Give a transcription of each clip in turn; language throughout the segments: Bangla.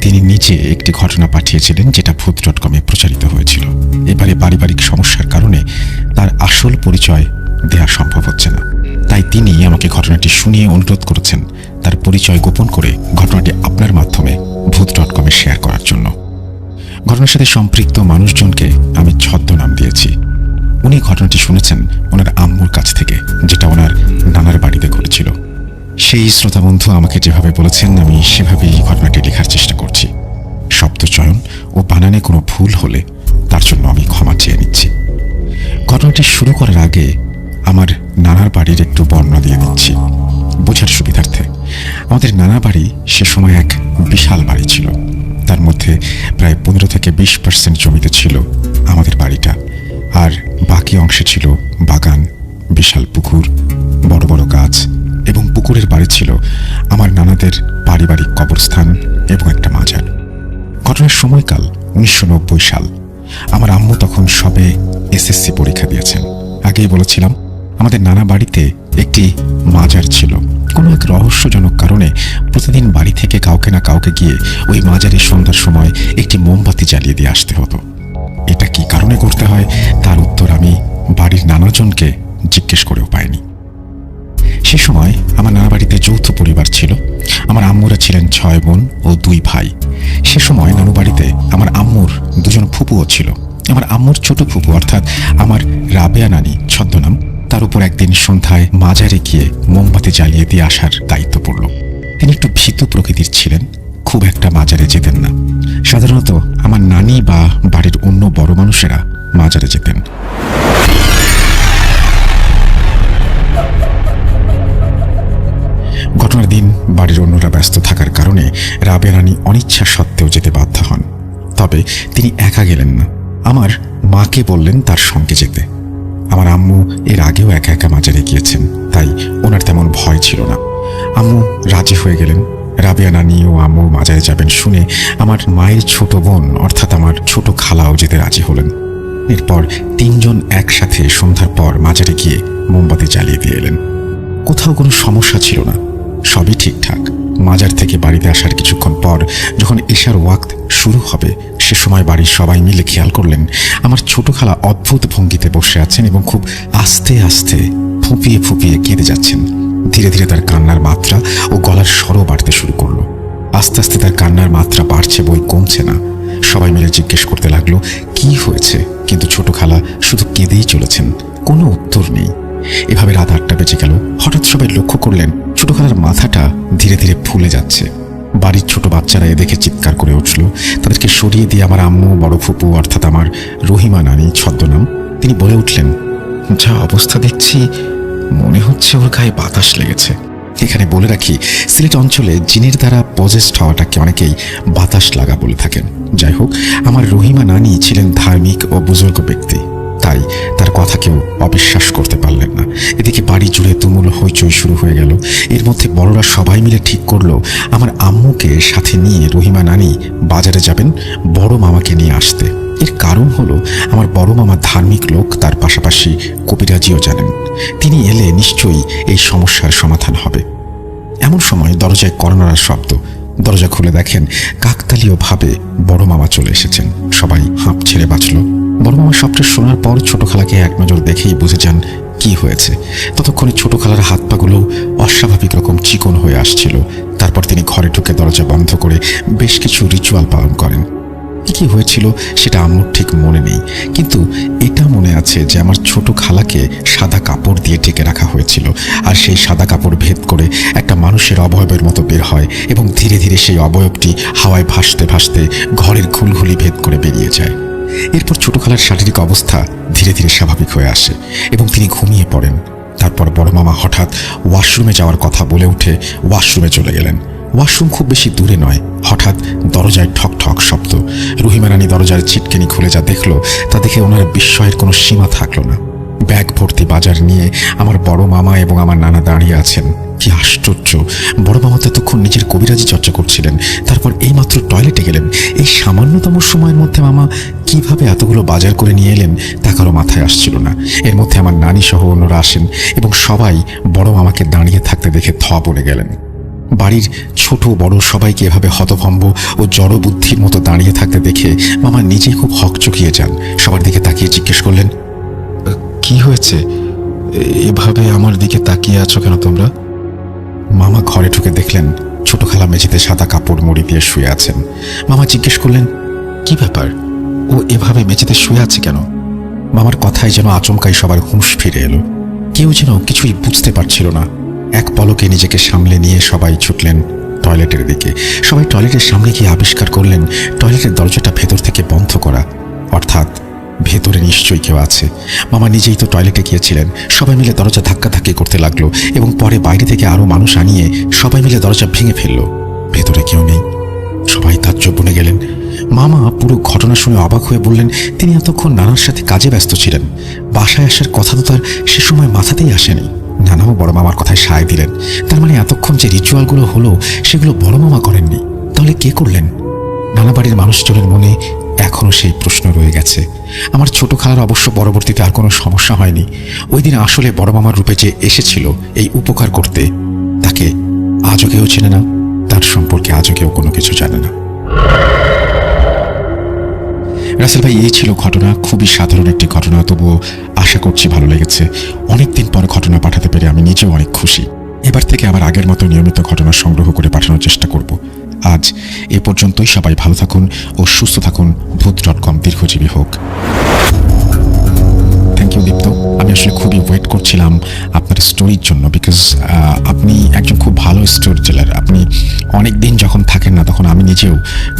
তিনি নিজে একটি ঘটনা পাঠিয়েছিলেন যেটা ভূত.com-এ প্রচারিত হয়েছিল। এবারে পারিবারিক সমস্যার কারণে তার আসল পরিচয় দেয়া সম্ভব হচ্ছে না, তাই তিনি আমাকে ঘটনাটি শুনিয়ে অনুরোধ করেছেন তার পরিচয় গোপন করে ঘটনাটি আপনার মাধ্যমে ভূত.com-এ শেয়ার করার জন্য। ঘটনার সাথে সম্পৃক্ত মানুষজনকে আমি ছদ্মনাম দিয়েছি। উনি ঘটনাটি শুনেছেন ওনার আম্মুর কাছ থেকে, যেটা ওনার নানার বাড়িতে ঘটেছিল। সেই শ্রোতা বন্ধু আমাকে যেভাবে বলেছেন আমি সেভাবেই ঘটনাটি লেখার চেষ্টা করছি। শব্দ চয়ন ও বানানে কোনো ভুল হলে তার জন্য আমি ক্ষমা চেয়ে নিচ্ছি। ঘটনাটি শুরু করার আগে আমার নানার বাড়ির একটু বর্ণনা দিয়ে দিচ্ছি বোঝার সুবিধার্থে। আমাদের নানা বাড়ি সে সময় এক বিশাল বাড়ি ছিল। তার মধ্যে প্রায় 15 থেকে 20% জমিতে ছিল আমাদের বাড়িটা, আর বাকি অংশে ছিল বাগান, বিশাল পুকুর, বড় বড় গাছ, এবং পুকুরের বাড়ি ছিল আমার নানাদের পারিবারিক কবরস্থান এবং একটা মাজার। ঘটনার সময়কাল 1990 সাল। আমার আম্মু তখন সবে এসএসসি পরীক্ষা দিয়েছেন। আগেই বলেছিলাম আমাদের নানা বাড়িতে একটি মাজার ছিল। কোনো এক রহস্যজনক কারণে প্রতিদিন বাড়ি থেকে কাউকে না কাউকে গিয়ে ওই মাজারে সন্ধ্যার সময় একটি মোমবাতি জ্বালিয়ে দিয়ে আসতে হতো। এটা কি কারণে করতে হয় তার উত্তর আমি বাড়ির নানাজনকে জিজ্ঞেস করেও পাইনি। সে সময় আমার নানা বাড়িতে যৌথ পরিবার ছিল। আমার আম্মুরা ছিলেন 6 বোন ও 2 ভাই। সে সময় নানু বাড়িতে আমার আম্মুর 2জন ফুপুও ছিল। আমার আম্মুর ছোট ফুপু অর্থাৎ আমার রাবেয়া নানি ছদ্মনাম, তার উপর একদিন সন্ধ্যায় মাজারে গিয়ে মোমবাতি জ্বালিয়ে দিয়ে আসার দায়িত্ব পড়ল। তিনি একটু ভীতু প্রকৃতির ছিলেন, খুব একটা মাজারে যেতেন না। সাধারণত আমার নানি বা বাড়ির অন্য বড় মানুষেরা মাজারে যেতেন। ঘটনার দিন বাড়ির অন্যরা ব্যস্ত থাকার কারণে রাবেয়া রানী অনিচ্ছা সত্ত্বেও যেতে বাধ্য হন। তবে তিনি একা গেলেন না, আমার মাকে বললেন তার সঙ্গে যেতে। আমার আম্মু এর আগেও একা একা মাজারে গিয়েছেন, তাই ওনার তেমন ভয় ছিল না। আম্মু রাজি হয়ে গেলেন। রাবেয়া নানি ও আম্মু মাজারে যাবেন শুনে আমার মায়ের ছোট বোন অর্থাৎ আমার ছোট খালাও যেতে রাজি হলেন। এরপর 3 জন একসাথে সন্ধ্যার পর মাজারে গিয়ে মোমবাতি জ্বালিয়ে দিয়ে এলেন। কোথাও কোনো সমস্যা ছিল না, সবই ঠিকঠাক। মাজার থেকে বাড়িতে আসার কিছুক্ষণ পর যখন এশার ওয়াক্ত শুরু হবে সে সময় বাড়ির সবাই মিলে খেয়াল করলেন আমার ছোট খালা অদ্ভুত ভঙ্গিতে বসে আছেন এবং খুব আস্তে আস্তে ফুঁপিয়ে ফুঁপিয়ে কেঁদে যাচ্ছেন। ধীরে ধীরে তার কান্নার মাত্রা ও গলার স্বরও বাড়তে শুরু করলো। আস্তে আস্তে তার কান্নার মাত্রা বাড়ছে, বই কমছে না। সবাই মিলে জিজ্ঞেস করতে লাগলো কি হয়েছে, কিন্তু ছোট খালা শুধু কেঁদেই চলেছেন, কোনো উত্তর নেই। এভাবে রাত 8টা বেজে গেল। হঠাৎ সবাই লক্ষ্য করলেন ছোট খালার মাথাটা ধীরে ধীরে ফুলে যাচ্ছে। বাড়ির ছোট বাচ্চারা এ দেখে চিৎকার করে উঠল। তাদেরকে সরিয়ে দিয়ে আমার আম্মু, বড় ফুপু অর্থাৎ আমার রহিমা নানি ছদ্মনাম, তিনি বলে উঠলেন, যা অবস্থা দেখছি মনে হচ্ছে ওর গায়ে বাতাস লেগেছে। এখানে বলে রাখি, সিলেট অঞ্চলে জিনের দ্বারা পজেসড হওয়াটাকে অনেকেই বাতাস লাগা বলে থাকেন। যাই হোক, আমার রহিমা নানি ছিলেন ধার্মিক ও বুজুর্গ ব্যক্তি, তাই তার কথা কেউ অবিশ্বাস করতে পারলেন না। এদিকে বাড়ি জুড়ে তুমুল হইচই শুরু হয়ে গেল। এর মধ্যে বড়রা সবাই মিলে ঠিক করলো আমার আম্মুকে সাথে নিয়ে রহিমা নানি বাজারে যাবেন বড় মামাকে নিয়ে আসতে। এর কারণ হলো আমার বড় মামা ধার্মিক লোক, তার পাশাপাশি কবিরাজিও জানেন। তিনি এলে নিশ্চয়ই এই সমস্যার সমাধান হবে। এমন সময় দরজায় করোনার শব্দ। দরজা খুলে দেখেন কাকতালীয়ভাবে বড় মামা চলে এসেছেন। সবাই হাঁপ ছেড়ে বাঁচল। বড় মামা সবটা শোনার পর ছোট খালাকে এক নজর দেখেই বুঝে যান কি হয়েছে। ততক্ষণে ছোট খালার হাত পাগুলো অস্বাভাবিক রকম চিকন হয়ে আসছিল। তারপর তিনি ঘরে ঢুকে দরজা বন্ধ করে বেশ কিছু রিচুয়াল পালন করেন। কি হয়েছিল সেটা আম্মুর ঠিক মনে নেই, কিন্তু এটা মনে আছে যে আমার ছোট খালাকে সাদা কাপড় দিয়ে ঢেকে রাখা হয়েছিল, আর সেই সাদা কাপড় ভেদ করে একটা মানুষের অবয়বের মতো বের হয় এবং ধীরে ধীরে সেই অবয়বটি হাওয়ায় ভাসতে ভাসতে ঘরের খুলখুলি ভেদ করে বেরিয়ে যায়। এরপর ছোট খালার শারীরিক অবস্থা ধীরে ধীরে স্বাভাবিক হয়ে আসে এবং তিনি ঘুমিয়ে পড়েন। তারপর বড় মামা হঠাৎ ওয়াশরুমে যাওয়ার কথা বলে উঠে ওয়াশরুমে চলে গেলেন। ওয়াশরুম খুব বেশি দূরে নয়। হঠাৎ দরজায় ঠক ঠক শব্দ। রহিমা রানী দরজার ছিটকেনি খুলে যা দেখলো তা দেখে ওনার বিস্ময়ের কোনো সীমা থাকলো না। ব্যাগ ভর্তি বাজার নিয়ে আমার বড় মামা এবং আমার নানা দাঁড়িয়ে আছেন। কি আশ্চর্য, বড় মামা ততক্ষণ নিজের কবিরাজি চর্চা করছিলেন, তারপর এইমাত্র টয়লেটে গেলেন। এই সামান্যতম সময়ের মধ্যে মামা কিভাবে এতগুলো বাজার করে নিয়ে এলেন তা কারো মাথায় আসছিল না। এর মধ্যে আমার নানি সহ অন্যরা আসেন এবং সবাই বড় মামাকে দাঁড়িয়ে থাকতে দেখে থ বলে গেলেন। বাড়ির ছোট বড় সবাইকে এভাবে হতভম্ব ও জড়বুদ্ধির মতো দাঁড়িয়ে থাকতে দেখে মামা নিজেই খুব হকচকিয়ে যান। সবার দিকে তাকিয়ে জিজ্ঞেস করলেন, কি হয়েছে? এভাবে আমার দিকে তাকিয়ে আছো কেন তোমরা? মামা ঘরে ঢুকে দেখলেন ছোট খালা মেঝেতে সাদা কাপড় মুড়ি দিয়ে শুয়ে আছেন। মামা জিজ্ঞেস করলেন, কি ব্যাপার, ও এভাবে মেঝেতে শুয়ে আছে কেন? মামার কথায় যেন আচমকাই সবার হুঁশ ফিরে এলো। কেউ যেন কিছুই বুঝতে পারছিল না। এক পলকে নিজেকে সামলে নিয়ে সবাই ছুটলেন টয়লেটের দিকে। সবাই টয়লেটের সামনে গিয়ে আবিষ্কার করলেন টয়লেটের দরজাটা ভেতর থেকে বন্ধ করা, অর্থাৎ ভেতরে নিশ্চয়ই কেউ আছে। মামা নিজেই তো টয়লেটে গিয়েছিলেন। সবাই মিলে দরজা ধাক্কাধাক্কি করতে লাগলো এবং পরে বাইরে থেকে আরো মানুষ আনিয়ে সবাই মিলে দরজা ভেঙে ফেললো। ভেতরে কেউ নেই। সবাই তাজ্জব বনে গেলেন। মামা পুরো ঘটনা শুনে অবাক হয়ে বললেন, তিনি এতক্ষণ নানার সাথে কাজে ব্যস্ত ছিলেন। বাসায় আসার কথা তো তার সে সময় মাথাতেই আসেনি। নানাও বড় মামার কথায় সায় দিলেন। তার মানে এতক্ষণ যে রিচুয়ালগুলো হলো সেগুলো বড় মামা করেননি, তাহলে কে করলেন? নানা বাড়ির মানুষজনের মনে এখনো সেই প্রশ্ন রয়ে গেছে। আমার ছোট খালার অবশ্য পরবর্তীতে আর কোনো সমস্যা হয়নি। ওই দিন আসলে বড় মামার রূপে যে এসেছিল এই উপকার করতে, তাকে আজও কেউ চেনে না, তার সম্পর্কে আজও কেউ কোনো কিছু জানে না। রাসেল ভাই, এই ছিল ঘটনা। খুবই সাধারণ একটি ঘটনা, তবুও আশা করছি ভালো লেগেছে। অনেকদিন পরে ঘটনা পাঠাতে পেরে আমি নিজেও অনেক খুশি। এবার থেকে আবার আগের মতো নিয়মিত ঘটনা সংগ্রহ করে পাঠানোর চেষ্টা করব। আজ এ পর্যন্তই। সবাই ভালো থাকুন ও সুস্থ থাকুন। ভূত.com দীর্ঘজীবী হোক। থ্যাংক ইউ দীপ্ত। আমি আসলে খুবই ওয়েট করছিলাম আপনার স্টোরির জন্য, বিকজ আপনি একজন খুব ভালো স্টোরি টেলার। আপনি অনেক দিন যখন থাকেন না, তখন আমি নিজেও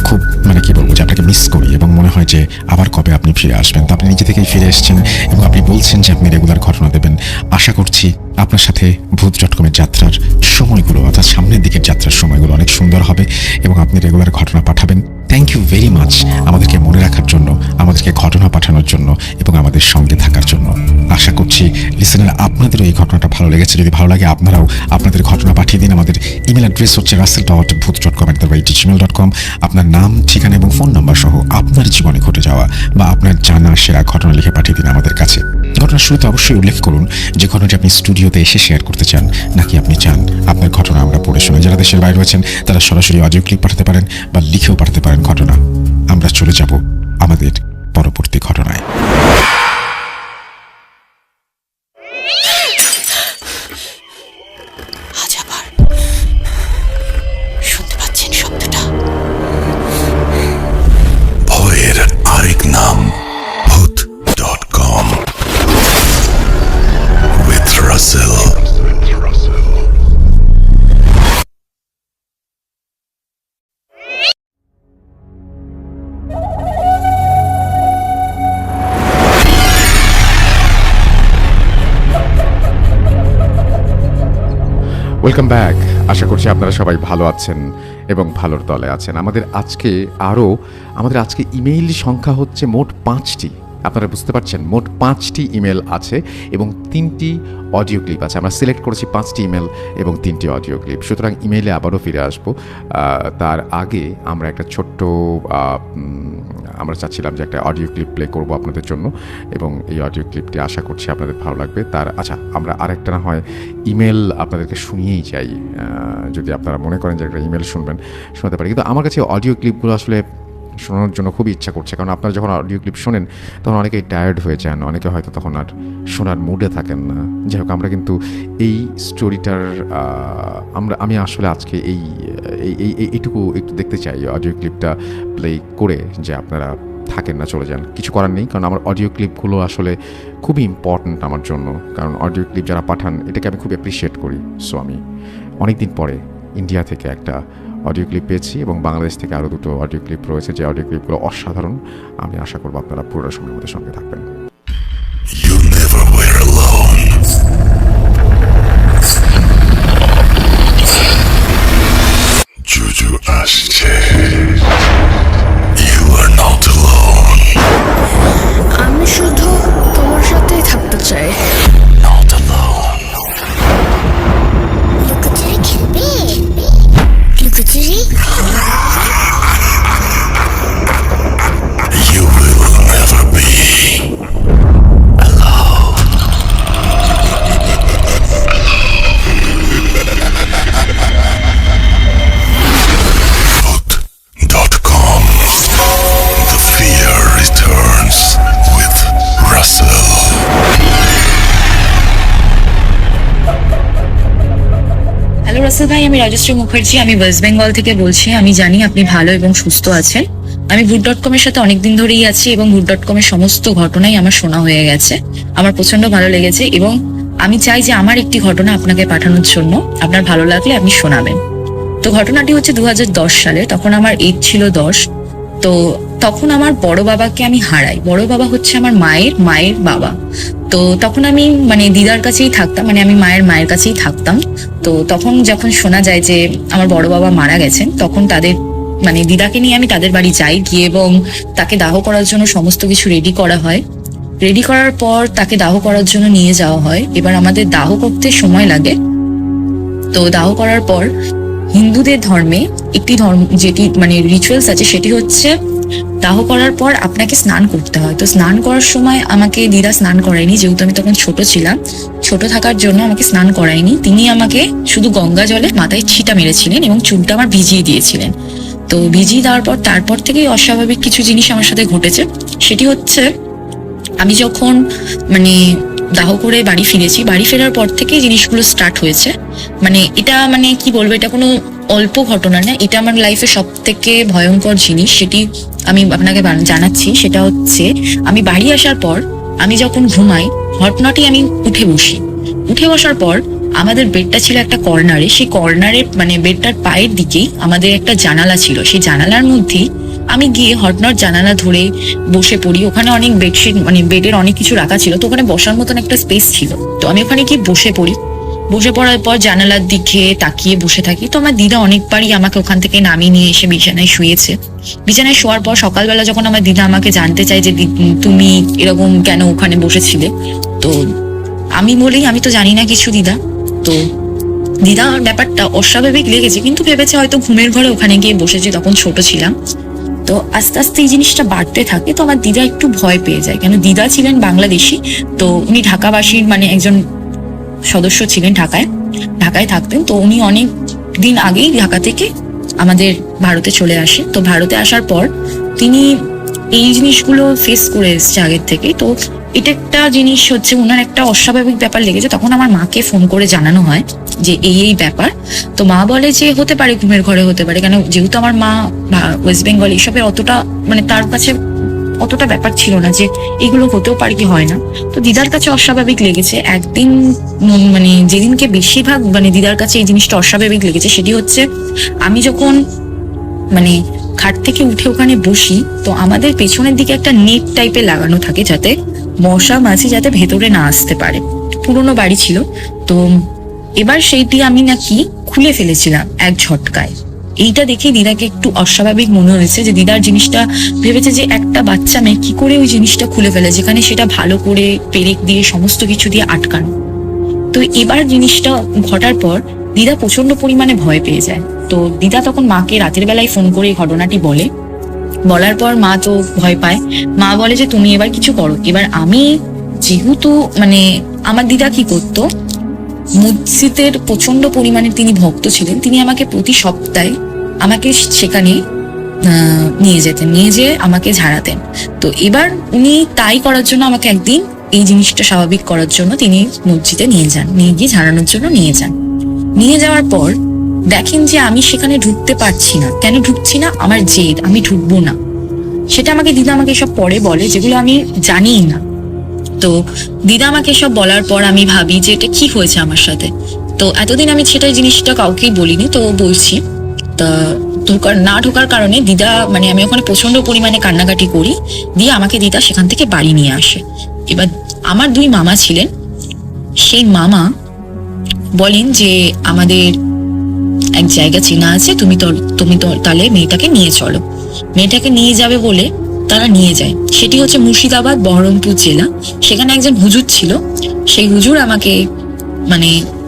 খুব কি বলবো, যে আপনাকে মিস করি এবং মনে হয় যে আবার কবে আপনি ফিরে আসবেন। তো আপনি নিজে থেকেই ফিরে এসেছেন এবং আপনি বলছেন যে আপনি রেগুলার ঘটনা দেবেন। আশা করছি আপনার সাথে ভূত.com-এর যাত্রার সময়গুলো, অর্থাৎ সামনের দিকের যাত্রার সময়গুলো অনেক সুন্দর হবে এবং আপনি রেগুলার ঘটনা পাঠাবেন। থ্যাংক ইউ ভেরি মাচ আমাদেরকে মনে রাখার জন্য, আমাদেরকে ঘটনা পাঠানোর জন্য এবং আমাদের সঙ্গে থাকার জন্য। আশা করছি লিসেনার আপনাদেরও এই ঘটনাটা ভালো লেগেছে। যদি ভালো লাগে আপনারাও আপনাদের ঘটনা পাঠিয়ে দিন। আমাদের ইমেল অ্যাড্রেস হচ্ছে russell.booth.com@gmail.com। আপনার নাম, ঠিকানা এবং ফোন নাম্বার সহ আপনার জীবনে ঘটে যাওয়া বা আপনার জানা সেরা ঘটনা লিখে পাঠিয়ে দিন আমাদের কাছে। ঘটনার শুরুতে অবশ্যই উল্লেখ করুন যে ঘটনাটি আপনি স্টুডিওতে এসে শেয়ার করতে চান, নাকি আপনি চান আপনার ঘটনা আমরা পড়ে শুনে। যারা দেশের বাইরে রয়েছেন তারা সরাসরি অডিও ক্লিপ পাঠাতে পারেন বা লিখেও পাঠাতে পারেন ঘটনা। আমরা চলে যাব আমাদের পরবর্তী ঘটনায়। শুনতে পাচ্ছেন শব্দটা? ভয়ের আরেক নাম ভূত.com with Russell. Welcome back. আশা করছি আপনারা সবাই ভালো আছেন এবং ভালোর তলে আছেন। আমাদের আজকে ইমেইল সংখ্যা হচ্ছে মোট 5টি। আপনারা বুঝতে পারছেন, মোট 5টি ইমেল আছে এবং 3টি অডিও ক্লিপ আছে। আমরা সিলেক্ট করেছি 5টি ইমেল এবং 3টি অডিও ক্লিপ। সুতরাং ইমেইলে আবারও ফিরে আসবো। তার আগে আমরা একটা ছোট্ট আমরা চাচ্ছিলাম যে একটা অডিও ক্লিপ প্লে করবো আপনাদের জন্য এবং এই অডিও ক্লিপটি আশা করছি আপনাদের ভালো লাগবে। আমরা আরেকটা না হয় ইমেল আপনাদেরকে শুনিয়েই যাই। যদি আপনারা মনে করেন যে একটা ইমেল শোনাতে পারি, কিন্তু আমার কাছে অডিও ক্লিপগুলো আসলে শোনানোর জন্য খুবই ইচ্ছা করছে। কারণ আপনারা যখন অডিও ক্লিপ শোনেন তখন অনেকেই টায়ার্ড হয়ে যান, অনেকে হয়তো তখন আর শোনার মুডে থাকেন না। যাই হোক, আমরা কিন্তু এই স্টোরিটার আমি আসলে আজকে এইটুকু একটু দেখতে চাই, অডিও ক্লিপটা প্লে করে, যে আপনারা থাকেন না, চলে যান, কিছু করার নেই। কারণ আমার অডিও ক্লিপগুলো আসলে খুবই ইম্পর্ট্যান্ট আমার জন্য। কারণ অডিও ক্লিপ যারা পাঠান এটাকে আমি খুব অ্যাপ্রিসিয়েট করি। সো আমি অনেক দিন পরে ইন্ডিয়া থেকে একটা অডিও ক্লিপ পেয়েছি এবং বাংলাদেশ থেকে আরও 2টো অডিও ক্লিপ রয়েছে, যে অডিও ক্লিপগুলো অসাধারণ। আমি আশা করবো আপনারা পুরো সময়ের মধ্যে সঙ্গে থাকবেন। You never were alone. Juju আসছে। You are not alone. আমি শুধু তোমার সাথেই থাকতে চাই। Not alone. লুকোচুরি খেলবে? লুকোচুরি? You will never be alone. Rasel ভাই, আমি রাজশ্রী মুখার্জি, আমি ওয়েস্ট বেঙ্গল থেকে বলছি। আমি জানি আপনি ভালো এবং সুস্থ আছেন। আমি ভূত.com এর সাথে অনেকদিন ধরেই আছি এবং ভূত.com এর সমস্ত ঘটনাই আমার শোনা হয়ে গেছে। আমার প্রচন্ড ভালো লেগেছে এবং আমি চাই যে আমার একটি ঘটনা আপনাকে পাঠানোর জন্য। আপনার ভালো লাগলে আপনি শোনাবেন। তো ঘটনাটি হচ্ছে 2010 সালে। তখন আমার এজ ছিল 10। তো তখন আমার বড় বাবাকে আমি হারাই। বড় বাবা হচ্ছে আমার মায়ের বাবা। তো তখন আমি দিদার কাছেই থাকতাম, আমি মায়ের কাছেই থাকতাম। তো তখন যখন শোনা যায় যে আমার বড় বাবা মারা গেছেন, তখন তাদের দিদাকে নিয়ে আমি তাদের বাড়ি যাই, গিয়ে এবং তাকে দাহ করার জন্য সমস্ত কিছু রেডি করা হয়। রেডি করার পর তাকে দাহ করার জন্য নিয়ে যাওয়া হয়। এবার আমাদের দাহ করতে সময় লাগে। তো দাহ করার পর হিন্দুদের ধর্মে একটি যেটি রিচুয়ালস আছে, সেটি হচ্ছে দাহ করার পর আপনাকে স্নান করতে হয়। তো স্নান করার সময় আমাকে দিদা স্নান করায়নি, যেহেতু আমি তখন ছোট ছিলাম। ছোট থাকার জন্য আমাকে স্নান করায়নি। তিনি আমাকে শুধু গঙ্গা জলে মাথায় ছিটা মেরেছিলেন এবং চুলটা আমার ভিজিয়ে দিয়েছিলেন। তো ভিজিয়ে দেওয়ার পর তারপর থেকেই অস্বাভাবিক কিছু জিনিস আমার সাথে ঘটেছে। সেটি হচ্ছে আমি যখন দাহ করে বাড়ি ফিরেছি, বাড়ি ফেরার পর থেকেই জিনিসগুলো স্টার্ট হয়েছে। এটা কি বলবো, এটা কোনো অল্প ঘটনা না, এটা আমার লাইফে সব থেকে ভয়ঙ্কর জিনিস। সেটি আমি আপনাকে জানাচ্ছি। সেটা হচ্ছে আমি বাড়ি আসার পর আমি যখন ঘুমাই, ঘটনাটি আমি উঠে বসার পর আমাদের বেডটা ছিল একটা কর্নারে। সেই কর্নারে বেডটার পায়ের দিকেই আমাদের একটা জানালা ছিল। সেই জানালার মধ্যেই আমি গিয়ে হটনট জানালা ধরে বসে পড়ি। ওখানে অনেক বেডশিট বেডের অনেক কিছু রাখা ছিল, তো ওখানে বসার মতন একটা স্পেস ছিল। তো আমি ওখানে গিয়ে বসে পড়ি। বসে পড়ার পর জানালার দিকে তাকিয়ে বসে থাকি। তো আমার দিদা অনেকবারই আমাকে ওখান থেকে নামিয়ে নিয়ে এসে বিছানায় শুয়েছে। বিছানায় শোয়ার পর সকালবেলা যখন আমার দিদা আমাকে জানতে চায় যে তুমি এরকম কেন ওখানে বসেছিলে, তো আমি বলি আমি তো জানি না কিছু দিদা। তো দিদা ব্যাপারটা অস্বাভাবিক লেগেছে, কিন্তু ভেবেছে হয়তো ঘুমের ঘরে ওখানে গিয়ে বসেছে, তখন ছোট ছিলাম। তো আস্তে আস্তে এই জিনিসটা বাড়তে থাকে। তো আমার দিদা একটু ভয় পেয়ে যায়, কেন দিদা ছিলেন বাংলাদেশি। তো উনি ঢাকাবাসীর একজন সদস্য ছিলেন, ঢাকায় থাকতেন। তো উনি অনেক দিন আগেই ঢাকা থেকে আমাদের ভারতে চলে আসে। তো ভারতে আসার পর তিনি এই জিনিসগুলো ফেস করে এসছে আগের থেকে। তো এটা একটা জিনিস হচ্ছে, ওনার একটা অস্বাভাবিক ব্যাপার লেগেছে। তখন আমার মাকে ফোন করে জানানো হয় যে এই ব্যাপার। তো মা বলে যে হতে পারে, ঘুমের ঘরে হতে পারে, কেন যেহেতু আমার মা ওয়েস্ট বেঙ্গল, এসবের অতটা তার কাছে অতটা ব্যাপার ছিল না যে এগুলো হতেও পারে কি হয় না। তো দিদার কাছে অস্বাভাবিক লেগেছে। একদিন যেদিনকে বেশিরভাগ দিদার কাছে এই জিনিসটা অস্বাভাবিক লেগেছে, সেটি হচ্ছে আমি যখন খাট থেকে উঠে ওখানে বসি, তো আমাদের পেছনের দিকে একটা নেট টাইপের লাগানো থাকে, যাতে মশা মাছি যাতে ভেতরে না আসতে পারে। পুরোনো বাড়ি ছিল। তো এবার সেইটি আমি নাকি খুলে ফেলেছিলাম এক ঝটকায়। এইটা দেখে দিদাকে একটু অস্বাভাবিক মনে হয়েছে, যে দিদার জিনিসটা ভেবেছে যে একটা বাচ্চা মেয়ে কি করে ওই জিনিসটা খুলে ফেলে, যেখানে সেটা ভালো করে পেরেক দিয়ে সমস্ত কিছু দিয়ে আটকানো। তো এবার জিনিসটা ঘটার পর দিদা প্রচন্ড পরিমাণে ভয় পেয়ে যায়। তো দিদা তখন মাকে রাতের বেলায় ফোন করে এই ঘটনাটি বলে। বলার পর মা তো ভয় পায়। মা বলে যে তুমি এবার কিছু করো। এবার আমি যেহেতু আমার দিদা কি করতো, মসজিদের প্রচন্ড পরিমাণে তিনি ভক্ত ছিলেন। তিনি আমাকে প্রতি সপ্তাহে আমাকে সেখানে নিয়ে যেতেন, নিয়ে যেয়ে আমাকে ঝাড়াতেন। তো এবার উনি তাই করার জন্য আমাকে একদিন এই জিনিসটা স্বাভাবিক করার জন্য তিনি মসজিদে নিয়ে যান, নিয়ে গিয়ে ঝাড়ানোর জন্য নিয়ে যান। নিয়ে যাওয়ার পর দেখেন যে আমি সেখানে ঢুকতে পারছি না। কেন ঢুকছি না? আমার জেদ, আমি ঢুকবো না। সেটা দিদা আমাকে সব পরে বলে, যেগুলো আমি জানিই না। তো দিদা আমাকে সব বলার পর আমি ভাবি যে এটা কি হয়েছে আমার সাথে। তো এতদিন আমি সেটা জিনিসটা কাউকেই বলিনি, তো বলছি। তা ঢোকার কারণে দিদা আমি ওখানে প্রচন্ড পরিমাণে কান্নাকাটি করি। দিয়ে আমাকে দিদা সেখান থেকে বাড়ি নিয়ে আসে। এবার আমার 2 মামা ছিলেন। সেই মামা বলেন যে আমাদের এক জায়গা চেনা আছে, তুমি তো তাহলে মেয়েটাকে নিয়ে চলো। মেয়েটাকে নিয়ে যাবে বলে তারা নিয়ে যায়। সেটি হচ্ছে মুর্শিদাবাদ, বহরমপুর জেলা। সেখানে একজন হুজুর ছিল। সেই হুজুর আমাকে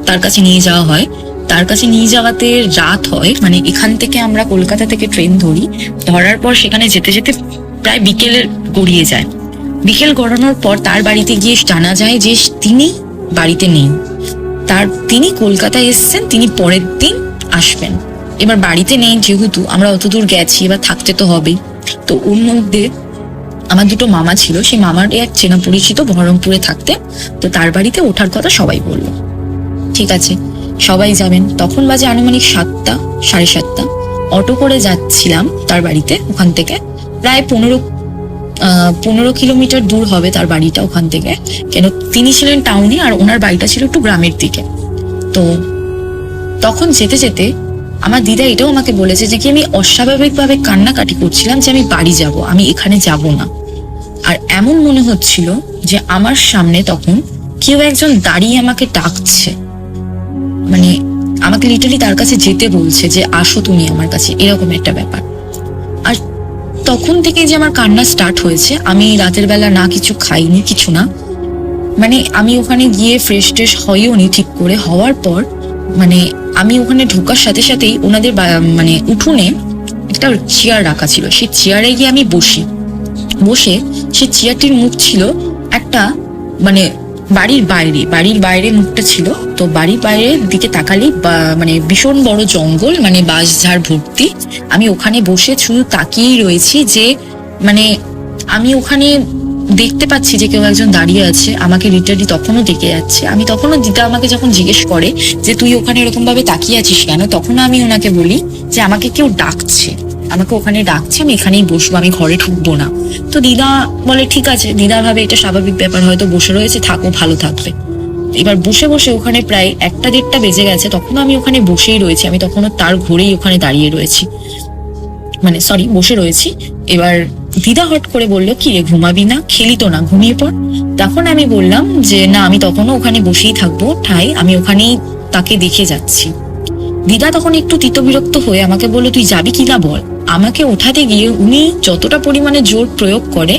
তার কাছে নিয়ে যাওয়া হয়। তার কাছে নিয়ে যাওয়াতে রাত হয়। এখান থেকে আমরা কলকাতা থেকে ট্রেন ধরি। ধরার পর সেখানে যেতে যেতে প্রায় বিকেলের গড়িয়ে যায়। বিকেল গড়ানোর পর তার বাড়িতে গিয়ে জানা যায় যে তিনি বাড়িতে নেই। তিনি কলকাতায় এসছেন, তিনি পরের দিন আসবেন। এবার বাড়িতে নেই, যেহেতু আমরা অত দূর গেছি, এবার থাকতে তো হবেই। তো ওর মধ্যে আমার 2 মামা ছিল। সেই মামার এক চেনা পরিচিত বহরমপুরে থাকতে। তো তার বাড়িতে ওঠার কথা সবাই বললো। ঠিক আছে, সবাই যাবেন। তখন বাজে আনুমানিক 7টা, 7:30। অটো করে যাচ্ছিলাম তার বাড়িতে। ওখান থেকে প্রায় 15 কিলোমিটার দূর হবে তার বাড়িটা ওখান থেকে, কেন তিনি ছিলেন টাউনে আর ওনার বাড়িটা ছিল একটু গ্রামের দিকে। তো তখন যেতে যেতে আমার দিদা এটাও আমাকে বলেছে যে কি আমি অস্বাভাবিকভাবে কান্নাকাটি করছিলাম যে আমি বাড়ি যাব, আমি এখানে যাব না। আর এমন মনে হচ্ছিল যে আমার সামনে তখন কেউ একজন দাঁড়িয়ে আমাকে ডাকছে, মানে আমাকে লিটারালি তার কাছে যেতে বলছে যে আসো তুমি আমার কাছে, এরকম একটা ব্যাপার। আর তখন থেকে যে আমার কান্না স্টার্ট হয়েছে, আমি রাতের বেলা না কিছু খাইনি, কিছু না, মানে আমি ওখানে গিয়ে ফ্রেশ ট্রেশ হইও নি ঠিক করে। হওয়ার পর মানে আমি ওখানে ঢোকার সাথে সাথেই ওনাদের মানে উঠোনে একটা চেয়ার রাখা ছিল, সেই চেয়ারে গিয়ে আমি বসে সেই চেয়ারটির মুখ ছিল একটা মানে বাড়ির বাইরে মুখটা ছিল। তো বাড়ির বাইরের দিকে তাকালেই মানে ভীষণ বড় জঙ্গল, মানে বাঁশঝাড় ভর্তি। আমি ওখানে বসে শুধু তাকিয়েই রয়েছি যে মানে আমি ওখানে দেখতে পাচ্ছি যে কেউ একজন দাঁড়িয়ে আছে, আমাকে লিটারালি তখনও ডেকে যাচ্ছে। আমি তখনও দিদা আমাকে যখন জিজ্ঞেস করে যে তুই ওখানে এরকম ভাবে তাকিয়ে আছিস কেন, তখন আমি ওনাকে বলি যে আমাকে কেউ ডাকছে, আমাকে ওখানে ডাকছে, আমি এখানেই বসবো, আমি ঘরে ঢুকবো না। তো দিদা বলে ঠিক আছে, দিদা ভাবে এটা স্বাভাবিক ব্যাপার, হয়তো বসে রয়েছে, থাকো, ভালো থাকবে। এবার বসে ওখানে প্রায় 1টা-1:30 বেজে গেছে, তখনও আমি ওখানে বসেই রয়েছি, আমি তখনও তার ঘরেই ওখানে দাঁড়িয়ে রয়েছি, মানে সরি বসে রয়েছি। এবার দিদা হট করে বললো কি রে ঘুমাবি না, খেলি তো না, ঘুমিয়ে পড়। তখন আমি বললাম যে না, আমি তখনও ওখানে বসেই থাকবো, ঠাই আমি ওখানেই তাকে দেখে যাচ্ছি। দিদা তখন একটু তিতবিরক্ত হয়ে আমাকে বললো তুই যাবি কি না বল। আমাকে ওঠাতে গিয়ে উনি যতটা পরিমাণে জোর প্রয়োগ করে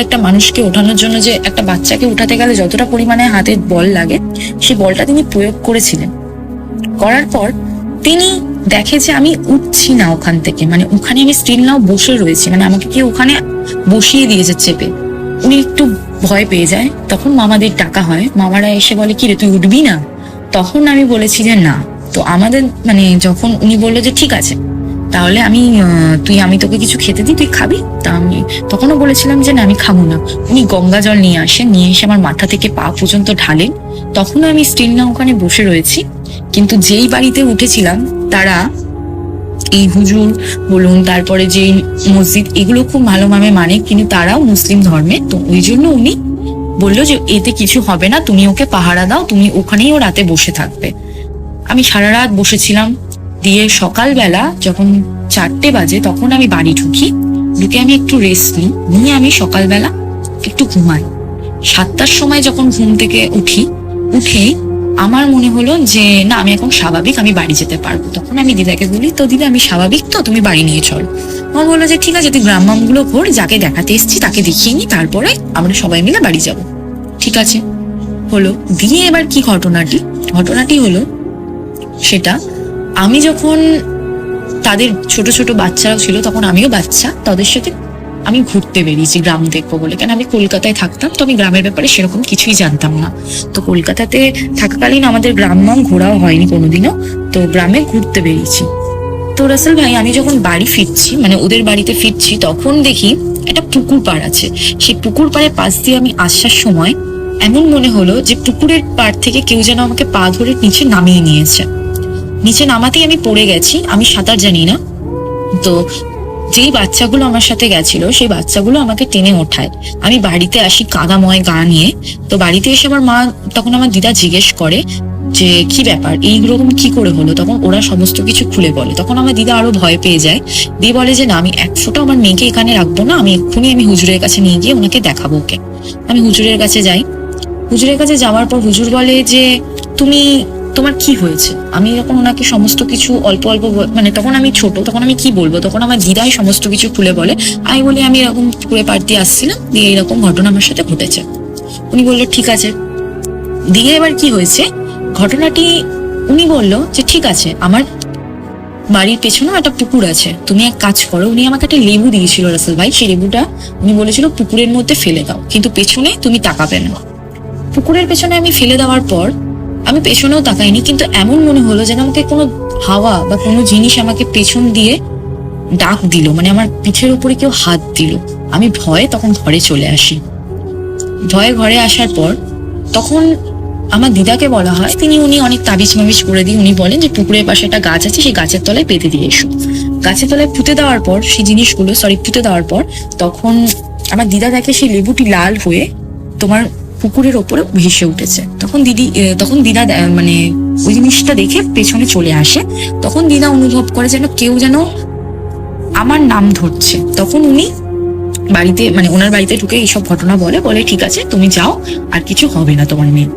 একটা মানুষকে ওঠানোর জন্য, যে একটা বাচ্চাকে উঠাতে গেলে যতটা পরিমাণে হাতের বল লাগে, সেই বলটা তিনি প্রয়োগ করেছিলেন। করার পর তিনি দেখে যে আমি উঠছি না ওখান থেকে, মানে ওখানে আমি স্টিল নাও বসে রয়েছি, মানে আমাকে কি ওখানে বসিয়ে দিয়েছে চেপে। উনি একটু ভয় পেয়ে যায়। তখন মামাদের ডাকা হয়, মামারা এসে বলে কি রে তুই উঠবি না, তখন আমি বলেছি যে না। তো আমাদের মানে যখন উনি বললো যে ঠিক আছে তাহলে আমি তোকে কিছু খেতে দিই, তুই খাবি, তা আমি তখনও বলেছিলাম যে না আমি খাবো না। উনি গঙ্গা জল নিয়ে এসে আমার মাথা থেকে পা পর্যন্ত ঢালেন। তখনও আমি স্টিল না ওখানে বসে রয়েছি। কিন্তু যেই বাড়িতে উঠেছিলাম তারা এই হুজুর বলুন, তারপরে যে মসজিদ, এগুলো খুব ভালোভাবে মানে, কিন্তু তারাও মুসলিম ধর্মে। তো ওই জন্য উনি বললো যে এতে কিছু হবে না, তুমি ওকে পাহারা দাও, তুমি ওখানেই ও রাতে বসে থাকবে। আমি সারা রাত বসেছিলাম। দিয়ে সকালবেলা যখন 4টে বাজে তখন আমি বাড়ি ঢুকে আমি একটু রেস্ট নিয়ে আমি সকালবেলা একটু ঘুমাই। 7টার সময় যখন ঘুম থেকে উঠে আমার মনে হলো যে না আমি এখন স্বাভাবিক, আমি বাড়ি যেতে পারবো। তখন আমি দিদাকে বলি, তো দিদা আমি স্বাভাবিক তো, তুমি বাড়ি নিয়ে চলো। আমার বললো যে ঠিক আছে, তুই গ্রামগুলো ঘোর, যাকে দেখাতে এসছি তাকে দেখিয়ে নি, তারপরে আমরা সবাই মিলে বাড়ি যাব। ঠিক আছে হলো। দিয়ে এবার কি ঘটনাটি হলো সেটা, আমি যখন তাদের ছোট ছোট বাচ্চারাও ছিল, তখন আমিও বাচ্চা, তাদের সাথে আমি ঘুরতে বেরিয়েছি গ্রাম দেখবো বলে। কেন আমি কলকাতায় থাকতাম, তো আমি গ্রামের ব্যাপারে সেরকম কিছুই জানতাম না। তো কলকাতাতে থাকাকালীন আমাদের গ্রাম ঘোরাও হয়নি কোনোদিনও, তো গ্রামে ঘুরতে বেরিয়েছি। তো রাসেল ভাই আমি যখন বাড়ি ফিরছি, মানে ওদের বাড়িতে ফিরছি, তখন দেখি একটা পুকুর পাড় আছে। সেই পুকুর পাড়ের পাশ দিয়ে আমি আসার সময় এমন মনে হলো যে পুকুরের পাড় থেকে কেউ যেন আমাকে পা ধরে নিচে নামিয়ে নিয়েছে। নিচে নামাতেই আমি পড়ে গেছি, আমি সাঁতার জানি না। তো যেই বাচ্চাগুলো আমার সাথে গেছিল সেই বাচ্চাগুলো আমাকে টেনে ওঠায়। আমি বাড়িতে আসি কাদাময় গা নিয়ে। তো বাড়িতে এসে তখন আমার দিদা জিজ্ঞেস করে যে কি ব্যাপার, এইরকম কি করে হলো। তখন ওরা সমস্ত কিছু খুলে বলে। তখন আমার দিদা আরো ভয় পেয়ে যায়, দিয়ে বলে যে না আমি এক ফোঁটা আমার মেয়েকে এখানে রাখবো না, আমি এক্ষুনি হুজুরের কাছে নিয়ে গিয়ে ওনাকে দেখাবো ওকে। আমি হুজুরের কাছে যাই। হুজুরের কাছে যাওয়ার পর হুজুর বলে যে তোমার কি হয়েছে। আমি যখন ওনাকে সমস্ত কিছু অল্প মানে তখন আমি ছোট, তখন আমি কি বলবো, তখন আমার দিদাই সমস্ত কিছু খুলে বলে। আমি বলি আমি এরকম পুকুরে পাড় দিয়ে আসছিলাম, দিয়ে এরকম ঘটনা আমার সাথে ঘটেছে। উনি বললো ঠিক আছে। দিয়ে এবার কি হয়েছে ঘটনাটি, উনি বললো যে ঠিক আছে আমার বাড়ির পেছনেও একটা পুকুর আছে, তুমি এক কাজ করো। উনি আমাকে একটা লেবু দিয়েছিল রাসেল ভাই, সেই লেবুটা উনি বলেছিল পুকুরের মধ্যে ফেলে দাও, কিন্তু পেছনে তুমি তাকাবে না। পুকুরের পেছনে আমি ফেলে দেওয়ার পর আমি পেছনেও তাকাইনি, কিন্তু এমন মনে হলো যেন আমাকে কোনো হাওয়া বা কোনো জিনিস আমাকে পেছন দিয়ে ডাক দিল, মানে আমার পিঠের উপরে কেউ হাত দিল। আমি ভয়ে তখন ঘরে চলে আসি। ঘরে আসার পর তখন আমার দিদাকে বলা হয়, উনি অনেক তাবিজ মাবিজ করে দিয়ে উনি বলেন যে পুকুরের পাশে একটা গাছ আছে, সেই গাছের তলায় পেতে দিয়ে এসো। গাছের তলায় পুঁতে দেওয়ার পর সেই জিনিসগুলো পুঁতে দেওয়ার পর তখন আমার দিদা দেখে সেই লেবুটি লাল হয়ে তোমার পুকুরের ওপরে ভেসে উঠেছে। তখন দিদা মানে ওই জিনিসটা দেখে পেছনে চলে আসে। তখন দিদা অনুভব করে যেন কেউ যেন আমার নাম ধরছে। তখন উনি বাড়িতে মানে ওনার বাড়িতে ঢুকে এইসব ঘটনা বলে ঠিক আছে তুমি যাও, আর কিছু হবে না তোমার মেয়ে।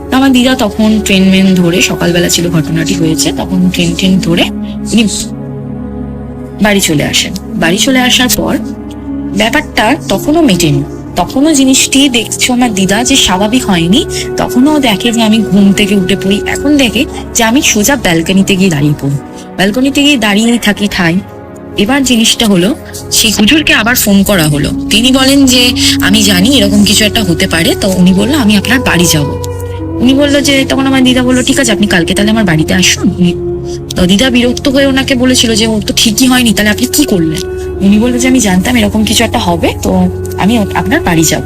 তো আমার দিদা তখন ট্রেন ধরে, সকালবেলা ছিল ঘটনাটি হয়েছে, তখন ট্রেন ধরে উনি বাড়ি চলে আসেন। বাড়ি চলে আসার পর ব্যাপারটা তখনও মেটেনি। তখনও জিনিসটি দেখছো আমার দিদা যে স্বাভাবিক হয়নি। তখনও দেখে যে আমি ঘুম থেকে উঠে পড়ি। এখন দেখে যে আমি সোজা ব্যালকনিতে গিয়ে দাঁড়িয়ে পড়ি। ব্যালকনিতে গিয়ে দাঁড়িয়ে থাকি ঠাই। এবার জিনিসটা হলো, সেই হুজুরকে আবার ফোন করা হলো। তিনি বলেন যে আমি জানি এরকম কিছু একটা হতে পারে। তো উনি বললো আমি আপনার বাড়ি যাব। উনি বললো যে, তখন আমার দিদা বললো ঠিক আছে আপনি কালকে তাহলে আমার বাড়িতে আসুন। তো দিদা বিরক্ত হয়ে ওনাকে বলেছিল যে ওর তো ঠিকই হয়নি, তাহলে আপনি কি করলেন? উনি বললো যে আমি জানতাম এরকম কিছু একটা হবে, তো আমি আপনার বাড়ি যাব।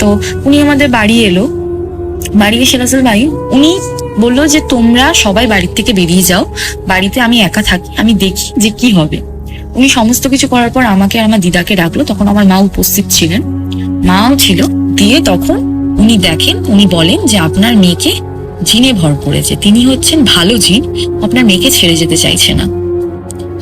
তো উনি আমাদের বাড়ি এলো। বাড়ি এসে রাসেল ভাই উনি বললো যে তোমরা সবাই বাড়ির থেকে বেরিয়ে যাও, বাড়িতে আমি একা থাকি, আমি দেখি যে কি হবে। উনি সমস্ত কিছু করার পর আমাকে আর আমার দিদাকে ডাকলো। তখন আমার মা উপস্থিত ছিলেন, মাও ছিল। দিয়ে তখন উনি দেখেন, উনি বলেন যে আপনার মেয়েকে জিনে ভর করেছে, তিনি হচ্ছেন ভালো জিন, আপনার মেয়েকে ছেড়ে যেতে চাইছে না।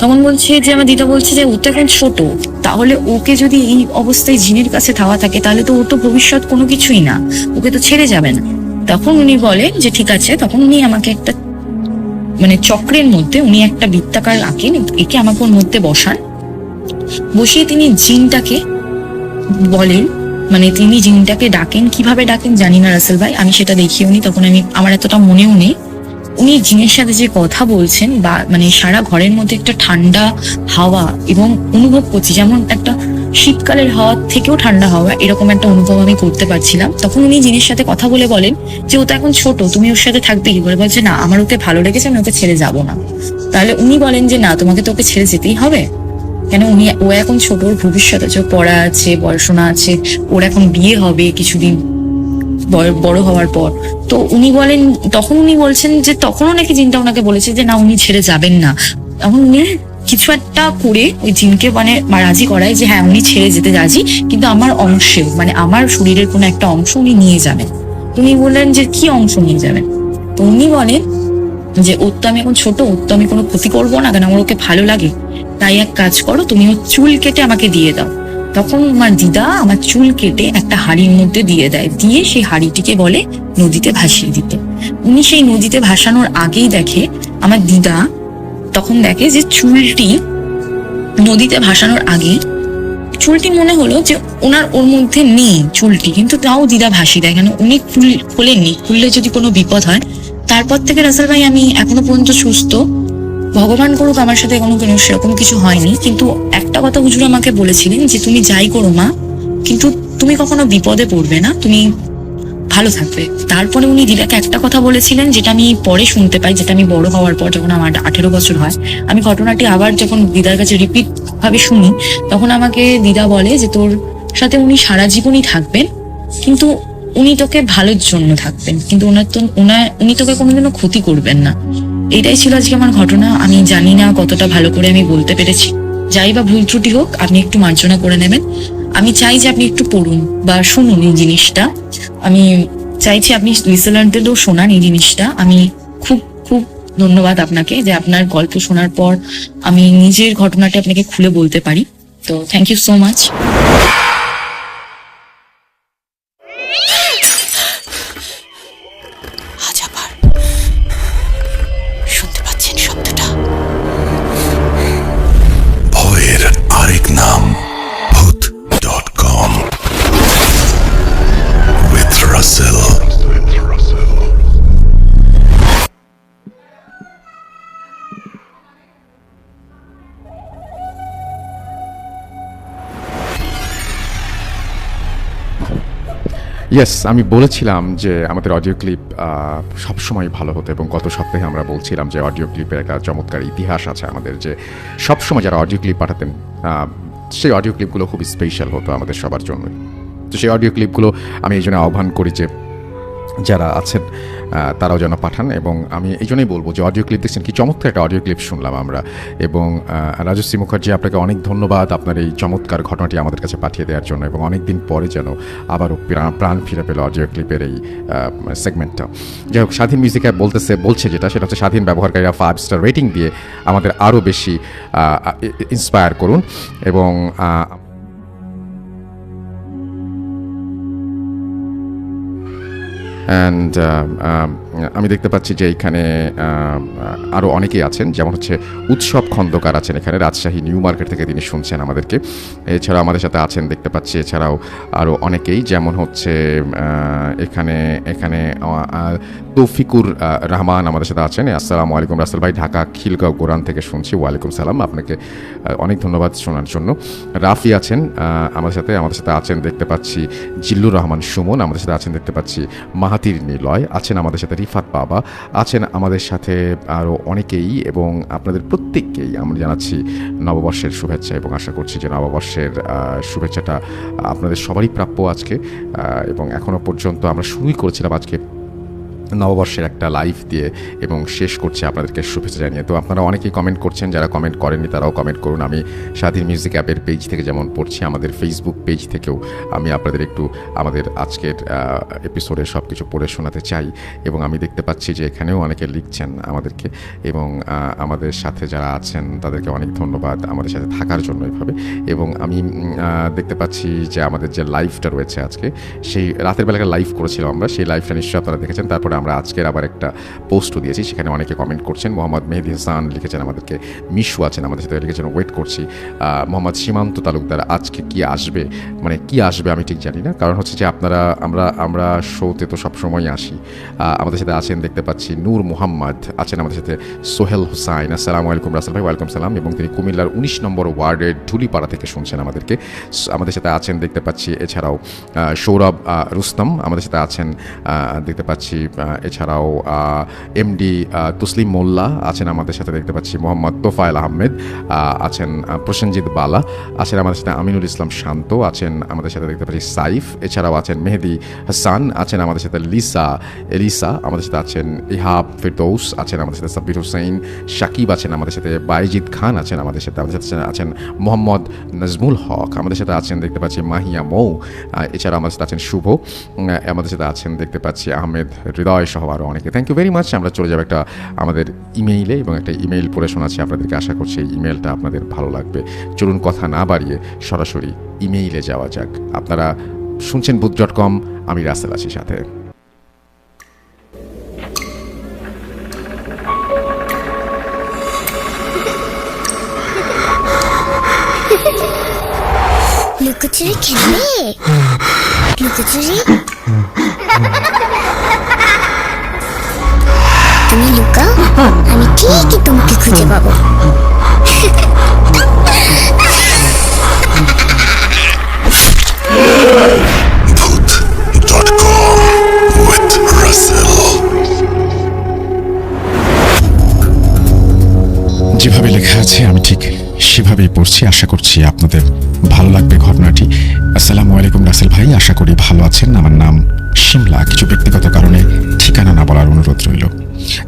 তখন বলছে যে আমার দিদা বলছে যে ও তো এখন ছোট, তাহলে ওকে যদি এই অবস্থায় জিনের কাছে থাওয়া থাকে তাহলে তো ওর তো ভবিষ্যৎ কোনো কিছুই না, ওকে তো ছেড়ে যাবে না। তখন উনি বলেন যে ঠিক আছে। তখন উনি আমাকে একটা মানে চক্রের মধ্যে উনি একটা বৃত্তাকার আঁকেন, একে আমাকে ওর মধ্যে বসান। বসিয়ে তিনি জিনটাকে বলেন, মানে তিনি জিনটাকে ডাকেন। কিভাবে ডাকেন জানি না রাসেল ভাই, আমি সেটা দেখিও নি, তখন আমার এতটা মনেও নেই। উনি জিনের সাথে যে কথা বলছেন বা মানে সারা ঘরের মধ্যে একটা ঠান্ডা হাওয়া এবং অনুভব করছি, যেমন একটা শীতকালের হাওয়া থেকেও ঠান্ডা হাওয়া, এরকম একটা অনুভব আমি করতে পারছিলাম। তখন উনি জিনের সাথে কথা বলে বলেন যে ও তো এখন ছোট, তুমি ওর সাথে থাকবে কি করে? বলছে না, আমার ওকে ভালো লেগেছে, আমি ওকে ছেড়ে যাব না। তাহলে উনি বলেন যে না, তোমাকে তো ওকে ছেড়ে যেতেই হবে। কেন? ও এখন ছোট, ওর ভবিষ্যৎ আছে, পড়া আছে, পড়াশোনা আছে, ওর এখন বিয়ে হবে কিছুদিন বড় হওয়ার পর। তো উনি বলেন, তখন উনি বলছেন যে তখনও নাকি জিনটা ওনাকে বলেছে যে না, উনি ছেড়ে যাবেন না। তখন উনি কিছু একটা করে ওই জিনকে মানে রাজি করায় যে হ্যাঁ উনি ছেড়ে যেতে রাজি, কিন্তু আমার অংশেও মানে আমার শরীরের কোনো একটা অংশ উনি নিয়ে যাবেন। উনি বললেন যে কি অংশ নিয়ে যাবেন? তো উনি বলেন যে ওর তো আমি এখন ছোট, ওর তো আমি কোনো ক্ষতি করবো না, কেন আমার ওকে ভালো লাগে। তাই এক কাজ করো, তুমি ওর চুল কেটে আমাকে দিয়ে দাও। তখন আমার দিদা আমার চুল কেটে একটা হাঁড়ির মধ্যে দিয়ে দেয়, দিয়ে সেই হাঁড়িটিকে বলে নদীতে ভাসিয়ে দিতে। উনি সেই নদীতে ভাসানোর আগেই দেখে আমার দিদা, তখন দেখে যে চুলটি নদীতে ভাসানোর আগে চুলটি মনে হলো যে ওর মধ্যে নেই চুলটি, কিন্তু তাও দিদা ভাসিয়ে দেয়। কেন? উনি খোলেননি, খুললে যদি কোনো বিপদ হয়। তারপর থেকে রাসেল ভাই আমি এখনো পর্যন্ত সুস্থ, ভগবান করুক আমার সাথে কোনো সেরকম কিছু হয়নি। কিন্তু একটা কথা হুজুর আমাকে বলেছিলেন যে তুমি যাই করো মা, কিন্তু তুমি কখনো বিপদে পড়বে না, তুমি ভালো থাকবে। তারপরে উনি দিদাকে একটা কথা বলেছিলেন, যেটা আমি পরে শুনতে পাই, যেটা আমি বড় হওয়ার পর যখন আমার 18 বছর হয়, আমি ঘটনাটি আবার যখন দিদার কাছে রিপিট ভাবে শুনি, তখন আমাকে দিদা বলে যে তোর সাথে উনি সারা জীবনই থাকবেন, কিন্তু উনি তোকে ভালোর জন্য থাকবেন, কিন্তু উনি তোকে কোনোদিনও ক্ষতি করবেন না। এটাই ছিল আজকে আমার ঘটনা। আমি জানি না কতটা ভালো করে আমি বলতে পেরেছি, যাই বা ভুল ত্রুটি হোক আপনি একটু মার্জনা করে নেবেন। আমি চাই যে আপনি একটু পড়ুন বা শুনুন এই জিনিসটা, আমি চাইছি আপনি লিসেনারদেরও শোনান এই জিনিসটা। আমি খুব খুব ধন্যবাদ আপনাকে যে আপনার গল্প শোনার পর আমি নিজের ঘটনাটা আপনাকে খুলে বলতে পারি। তো থ্যাংক ইউ সো মাচ। শুনতে পাচ্ছেন শব্দটা? ভয়ের আরেক নাম ভূত.com with Russell. ইয়েস, আমি বলেছিলাম যে আমাদের অডিও ক্লিপ সবসময় ভালো হতো, এবং গত সপ্তাহে আমরা বলছিলাম যে অডিও ক্লিপের একটা চমৎকার ইতিহাস আছে আমাদের, যে সবসময় যারা অডিও ক্লিপ পাঠাতেন সেই অডিও ক্লিপগুলো খুব স্পেশাল হতো আমাদের সবার জন্য। তো সেই অডিও ক্লিপগুলো আমি এই জন্য আহ্বান করি যে যারা আছেন তারাও যেন পাঠান। এবং আমি এই জন্যই বলবো যে অডিও ক্লিপ দেখছেন, কি চমৎকার একটা অডিও ক্লিপ শুনলাম আমরা। এবং রাজশ্রী মুখার্জি, আপনাকে অনেক ধন্যবাদ আপনার এই চমৎকার ঘটনাটি আমাদের কাছে পাঠিয়ে দেওয়ার জন্য, এবং অনেক দিন পরে যেন আবারও প্রাণ ফিরে পেল অডিও ক্লিপের এই সেগমেন্টটা। যাই হোক, স্বাধীন মিউজিক অ্যাপ বলছে যেটা, সেটা হচ্ছে স্বাধীন ব্যবহারকারীরা 5 স্টার রেটিং দিয়ে আমাদের আরও বেশি ইন্সপায়ার করুন। এবং অ্যান্ড আমি দেখতে পাচ্ছি যে এইখানে আরও অনেকেই আছেন, যেমন হচ্ছে উৎসব খন্দকার আছেন এখানে, রাজশাহী নিউ মার্কেট থেকে তিনি শুনছেন আমাদেরকে। এছাড়াও আমাদের সাথে আছেন দেখতে পাচ্ছি, এছাড়াও আরও অনেকেই, যেমন হচ্ছে এখানে তৌফিকুর রহমান আমাদের সাথে আছেন। আসসালামু আলাইকুম রাসেল ভাই, ঢাকা খিলগাঁও গোরান থেকে শুনছি। ওয়ালাইকুম সালাম, আপনাকে অনেক ধন্যবাদ শোনার জন্য। রাফি আছেন আমাদের সাথে আছেন দেখতে পাচ্ছি জিল্লুর রহমান সুমন, আমাদের সাথে আছেন দেখতে পাচ্ছি মাহাতির নিলয়, আছেন আমাদের সাথে রিফাত বাবা, আছেন আমাদের সাথে আরও অনেকেই। এবং আপনাদের প্রত্যেককেই আমরা জানাচ্ছি নববর্ষের শুভেচ্ছা, এবং আশা করছি যে নববর্ষের শুভেচ্ছাটা আপনাদের সবারই প্রাপ্য আজকে। এবং এখনও পর্যন্ত আমরা শুরুই করেছিলাম আজকে নববর্ষের একটা লাইভ দিয়ে, এবং শেষ করছে আপনাদেরকে শুভেচ্ছা জানিয়ে। তো আপনারা অনেকেই কমেন্ট করছেন, যারা কমেন্ট করেননি তারাও কমেন্ট করুন। আমি স্বাধীন মিউজিক অ্যাপের পেজ থেকে যেমন পড়ছি, আমাদের ফেসবুক পেজ থেকেও আমি আপনাদের একটু আমাদের আজকের এপিসোডে সব কিছু পড়ে শোনাতে চাই। এবং আমি দেখতে পাচ্ছি যে এখানেও অনেকে লিখছেন আমাদেরকে, এবং আমাদের সাথে যারা আছেন তাদেরকে অনেক ধন্যবাদ আমাদের সাথে থাকার জন্য এভাবে। এবং আমি দেখতে পাচ্ছি যে আমাদের যে লাইভটা রয়েছে আজকে, সেই রাতের বেলা একটা লাইভ করেছিলাম আমরা, সেই লাইভটা নিশ্চয়ই আপনারা দেখেছেন। তারপরে আমরা আজকের আবার একটা পোস্টও দিয়েছি, সেখানে অনেকে কমেন্ট করছেন। মোহাম্মদ মেহেদি হাসান লিখেছেন আমাদেরকে, মিশু আছেন আমাদের সাথে লিখেছেন ওয়েট করছি। মোহাম্মদ সীমান্ত তালুকদার, আজকে কি আসবে, মানে কি আসবে আমি ঠিক জানি না, কারণ হচ্ছে যে আমরা শোতে তো সবসময় আসি। আমাদের সাথে আছেন দেখতে পাচ্ছি নূর মোহাম্মদ, আছেন আমাদের সাথে সোহেল হুসাইন। আসসালামু আলাইকুম রাসেল ভাই, ওয়ালাইকুম সালাম। এবং তিনি কুমিল্লার 19 নম্বর ওয়ার্ডের ঢুলিপাড়া থেকে শুনছেন আমাদেরকে। আমাদের সাথে আছেন দেখতে পাচ্ছি এছাড়াও সৌরভ রুস্তম আমাদের সাথে আছেন দেখতে পাচ্ছি। এছাড়াও এমডি তসলিম মোল্লা আছেন আমাদের সাথে দেখতে পাচ্ছি। মোহাম্মদ তোফায়েল আহমেদ আছেন, প্রসেনজিৎ বালা আছেন আমাদের সাথে, আমিনুল ইসলাম শান্ত আছেন আমাদের সাথে দেখতে পাচ্ছি, সাইফ, এছাড়াও আছেন মেহেদি হাসান, আছেন আমাদের সাথে এলিসা আমাদের সাথে আছেন, ইহাব ফিরদৌস আছেন আমাদের সাথে, সাব্বির হোসেন, শাকিব আছেন আমাদের সাথে, বাইজিদ খান আছেন আমাদের সাথে আছেন মোহাম্মদ নাজমুল হক আমাদের সাথে আছেন দেখতে পাচ্ছি, মাহিয়া মৌ, এছাড়া আমাদের সাথে আছেন শুভ, আমাদের সাথে আছেন দেখতে পাচ্ছি আহমেদ হৃদয় সহ আরও অনেকে। Thank you very much. আমরা চলে যাবো একটা আমাদের ইমেইলে, এবং একটা ইমেইল পড়ে শোনাচ্ছি আপনাদেরকে। আশা করছি এই ইমেইলটা আপনাদের ভালো লাগবে। চলুন কথা না বাড়িয়ে সরাসরি ইমেইলে যাওয়া যাক। আপনারা শুনছেন book.com, আমি রাসেল আছি সাথে। লুকোচুরি খেলবে? লুকোচুরি তুমি লুকাও, আমি ঠিকই তোমাকে খুঁজে পাবো। Book.com with Russell. যেভাবে লেখা আছে আমি ঠিক সেভাবেই পড়ছি। আশা করছি আপনাদের ভালো লাগবে ঘটনাটি। আসসালামু আলাইকুম রাসেল ভাই, আশা করি ভালো আছেন। আমার নাম শিমলা, কিছু ব্যক্তিগত কারণে ঠিকানা না বলার অনুরোধ রইল।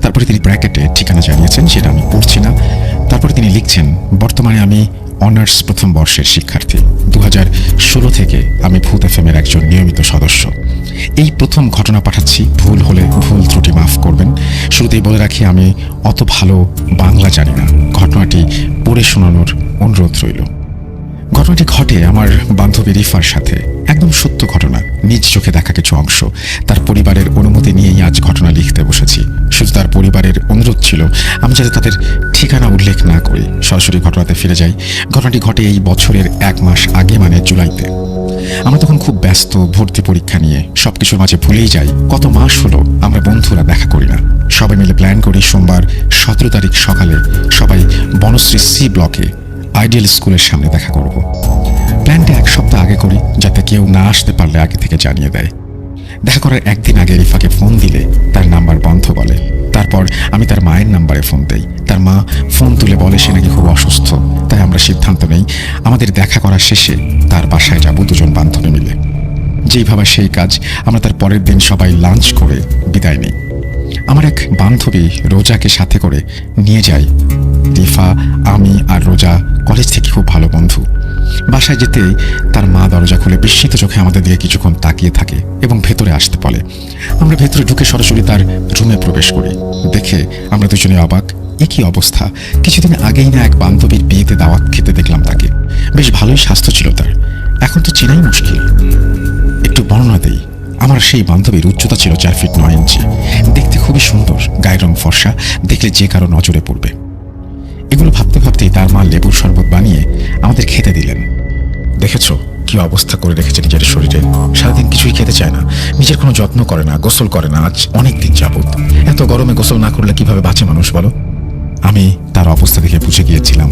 তারপরে তিনি ব্র্যাকেটে ঠিকানা জানিয়েছেন, সেটা আমি পড়ছি না। তারপরে তিনি লিখছেন, বর্তমানে আমি অনার্স প্রথম বর্ষের শিক্ষার্থী। 2016 থেকে আমি ভূত এফএমের একজন নিয়মিত সদস্য। এই প্রথম ঘটনা পাঠাচ্ছি, ভুল হলে ভুল ত্রুটি মাফ করবেন। শুরুতেই বলে রাখি, আমি অত ভালো বাংলা জানি না। ঘটনাটি পড়ে শোনানোর অনুরোধ রইল। ঘটনাটি ঘটে আমার বান্ধবী রিফার সাথে। একদম সত্য ঘটনা, নিজ চোখে দেখা কিছু অংশ। তার পরিবারের অনুমতি নিয়েই আজ ঘটনা লিখতে বসেছি। শুধু তার পরিবারের অনুরোধ ছিল আমি যাতে তাদের ঠিকানা উল্লেখ না করি, সরাসরি ঘটনাতে ফিরে যাই। ঘটনাটি ঘটে এই বছরের 1 মাস আগে, মানে জুলাইতে। আমরা তখন খুব ব্যস্ত ভর্তি পরীক্ষা নিয়ে, সবকিছুর মাঝে ভুলেই যাই কত মাস হলো আমরা বন্ধুরা দেখা করি না। সবাই মিলে প্ল্যান করি সোমবার 17 তারিখ সকালে সবাই বনশ্রী সি ব্লকে আইডিয়াল স্কুলের সামনে দেখা করব। প্ল্যানটা 1 সপ্তাহ আগে করি, যাতে কেউ না আসতে পারলে আগে থেকে জানিয়ে দেয়। দেখা করার 1 দিন আগে রিফাকে ফোন দিলে তার নাম্বার বন্ধ বলে। তারপর আমি তার মায়ের নাম্বারে ফোন দেই। তার মা ফোন তুলে বলে সে নাকি খুব অসুস্থ। তাই আমরা সিদ্ধান্ত নেই আমাদের দেখা করার শেষে তার বাসায় যাব 2 জন বান্ধবী মিলে। যেই ভাবা সেই কাজ। আমরা তার পরের দিন সবাই লাঞ্চ করে বিদায় নিই। আমার এক বান্ধবী রোজাকে সাথে করে নিয়ে যাই। রিফা, আমি আর রোজা কলেজ থেকে খুব ভালো বন্ধু। বাসায় যেতেই তার মা দরজা খুলে বিস্মিত চোখে আমাদের দিকে কিছুক্ষণ তাকিয়ে থাকে এবং ভেতরে আসতে বলে। আমরা ভেতরে ঢুকে সরাসরি তার রুমে প্রবেশ করি। দেখে আমরা দুজনে অবাক, এ কি অবস্থা! কিছুদিন আগেই না এক বান্ধবীর বিয়েতে দাওয়াত খেতে দেখলাম তাকে। বেশ ভালোই স্বাস্থ্য ছিল তার, এখন তো চেনাই মুশকিল। একটু বর্ণনা দেই। আমার সেই বান্ধবীর উচ্চতা ছিল 4 ফিট 9 ইঞ্চি, দেখতে খুবই সুন্দর, গায়ের রং ফর্সা, দেখলে যে কারো নজরে পড়বে। এগুলো ভাবতে ভাবতেই তার মা লেবুর শরবত বানিয়ে আমাদের খেতে দিলেন। দেখেছো কি অবস্থা করে রেখেছে নিজের শরীরে, সারাদিন কিছুই খেতে চায় না, নিজের কোনো যত্ন করে না, গোসল করে না আজ অনেক দিন যাবত। এত গরমে গোসল না করলে কিভাবে বাঁচে মানুষ বলো? আমি তার অবস্থা দেখে বুঝে গিয়েছিলাম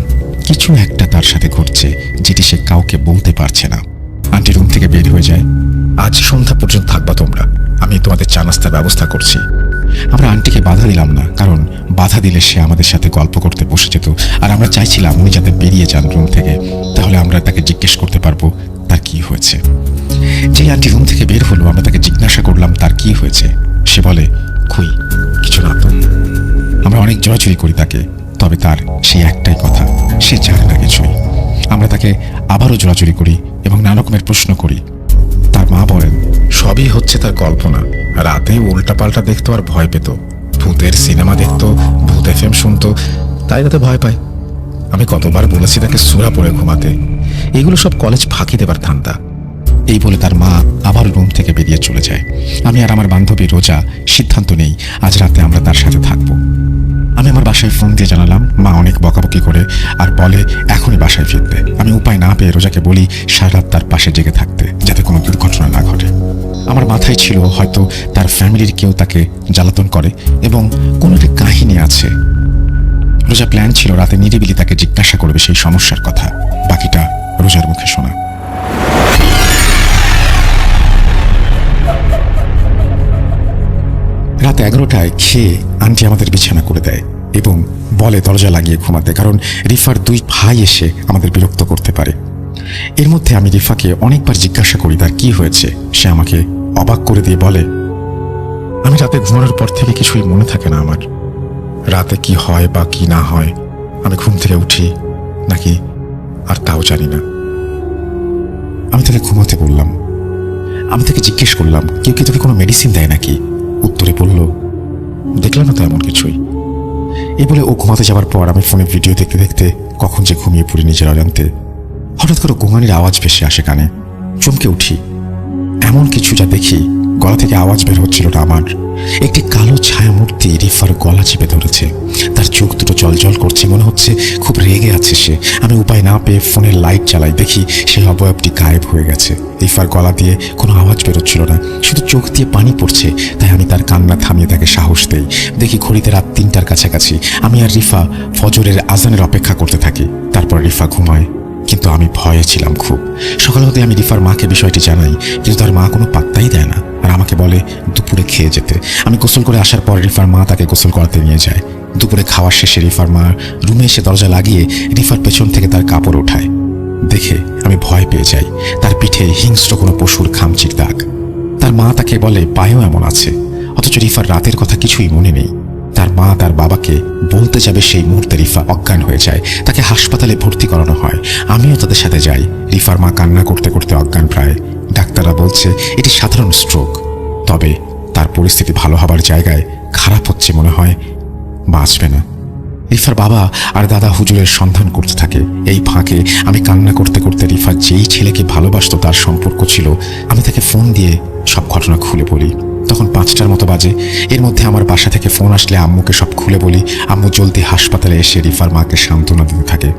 কিছু একটা তার সাথে ঘটছে, যেটি সে কাউকে বলতে পারছে না। আন্টি রুম থেকে বের হয়ে যায়। আজ সন্ধ্যা পর্যন্ত থাকবা তোমরা, আমি তোমাদের চা নাস্তার ব্যবস্থা করছি। আমরা আন্টিকে বাধা দিলাম না, কারণ বাধা দিলে সে আমাদের সাথে গল্প করতে বসে যেত, আর আমরা চাইছিলাম উনি যাতে বেরিয়ে যান রুম থেকে, তাহলে আমরা তাকে জিজ্ঞেস করতে পারবো তার কি হয়েছে। যেই আন্টি রুম থেকে বের হলো আমরা তাকে জিজ্ঞাসা করলাম তার কি হয়েছে। সে বলে, খুই কিছু না তো। আমরা অনেক জোরাজুরি করি তাকে, তবে তার সেই একটাই কথা, সে জানে না কিছুই। আমরা তাকে আবারও জোরাজুরি করি এবং নানা রকমের প্রশ্ন করি। তার মা বলেন সবই হচ্ছে তার কল্পনা। রাতে উল্টাপাল্টা দেখতো আর ভয় পেত, ভূতের সিনেমা দেখতো, ভূত FM শুনতো, তাই রাতে ভয় পায়। আমি কতবার বলেছি তাকে সূরা পড়ে ঘুমাতে, এগুলো সব কলেজ ফাঁকি দেবার ধান্দা। এই বলে তার মা আবার রুম থেকে বেরিয়ে চলে যায়। আমি আর আমার বান্ধবী রোজা সিদ্ধান্ত নেই আজ রাতে আমরা তার সাথে থাকবো। আমি আমার বাসায় ফোন দিয়ে জানালাম, মা অনেক বকাবকি করে আর বলে এখনই বাসায় ফিরতে। আমি উপায় না পেয়ে রোজাকে বলি সারা রাত তার পাশে জেগে থাকতে, যাতে কোনো দুর্ঘটনা না ঘটে। আমার মাথায় ছিল হয়তো তার ফ্যামিলির কেউ তাকে জ্বালাতন করে এবং কোনো একটা কাহিনী আছে। রোজা প্ল্যান ছিল রাতে নিরিবিলি তাকে জিজ্ঞাসা করবে সেই সমস্যার কথা। বাকিটা রোজার মুখে শোনা। রাত 11টায় খেয়ে আন্টি আমাদের বিছানা করে দেয় এবং বলে দরজা লাগিয়ে ঘুমাতে, কারণ রিফার 2 ভাই এসে আমাদের বিরক্ত করতে পারে। এর মধ্যে আমি রিফাকে অনেকবার জিজ্ঞাসা করি তার কি হয়েছে। সে আমাকে অবাক করে দিয়ে বলে, আমি রাতে ঘুমানোর পর থেকে কিছুই মনে থাকে না আমার। রাতে কি হয় বা কি না হয়, আমি ঘুম থেকে উঠি নাকি আর তাও জানি না। আমি তাকে ঘুমাতে বললাম। আমি তাকে জিজ্ঞেস করলাম কেউ কি তোকে কোনো মেডিসিন দেয় নাকি? উত্তরে বলল, দেখলাম না তো এমন কিছুই। এই বলে ও ঘুমাতে যাওয়ার পর আমি ফোনে ভিডিও দেখতে দেখতে কখন যে ঘুমিয়ে পড়ি নিজের অজান্তে। হঠাৎ করে ঘুমানির আওয়াজ ভেসে আসে কানে। চমকে উঠি, এমন কিছু যা দেখি গলা থেকে আওয়াজ বের হচ্ছিল না আমার। একটি কালো ছায়া মূর্তি রিফার গলা চেপে ধরেছে, তার চোখ দুটো জলজল করছে, মনে হচ্ছে খুব রেগে আছে সে। আমি উপায় না পেয়ে ফোনের লাইট জ্বালাই, দেখি সেই অবয়বটি গায়েব হয়ে গেছে। রিফার গলা দিয়ে কোনো আওয়াজ বেরোচ্ছিল না, শুধু চোখ দিয়ে পানি পড়ছে। তাই আমি তার কান্না থামিয়ে তাকে সাহস দেই। দেখি ঘড়িতে রাত 3টার কাছাকাছি। আমি আর রিফা ফজরের আজানের অপেক্ষা করতে থাকি। তারপর রিফা ঘুমায়, কিন্তু আমি ভয়ে ছিলাম খুব। সকাল হতে আমি রিফার মাকে বিষয়টি জানাই, কিন্তু তার মা কোনো পাত্তাই দেয় না আর আমাকে বলে দুপুরে খেয়ে যেতে। আমি গোসল করে আসার পর রিফার মা তাকে গোসল করাতে নিয়ে যায়। দুপুরে খাওয়ার শেষে রিফার মা রুমে এসে দরজা লাগিয়ে রিফার পেছন থেকে তার কাপড় ওঠায়। দেখে আমি ভয় পেয়ে যাই, তার পিঠে হিংস্র কোনো পশুর খামচির দাগ। তার মা তাকে বলে পায়েও এমন আছে, অথচ রিফার রাতের কথা কিছুই মনে নেই। তার মা তার বাবাকে বলতে যাবে সেই মুহূর্তে রিফা অজ্ঞান হয়ে যায়, তাকে হাসপাতালে ভর্তি করানো হয়। আমিও তাদের সাথে যাই। রিফার মা কান্না করতে করতে অজ্ঞান প্রায়। ডাক্তাররা বলছে এটি সাধারণ স্ট্রোক, তবে তার পরিস্থিতি ভালো হবার জায়গায় খারাপ হচ্ছে, মনে হয় বাঁচবে না। রিফার বাবা আর দাদা হুজুরের সন্ধান করতে থাকে। এই ফাঁকে আমি কান্না করতে করতে রিফার যেই ছেলেকে ভালোবাসতো তার সম্পর্ক ছিল, আমি তাকে ফোন দিয়ে সব ঘটনা খুলে বলি। তখন 5টার মতো বাজে। এর মধ্যে আমার বাসা থেকে ফোন আসলে আম্মুকে সব খুলে বলি। আম্মু জলদি হাসপাতালে এসে রিফার মাকে সান্ত্বনা দিতে থাকে।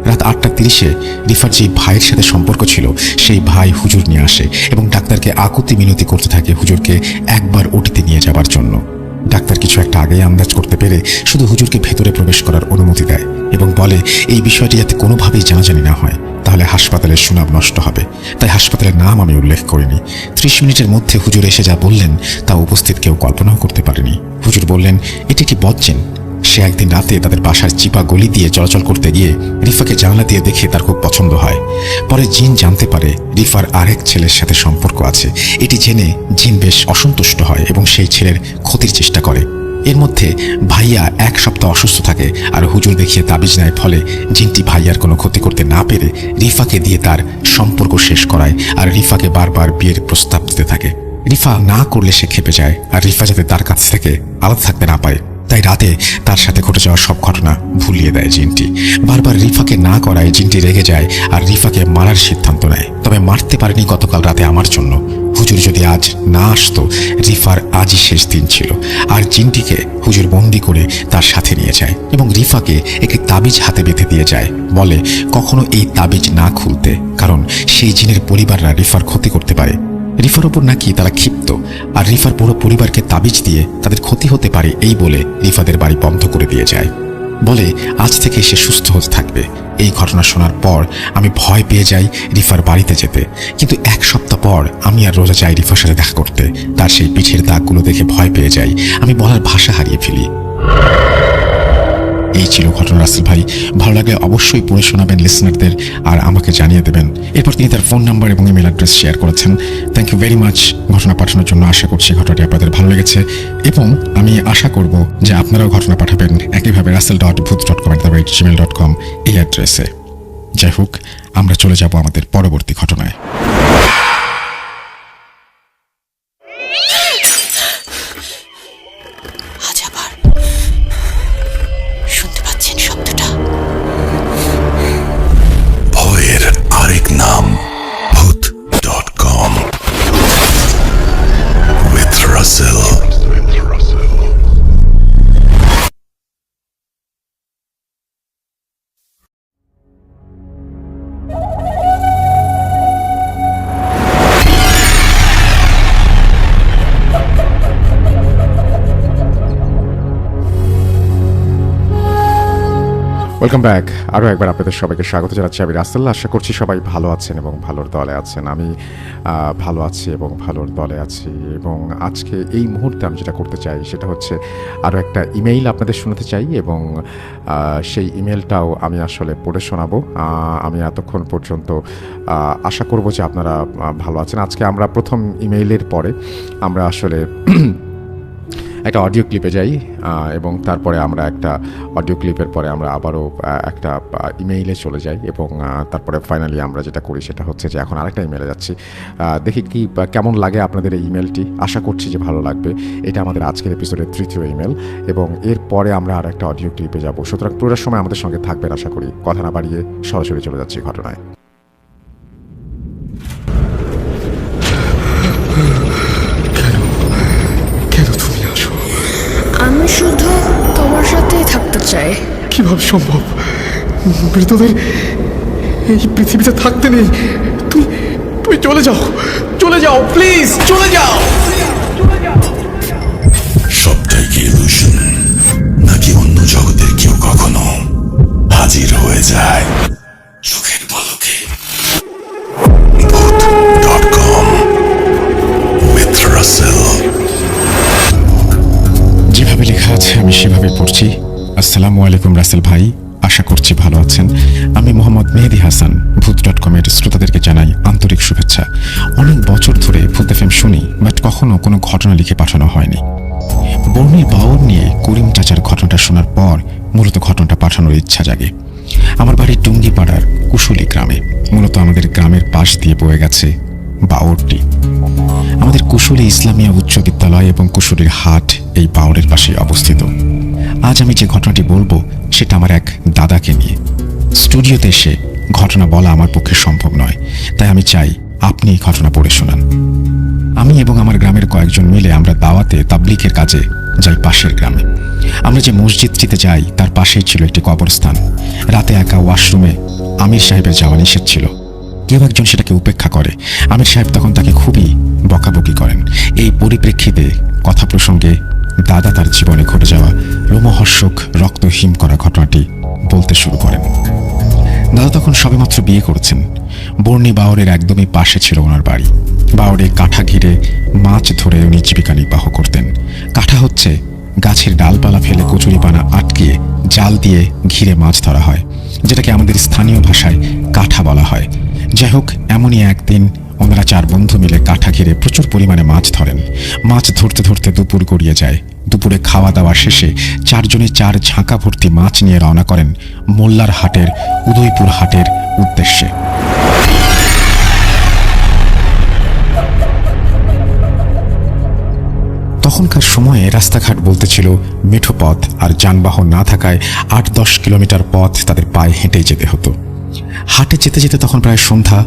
রাত 8:30-এ রিফার যে ভাইয়ের সাথে সম্পর্ক ছিল সেই ভাই হুজুর নিয়ে আসে এবং ডাক্তারকে আকুতি মিনতি করতে থাকে হুজুরকে একবার ওটিতে নিয়ে যাবার জন্য। ডাক্তার কিছু একটা আগেই আন্দাজ করতে পেরে শুধু হুজুরকে ভেতরে প্রবেশ করার অনুমতি দেয় এবং বলে এই বিষয়টি যাতে কোনোভাবেই জানাজানি না হয়, তাহলে হাসপাতালের সুনাম নষ্ট হবে। তাই হাসপাতালের নাম আমি উল্লেখ করিনি। 30 মিনিটের মধ্যে হুজুর এসে যা বললেন তা উপস্থিত কেউ কল্পনাও করতে পারেনি। হুজুর বললেন এটি একটি বদজিন, সে একদিন রাতে তাদের বাসার চিপা গলি দিয়ে চলাচল করতে গিয়ে রিফাকে জানলা দিয়ে দেখে তার খুব পছন্দ হয়। পরে জিন জানতে পারে রিফার আরেক ছেলের সাথে সম্পর্ক আছে। এটি জেনে জিন বেশ অসন্তুষ্ট হয় এবং সেই ছেলের ক্ষতির চেষ্টা করে। এর মধ্যে ভাইয়া 1 সপ্তাহ অসুস্থ থাকে আর হুজুর দেখিয়ে তাবিজ নেয়। ফলে জিনটি ভাইয়ার কোনো ক্ষতি করতে না পেরে রিফাকে দিয়ে তার সম্পর্ক শেষ করায় আর রিফাকে বারবার বিয়ের প্রস্তাব দিতে থাকে। রিফা না করলে সে ক্ষেপে যায় আর রিফা যাতে তার কাছ থেকে আলাদা থাকতে না পারে তাই রাতে তার সাথে ঘটে যাওয়া সব ঘটনা ভুলিয়ে দেয় জিনটি। বারবার রিফাকে না করায় জিনটি রেগে যায় আর রিফাকে মারার সিদ্ধান্ত নেয়। তবে মারতে পারেনি গতকাল রাতে আমার জন্য। হুজুর যদি আজ না আসতো, রিফার আজই শেষ দিন ছিল। আর জিনটিকে হুজুর বন্দি করে তার সাথে নিয়ে যায় এবং রিফাকে একটি তাবিজ হাতে বেঁধে দিয়ে যায়। বলে কখনো এই তাবিজ না খুলতে, কারণ সেই জিনের পরিবাররা রিফার ক্ষতি করতে পারে। রিফার ওপর নাকি তারা ক্ষিপ্ত আর রিফার পুরো পরিবারকে তাবিজ দিয়ে তাদের ক্ষতি হতে পারে এই বলে রিফাদের বাড়ি বন্ধ করে দিয়ে যায়। বলে আজ থেকে সে সুস্থ হতে থাকবে। এই ঘটনা শোনার পর আমি ভয় পেয়ে যাই রিফার বাড়িতে যেতে। কিন্তু 1 সপ্তাহ পর আমি আর রোজা যাই রিফার সাথে দেখা করতে। তার সেই পিঠের দাগগুলো দেখে ভয় পেয়ে যাই। আমি বলার ভাষা হারিয়ে ফেলি। এই ছিল ঘটনা রাসেল ভাই। ভালো লাগলে অবশ্যই পড়ে শোনাবেন লিসনারদের আর আমাকে জানিয়ে দেবেন। এরপর তিনি তার ফোন নাম্বার এবং ইমেল অ্যাড্রেস শেয়ার করেছেন। থ্যাংক ইউ ভেরি মাচ ঘটনা পাঠানোর জন্য। আশা করছি ঘটনাটি আপনাদের ভালো লেগেছে এবং আমি আশা করব যে আপনারাও ঘটনা পাঠাবেন একইভাবে russell.bhuth.com@gmail.com এই অ্যাড্রেসে। যাই হোক, আমরা চলে যাব আমাদের পরবর্তী ঘটনায়। আজ আবার শুনতে পাচ্ছেন শব্দটা? ভয়ের আরেক নাম bhuth.com with Russell. Welcome back. আরও একবার আপনাদের সবাইকে স্বাগত জানাচ্ছি। আমি রাসেল। আশা করছি সবাই ভালো আছেন এবং ভালোর দলে আছেন। আমি ভালো আছি এবং ভালোর দলে আছি। এবং আজকে এই মুহূর্তে আমি যেটা করতে চাই সেটা হচ্ছে আরও একটা ইমেইল আপনাদের শোনাতে চাই এবং সেই ইমেলটাও আমি আসলে পড়ে শোনাবো। আমি এতক্ষণ পর্যন্ত আশা করব যে আপনারা ভালো আছেন। আজকে আমরা প্রথম ইমেইলের পরে আমরা আসলে একটা অডিও ক্লিপে যাই এবং তারপরে আমরা একটা অডিও ক্লিপের পরে আমরা আবারও একটা ইমেইলে চলে যাই এবং তারপরে ফাইনালি আমরা যেটা করি সেটা হচ্ছে যে এখন আরেকটা ইমেইলে যাচ্ছি। দেখি কি কেমন লাগে আপনাদের এই ইমেলটি। আশা করছি যে ভালো লাগবে। এটা আমাদের আজকের এপিসোডের 3য় ইমেল এবং এরপরে আমরা আর একটা অডিও ক্লিপে যাব। সুতরাং পুরো সময় আমাদের সঙ্গে থাকবেন আশা করি। কথা না বাড়িয়ে সরাসরি চলে যাচ্ছি ঘটনায়। আমি শুধু তোমার সাথেই থাকতে চাই। কিভাবে সম্ভব? মৃতদের এই পৃথিবীতে থাকতে নেই। তুই তুই চলে যাও, চলে যাও, প্লিজ চলে যাও। সবটাই কি ইলুশন, নাকি অন্য জগতের কেউ কখনো হাজির হয়ে যায় চোখের পলকে? bhuth.com with Russell. যেভাবে লেখা আছে আমি সেভাবে পড়ছি। আসসালামু আলাইকুম রাসেল ভাই, আশা করছি ভালো আছেন। আমি মোহাম্মদ মেহেদি হাসান। bhuth.com-এর শ্রোতাদেরকে জানাই আন্তরিক শুভেচ্ছা। অনেক বছর ধরে ভূত এফএম শুনি, বাট কখনো কোনো ঘটনা লিখে পাঠানো হয়নি। বর্ণির বাউর নিয়ে করিম চাচার ঘটনাটা শোনার পর মূলত ঘটনাটা পাঠানোর ইচ্ছা জাগে। আমার বাড়ি টুঙ্গিপাড়ার কুশুলি গ্রামে। মূলত আমাদের গ্রামের পাশ দিয়ে বয়ে গেছে বাউরটি। আমাদের কুশুলি ইসলামিয়া উচ্চ বিদ্যালয় এবং কুশুলির হাট এই বাউরের পাশে অবস্থিত। আজ আমি যে ঘটনাটি বলবো সেটা আমার এক দাদাকে নিয়ে। স্টুডিওতে এসে ঘটনা বলা আমার পক্ষে সম্ভব নয়, তাই আমি চাই আপনি এই ঘটনা পড়ে শোনান। আমি এবং আমার গ্রামের কয়েকজন মিলে আমরা দাওয়াতে তাবলিগের কাজে যাই পাশের গ্রামে। আমরা যে মসজিদটিতে যাই তার পাশেই ছিল একটি কবরস্থান। রাতে একা ওয়াশরুমে আমির সাহেবের যাওয়া নিষেধ ছিল। কেউ একজন সেটাকে উপেক্ষা করে। আমির সাহেব তখন তাকে খুবই বকাবকি করেন। এই পরিপ্রেক্ষিতে কথা প্রসঙ্গে দাদা তার জীবনে ঘটে যাওয়া রোমহর্ষক রক্তহীন করা ঘটনাটি বলতে শুরু করেন। দাদা তখন সবেমাত্র বিয়ে করেছেন। বর্ণি বাউরের একদমই পাশে ছিল ওনার বাড়ি। বাউরে কাঠা ঘিরে মাছ ধরে উনি জীবিকা নির্বাহ করতেন। কাঠা হচ্ছে গাছের ডালপালা ফেলে কচুরিপানা আটকিয়ে জাল দিয়ে ঘিরে মাছ ধরা হয়, যেটাকে আমাদের স্থানীয় ভাষায় কাঠা বলা হয়। যাই হোক, এমনই একদিন ওনারা 4 বন্ধু মিলে কাঠা ঘিরে প্রচুর পরিমাণে মাছ ধরেন। মাছ ধরতে ধরতে দুপুর গড়িয়ে যায়। দুপুরে খাওয়া দাওয়া শেষে 4 জনে 4 ঝাঁকা ভর্তি মাছ নিয়ে রওনা করেন মোল্লার হাটের উদয়পুর হাটের উদ্দেশ্যে। তখনকার সময়ে রাস্তাঘাট বলতে ছিল মেঠো পথ, আর যানবাহন না থাকায় 8-10 কিলোমিটার পথ তাদের পায়ে হেঁটেই যেতে হতো। হাটে যেতে যেতে তখন প্রায় সন্ধ্যা।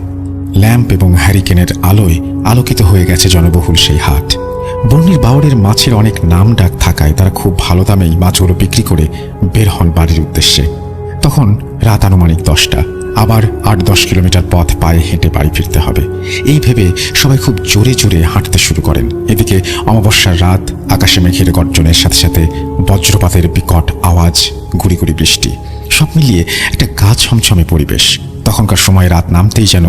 ল্যাম্প এবং হ্যারিকেনের আলোয় আলোকিত হয়ে গেছে জনবহুল সেই হাট। বর্ণির বাওয়ারের মাছের অনেক নাম ডাক থাকায় তারা খুব ভালো দামেই মাছগুলো বিক্রি করে বের হন বাড়ির উদ্দেশ্যে। তখন রাত আনুমানিক 10টা। আবার 8-10 কিলোমিটার পথ পায়ে হেঁটে বাড়ি ফিরতে হবে। এই ভেবে সবাই খুব জোরে জোরে হাঁটতে শুরু করেন। এদিকে অমাবস্যার রাত, আকাশে মেঘের গর্জনের সাথে সাথে বজ্রপাতের বিকট আওয়াজ, গুড়ি গুড়ি বৃষ্টি, সব মিলিয়ে একটা গা ছমছমে পরিবেশ। তখনকার সময় রাত নামতেই যেন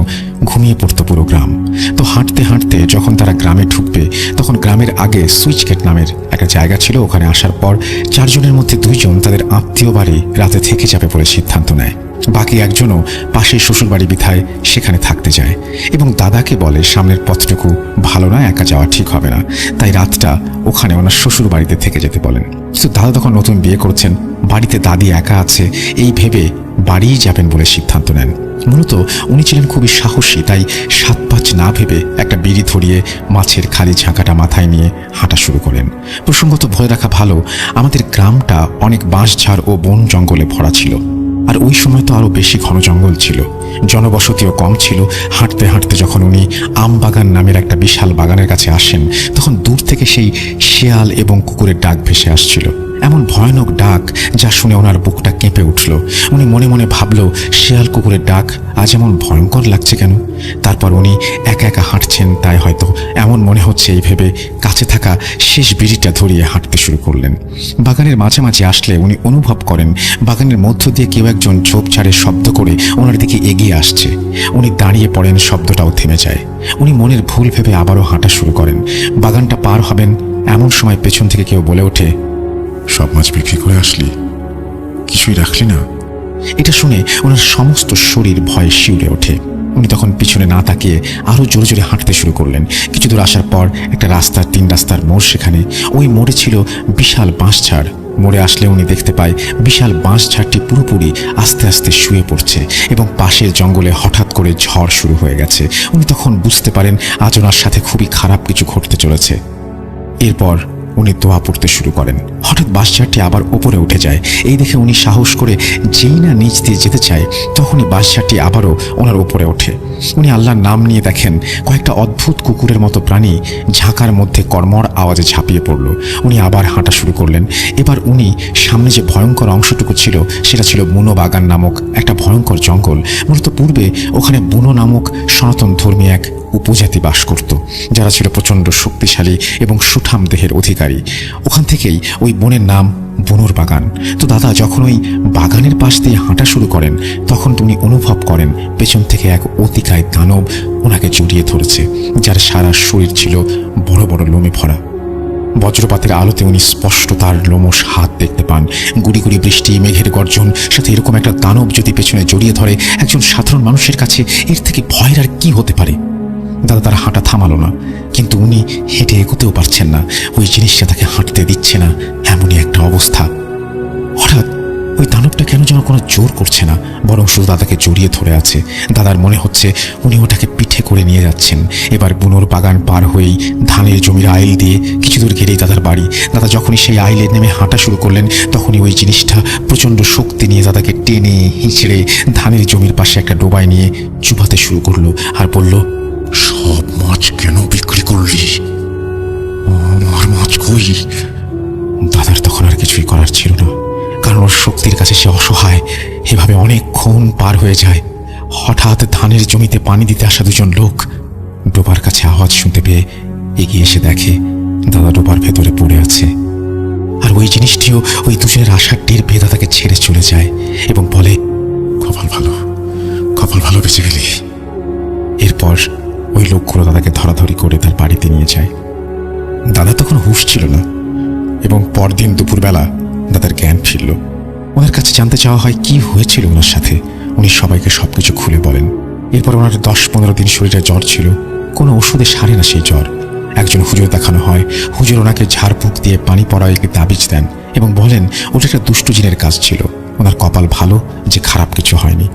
ঘুমিয়ে পড়তো পুরো গ্রাম। তো হাঁটতে হাঁটতে যখন তারা গ্রামে ঢুকবে, তখন গ্রামের আগে সুইচ গেট নামের একটা জায়গা ছিল। ওখানে আসার পর 4 জনের মধ্যে 2 জন তাদের আত্মীয় বাড়ি রাতে থেকে যাবে বলে সিদ্ধান্ত নেয়। বাকি একজনও পাশের শ্বশুরবাড়ি বিথায় সেখানে থাকতে যায় এবং দাদাকে বলে সামনের পথটুকু ভালো না, একা যাওয়া ঠিক হবে না, তাই রাতটা ওখানে ওনার শ্বশুর বাড়িতে থেকে যেতে বলেন। কিন্তু দাদা তখন নতুন বিয়ে করছেন, বাড়িতে দাদি একা আছে, এই ভেবে বাড়িই যাবেন বলে সিদ্ধান্ত নেন। মূলত উনি ছিলেন খুবই সাহসী, তাই 7-5 না ভেবে একটা বিড়ি ধরিয়ে মাছের খালি ঝাঁকাটা মাথায় নিয়ে হাঁটা শুরু করেন। প্রসঙ্গত বলে রাখা ভালো, আমাদের গ্রামটা অনেক বাঁশঝাড় ও বন জঙ্গলে ভরা ছিল, আর ওই সময় তো আরো বেশি ঘন জঙ্গল ছিল, জনবসতিও কম ছিল। হাঁটতে হাঁটতে যখন উনি আমবাগান নামের একটা বিশাল বাগানের কাছে আসেন, তখন দূর থেকে সেই শেয়াল এবং কুকুরের ডাক ভেসে আসছিল। এমন ভয়ানক ডাক যা শুনে ওনার বুকটা কেঁপে উঠল। উনি মনে মনে ভাবল, শেয়াল কুকুরের ডাক আজ এমন ভয়ঙ্কর লাগছে কেন? তারপর উনি একা একা হাঁটছেন, তাই হয়তো এমন মনে হচ্ছে এই ভেবে কাছে থাকা শেষ বিড়িটা ধরিয়ে হাঁটতে শুরু করলেন। বাগানের মাঝামাঝি আসলে উনি অনুভব করেন বাগানের মধ্য দিয়ে কেউ একজন ঝোপঝাড়ের শব্দ করে ওনার দিকে এগিয়ে আসছে। উনি দাঁড়িয়ে পড়েন, শব্দটাও থেমে যায়। উনি মনের ভুল ভেবে আবারও হাঁটা শুরু করেন। বাগানটা পার হবেন, এমন সময় পেছন থেকে কেউ বলে ওঠে, সব মাছ বিক্রি করে আসলি? কিছুই রাখলি না? এটা শুনে ওনার সমস্ত শরীর ভয়ে শিউরে ওঠে। উনি তখন পিছনে না তাকিয়ে আরো জোরে জোরে হাঁটতে শুরু করলেন। কিছু দূর আসার পর একটা রাস্তার 3 রাস্তার মোড়, সেখানে ওই মোড়ে ছিল বিশাল বাঁশঝাড়। মোড়ে আসলে উনি দেখতে পায় বিশাল বাঁশঝাড়টি পুরোপুরি আস্তে আস্তে শুয়ে পড়ছে এবং পাশের জঙ্গলে হঠাৎ করে ঝড় শুরু হয়ে গেছে। উনি তখন বুঝতে পারেন আজ ওনার সাথে খুবই খারাপ কিছু ঘটতে চলেছে। এরপর উনি দোয়া পড়তে শুরু করেন। হঠাৎ বাঁশঝাড়টি আবার ওপরে উঠে যায়। এই দেখে উনি সাহস করে যেই না নিচ দিয়ে যেতে চায়, তখনই বাঁশঝাড়টি আবারও ওনার ওপরে ওঠে। উনি আল্লাহর নাম নিয়ে দেখেন কয়েকটা অদ্ভুত কুকুরের মতো প্রাণী ঝাঁকার মধ্যে কর্মর আওয়াজে ঝাঁপিয়ে পড়ল। উনি আবার হাঁটা শুরু করলেন। এবার উনি সামনে যে ভয়ঙ্কর অংশটুকু ছিল, সেটা ছিল বুনো বাগান নামক একটা ভয়ঙ্কর জঙ্গল। মূলত পূর্বে ওখানে বুনো নামক সনাতন ধর্মী এক উপজাতি বাস করত, যারা ছিল প্রচণ্ড শক্তিশালী এবং সুঠাম দেহের অধিকারী। ওখান থেকেই ওই বনের নাম বুনোর বাগান। তো দাদা যখন ওই বাগানের পাশ দিয়ে হাঁটা শুরু করেন, তখন উনি অনুভব করেন পেছন থেকে এক অতিকায় দানব ওনাকে জড়িয়ে ধরেছে, যার সারা শরীর ছিল বড় বড় লোমে ভরা। বজ্রপাতের আলোতে উনি স্পষ্ট তার লোমশ হাত দেখতে পান। গুড়ি গুড়ি বৃষ্টি, মেঘের গর্জন, সাথে এরকম একটা দানব যদি পেছনে জড়িয়ে ধরে একজন সাধারণ মানুষের কাছে, এর থেকে ভয়ের আর কি হতে পারে? দাদা তার হাঁটা থামালো না, কিন্তু উনি হেঁটে এগোতেও পারছেন না। ওই জিনিসটা তাকে হাঁটতে দিচ্ছে না, এমনই একটা অবস্থা। হঠাৎ ওই দানবটা কেন যেন কোনো জোর করছে না, বরং শুধু দাদাকে জড়িয়ে ধরে আছে। দাদার মনে হচ্ছে উনি ওটাকে পিঠে করে নিয়ে যাচ্ছেন। এবার বুনোর বাগান পার হয়েই ধানের জমির আইল দিয়ে কিছু দূর গেলেই দাদার বাড়ি। দাদা যখনই সেই আইলে নেমে হাঁটা শুরু করলেন, তখনই ওই জিনিসটা প্রচণ্ড শক্তি নিয়ে দাদাকে টেনে হিঁচড়ে ধানের জমির পাশে একটা ডোবায় নিয়ে চুবাতে শুরু করলো আর বলল, সব মাছ কেন বিক্রি করলি? আমার মাছ কই? দাদার তখন আর কিছুই করার ছিল না, কারণ ওর শক্তির কাছে সে অসহায়। এভাবে অনেকক্ষণ পার হয়ে যায়। হঠাৎ ধানের জমিতে পানি দিতে আসা 2 জন লোক ডোবার কাছে আওয়াজ শুনতে পেয়ে এগিয়ে এসে দেখে দাদা ডোবার ভেতরে পড়ে আছে। আর ওই জিনিসটিও ওই 2 জনের আশার টের পেয়ে দাদাকে ছেড়ে চলে যায় এবং বলে, কপাল ভালো, কপাল ভালো, বেঁচে গেলি। এরপর ওই লোকগুলো দাদাকে ধরাধরি করে তার বাড়িতে নিয়ে যায়। দাদা তখন হুঁশ ছিল না এবং পরদিন দুপুরবেলা দাদার জ্ঞান ফিরল। ওনার কাছে জানতে চাওয়া হয় কি হয়েছিল ওনার সাথে। উনি সবাইকে সবকিছু খুলে বলেন। এরপর ওনার 10-15 দিন শরীরে জ্বর ছিল, কোনো ওষুধে সারে না সেই জ্বর। একজন হুজুর দেখানো হয়। হুজুর ওনাকে ঝাড়ফুঁক দিয়ে পানি পড়া একটি তাবিজ দেন এবং বলেন ওটা একটা দুষ্ট জিনের কাজ ছিল। ওনার কপাল ভালো যে খারাপ কিছু হয়নি।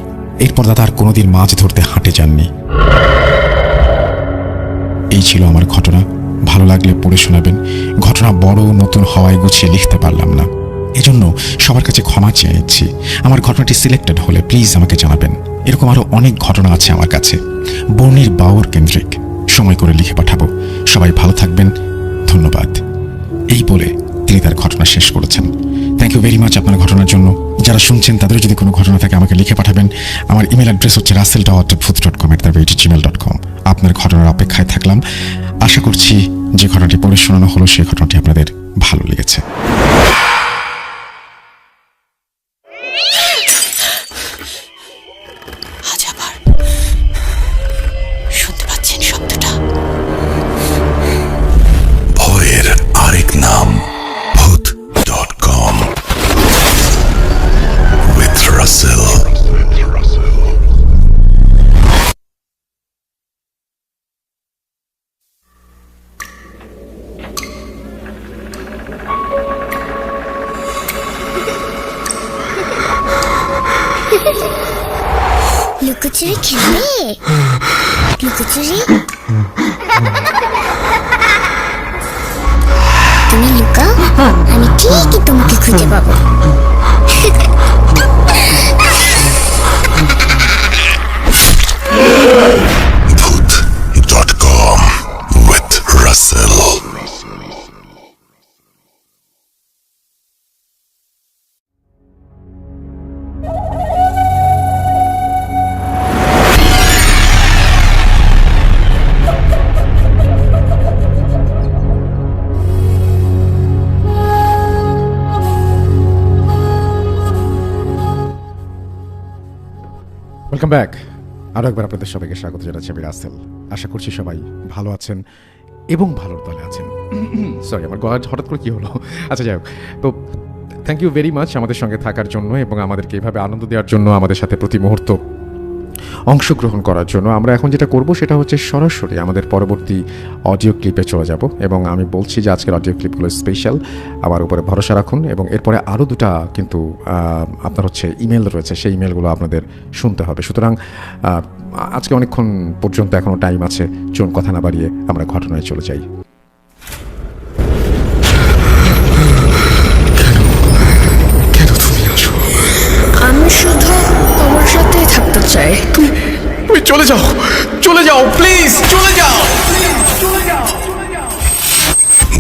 এরপর দাদা আর কোনোদিন মাছ ধরতে হাঁটে যাননি। এই ছিল আমার ঘটনা। ভালো লাগলে পড়ে শোনাবেন। ঘটনা বড়, নতুন হওয়ায় গুছিয়ে লিখতে পারলাম না, এজন্য সবার কাছে ক্ষমা চেয়ে নিচ্ছি। আমার ঘটনাটি সিলেক্টেড হলে প্লিজ আমাকে জানাবেন। এরকম আরো অনেক ঘটনা আছে আমার কাছে, বর্ণির বাউর কেন্দ্রিক। সময় করে লিখে পাঠাবো। সবাই ভালো থাকবেন, ধন্যবাদ। এই বলে তিনি তার ঘটনা শেষ করেছেন। থ্যাংক ইউ ভেরি মাচ আপনার ঘটনার জন্য। যারা শুনছেন তাদের যদি কোনো ঘটনা থাকে আমাকে লিখে পাঠাবেন। আমার ইমেল অ্যাড্রেস হচ্ছে russell.booth.com@gmail.com। আপনার ঘটনার অপেক্ষায় থাকলাম। আশা করছি যে ঘটনাটি পড়ে শোনানো হলো সেই ঘটনাটি আপনাদের ভালো লেগেছে। আজ আবার শুনতে পাচ্ছেন শব্দটা? ভয়ের আরেক নাম ভূত.com with Russell. লুকোচুরি খেলবে? লুকোচুরি তুমি লুকাও, আমি ঠিকই তোমাকে খুঁজে পাবো। Voot.com with Russell. Welcome back. আরও একবার আপনাদের সবাইকে স্বাগত জানাচ্ছি আমি রাসেল। আশা করছি সবাই ভালো আছেন এবং ভালোর দলে আছেন। সরি, আমার গলা হঠাৎ করে কী হলো? আচ্ছা, যাই হোক। তো থ্যাংক ইউ ভেরি মাচ আমাদের সঙ্গে থাকার জন্য এবং আমাদেরকে এইভাবে আনন্দ দেওয়ার জন্য, আমাদের সাথে প্রতি মুহূর্ত অংশগ্রহণ করার জন্য। আমরা এখন যেটা করব সেটা হচ্ছে সরাসরি আমাদের পরবর্তী অডিও ক্লিপে চলে যাব এবং আমি বলছি যে আজকের অডিও ক্লিপগুলো স্পেশাল। আমার উপরে ভরসা রাখুন এবং এরপরে আরও দুটা কিন্তু আপনার হচ্ছে ইমেল রয়েছে, সেই ইমেলগুলো আপনাদের শুনতে হবে। সুতরাং আজকে অনেকক্ষণ পর্যন্ত এখনও টাইম আছে। চলুন কথা না বাড়িয়ে আমরা ঘটনায় চলে যাই। কেন তুমি আসো? আমি শুধু তোমার সাথেই থাকতে চাই। তুমি চলে যাও, চলে যাও, প্লিজ চলে যাও।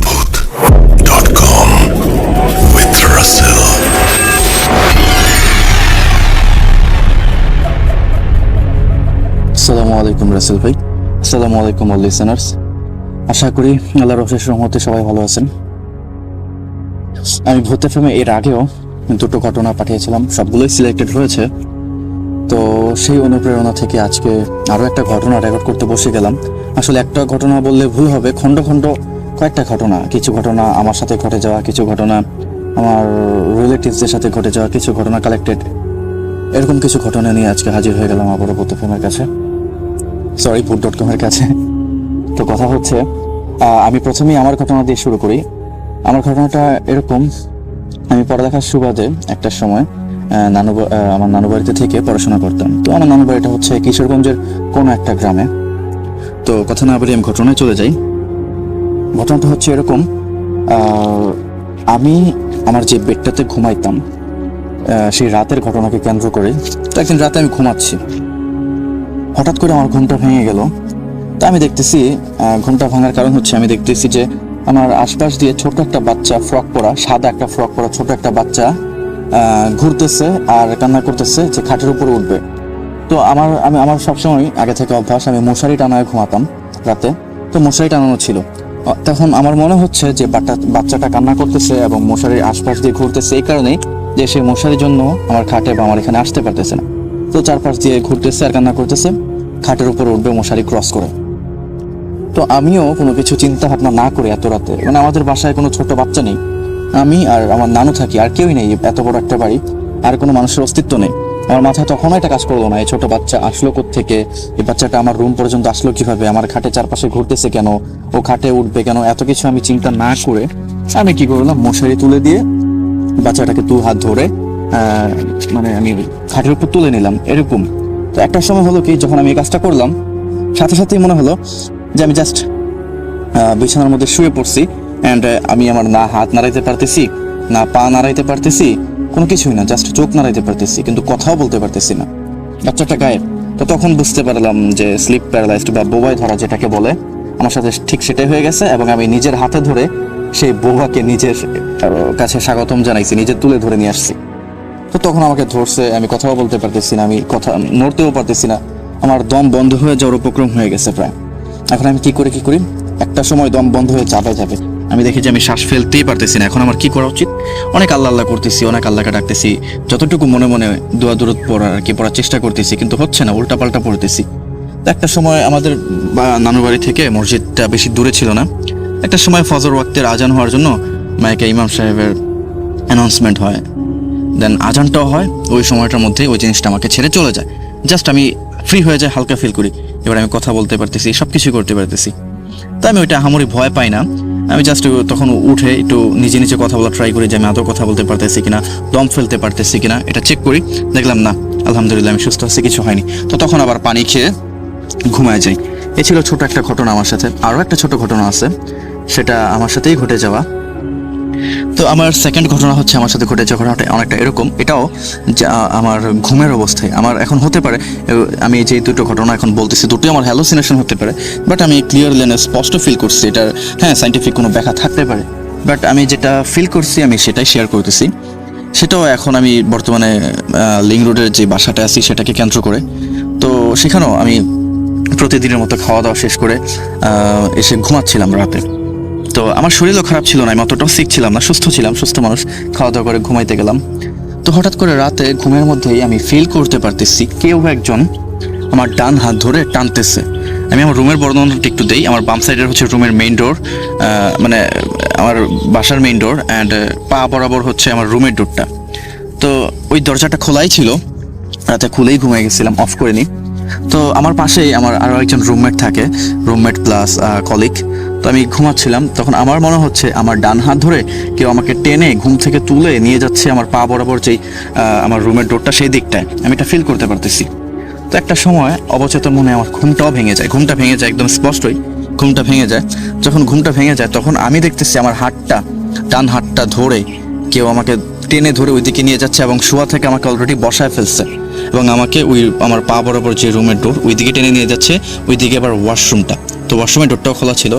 Voot.com with Russell. আসসালামু আলাইকুম রাসেল ভাই। আসসালামু আলাইকুম অল লিসেনার্স। আশা করি আল্লাহর অশেষ রহমতে সবাই ভালো আছেন। আমি ভূত এফএমে এর আগেও দুটো ঘটনা পাঠিয়েছিলাম, সবগুলোই সিলেক্টেড হয়েছে। তো সেই অনুপ্রেরণা থেকে আজকে আরও একটা ঘটনা রেকর্ড করতে বসে গেলাম। আসলে একটা ঘটনা বললে ভুল হবে, খণ্ড খণ্ড কয়েকটা ঘটনা। কিছু ঘটনা আমার সাথে ঘটে যাওয়া, কিছু ঘটনা আমার রিলেটিভসদের সাথে ঘটে যাওয়া, কিছু ঘটনা কালেক্টেড। এরকম কিছু ঘটনা নিয়ে আজকে হাজির হয়ে গেলাম আবারও ভূত এফএমের কাছে, সরি ভূত.com এর কাছে। তো কথা হচ্ছে, আমি প্রথমেই আমার ঘটনা দিয়ে শুরু করি। আমার ঘটনাটা এরকম, আমি পড়ালেখার সুবাদে একটা সময় আমার নানু বাড়িতে থেকে পড়াশোনা করতাম। তো আমার নানু বাড়িটা হচ্ছে কিশোরগঞ্জের কোনো একটা গ্রামে। তো কথা না বলে আমি ঘটনায় চলে যাই। ঘটনাটা হচ্ছে এরকম, আমি আমার যে বেডটাতে ঘুমাইতাম সেই রাতের ঘটনাকে কেন্দ্র করে, তো একদিন রাতে আমি ঘুমাচ্ছি, হঠাৎ করে আমার ঘুমটা ভেঙে গেল। তো আমি দেখতেছি, ঘুমটা ভাঙার কারণ হচ্ছে আমি দেখতেছি যে আমার আশপাশ দিয়ে ছোট একটা বাচ্চা, ফ্রক পরা, সাদা একটা ফ্রক পরা ছোট একটা বাচ্চা ঘুরতেছে আর কান্না করতেছে যে খাটের উপরে উঠবে। তো আমার সবসময় আগে থেকে অভ্যাস, আমি মশারি টানায় ঘুমাতাম রাতে। তো মশারি টানানো ছিল, তখন আমার মনে হচ্ছে যে বাচ্চাটা কান্না করতেছে এবং মশারির আশপাশ দিয়ে ঘুরতেছে, এই কারণেই যে সে মশারির জন্য আমার খাটে বা আমার এখানে আসতে পারতেছে না। তো চারপাশ দিয়ে ঘুরতেছে আর কান্না করতেছে, খাটের উপরে উঠবে মশারি ক্রস করে। তো আমিও কোনো কিছু চিন্তা ভাবনা না করে এত রাতে, মানে আমাদের বাসায় কোনো ছোট বাচ্চা নেই, আমি আর আমার নানু থাকি, আর কেউই নেই। এত বড় একটা বাড়ি, আর কোনো মানুষের অস্তিত্ব নেই। আমার মাথায় তখনও এটা কাজ করলো না, এই ছোট বাচ্চা আসলো থেকে, এই বাচ্চাটা আমার রুম পর্যন্ত আসলো কিভাবে, আমার খাটে চারপাশে ঘুরতেছে কেন, ও খাটে উঠবে কেন, এত কিছু আমি চিন্তা না করে আমি কি করলাম, মশারি তুলে দিয়ে বাচ্চাটাকে দু হাত ধরে মানে আমি খাটের উপর তুলে নিলাম এরকম। তো একটা সময় হলো কি, যখন আমি এই কাজটা করলাম, সাথে সাথেই মনে হলো যে আমি জাস্ট বিছানার মধ্যে শুয়ে পড়ছি, অ্যান্ড আমি আমার না হাত নাড়াইতে পারতেছি, না পা নাড়াইতে পারতেছি, কোনো কিছুই না, জাস্ট চোখ নাড়াইতে পারতেছি, কিন্তু কথাও বলতে পারতেছি না। বাচ্চাটা গায়েব। তো তখন বুঝতে পারলাম যে স্লিপ প্যারালাইজড বা বোবায় ধরা যেটাকে বলে, আমার সাথে ঠিক সেটাই হয়ে গেছে। এবং আমি নিজের হাতে ধরে সেই বোবাকে নিজের কাছে স্বাগতম জানাইছি, নিজে তুলে ধরে নিয়ে আসছি। তো তখন আমাকে ধরছে, আমি কথাও বলতে পারতেছি না, আমি কথা নড়তেও পারতেছি না, আমার দম বন্ধ হয়ে যাওয়ার উপক্রম হয়ে গেছে প্রায়। এখন আমি কি করি একটা সময় দম বন্ধ হয়ে যাবে, আমি দেখি যে আমি শ্বাস ফেলতেই পারতেছি না। এখন আমার কি করা উচিত? অনেক আল্লাহ আল্লাহ করতেছি, অনেক আল্লাহকে ডাকতেছি, যতটুকু মনে মনে দোয়া দূরত পড়ার চেষ্টা করতেছি, কিন্তু হচ্ছে না, উল্টা পাল্টা পড়তেছি। তো একটা সময় আমাদের নানু বাড়ি থেকে মসজিদটা বেশি দূরে ছিল না। একটা সময় ফজর ওয়াক্তের আজান হওয়ার জন্য মাইকে ইমাম সাহেবের অ্যানাউন্সমেন্ট হয়, দেন আজানটাও হয়। ওই সময়টার মধ্যে ওই জিনিসটা আমাকে ছেড়ে চলে যায়, জাস্ট আমি ফ্রি হয়ে যায়, হালকা ফিল করি। এবার আমি কথা বলতে পারতেছি, সব কিছু করতে পারতেছি। তো আমি ওইটা আহামরি ভয় পাই না, আমি জাস্ট তখন উঠে একটু নিজে নিজে কথা বলা ট্রাই করি যে আমি আদৌ কথা বলতে পারতেছি কিনা, দম ফেলতে পারতেছি কিনা, এটা চেক করি। দেখলাম না, আলহামদুলিল্লাহ আমি সুস্থ আছি, কিছু হয়নি। তো তখন আবার পানি খেয়ে ঘুমায় যাই। এ ছিল ছোট একটা ঘটনা আমার সাথে। আরও একটা ছোট ঘটনা আছে, সেটা আমার সাথেই ঘটে যাওয়া। তো আমার সেকেন্ড ঘটনা হচ্ছে আমার সাথে ঘটে যাওয়া ঘটনাটা অনেকটা এরকম। এটাও আমার ঘুমের অবস্থায়। আমার এখন হতে পারে আমি যে দুটো ঘটনা এখন বলতেছি, দুটোই আমার হ্যালোসিনেশন হতে পারে, বাট আমি ক্লিয়ারলি স্পষ্ট ফিল করছি। এটার সাইন্টিফিক কোনো ব্যাখ্যা থাকতে পারে, বাট আমি যেটা ফিল করছি আমি সেটাই শেয়ার করতেছি। সেটাও এখন আমি বর্তমানে লিং রোডের যে বাসাটা আছি সেটাকে কেন্দ্র করে। তো সেখানেও আমি প্রতিদিনের মতো খাওয়া দাওয়া শেষ করে এসে ঘুমাচ্ছিলাম রাতে। তো আমার শরীরও খারাপ ছিল না, আমি অতটাও সিক ছিলাম না, সুস্থ ছিলাম, সুস্থ মানুষ। খাওয়া দাওয়া করে ঘুমাইতে গেলাম। তো হঠাৎ করে রাতে ঘুমের মধ্যেই আমি ফিল করতে পারতেছি কেউ একজন আমার ডান হাত ধরে টানতেছে। আমি আমার রুমের বর্ণনাটা একটু দেই। আমার বাম সাইডের হচ্ছে রুমের মেইন ডোর, মানে আমার বাসার মেইন ডোর, অ্যান্ড পা বরাবর হচ্ছে আমার রুমের ডোরটা। তো ওই দরজাটা খোলাই ছিল, রাতে খুলেই ঘুমিয়ে গেছিলাম, অফ করে নিই। তো আমার পাশেই আমার আরও একজন রুমমেট থাকে, রুমমেট প্লাস কলিগ। তো আমি ঘুমাচ্ছিলাম, তখন আমার মনে হচ্ছে আমার ডান হাত ধরে কেউ আমাকে টেনে ঘুম থেকে তুলে নিয়ে যাচ্ছে আমার পা বরাবর যেই আমার রুমের ডোরটা, সেই দিকটায় আমি এটা ফিল করতে পারতেছি। তো একটা সময় অবচেতন মনে আমার ঘুমটাও ভেঙে যায়, ঘুমটা ভেঙে যায়, একদম স্পষ্টই ঘুমটা ভেঙে যায়। যখন ঘুমটা ভেঙে যায় তখন আমি দেখতেছি আমার হাতটা, ডান হাতটা ধরে কেউ আমাকে টেনে ধরে ওইদিকে নিয়ে যাচ্ছে, এবং শোয়া থেকে আমাকে অলরেডি বসায় ফেলছে, এবং আমাকে আমার পা বরাবর যে রুমের ডোর ওইদিকে টেনে নিয়ে যাচ্ছে। ওইদিকে আবার ওয়াশরুমটা, তো ওয়াশরুমের ডোরটাও খোলা ছিল,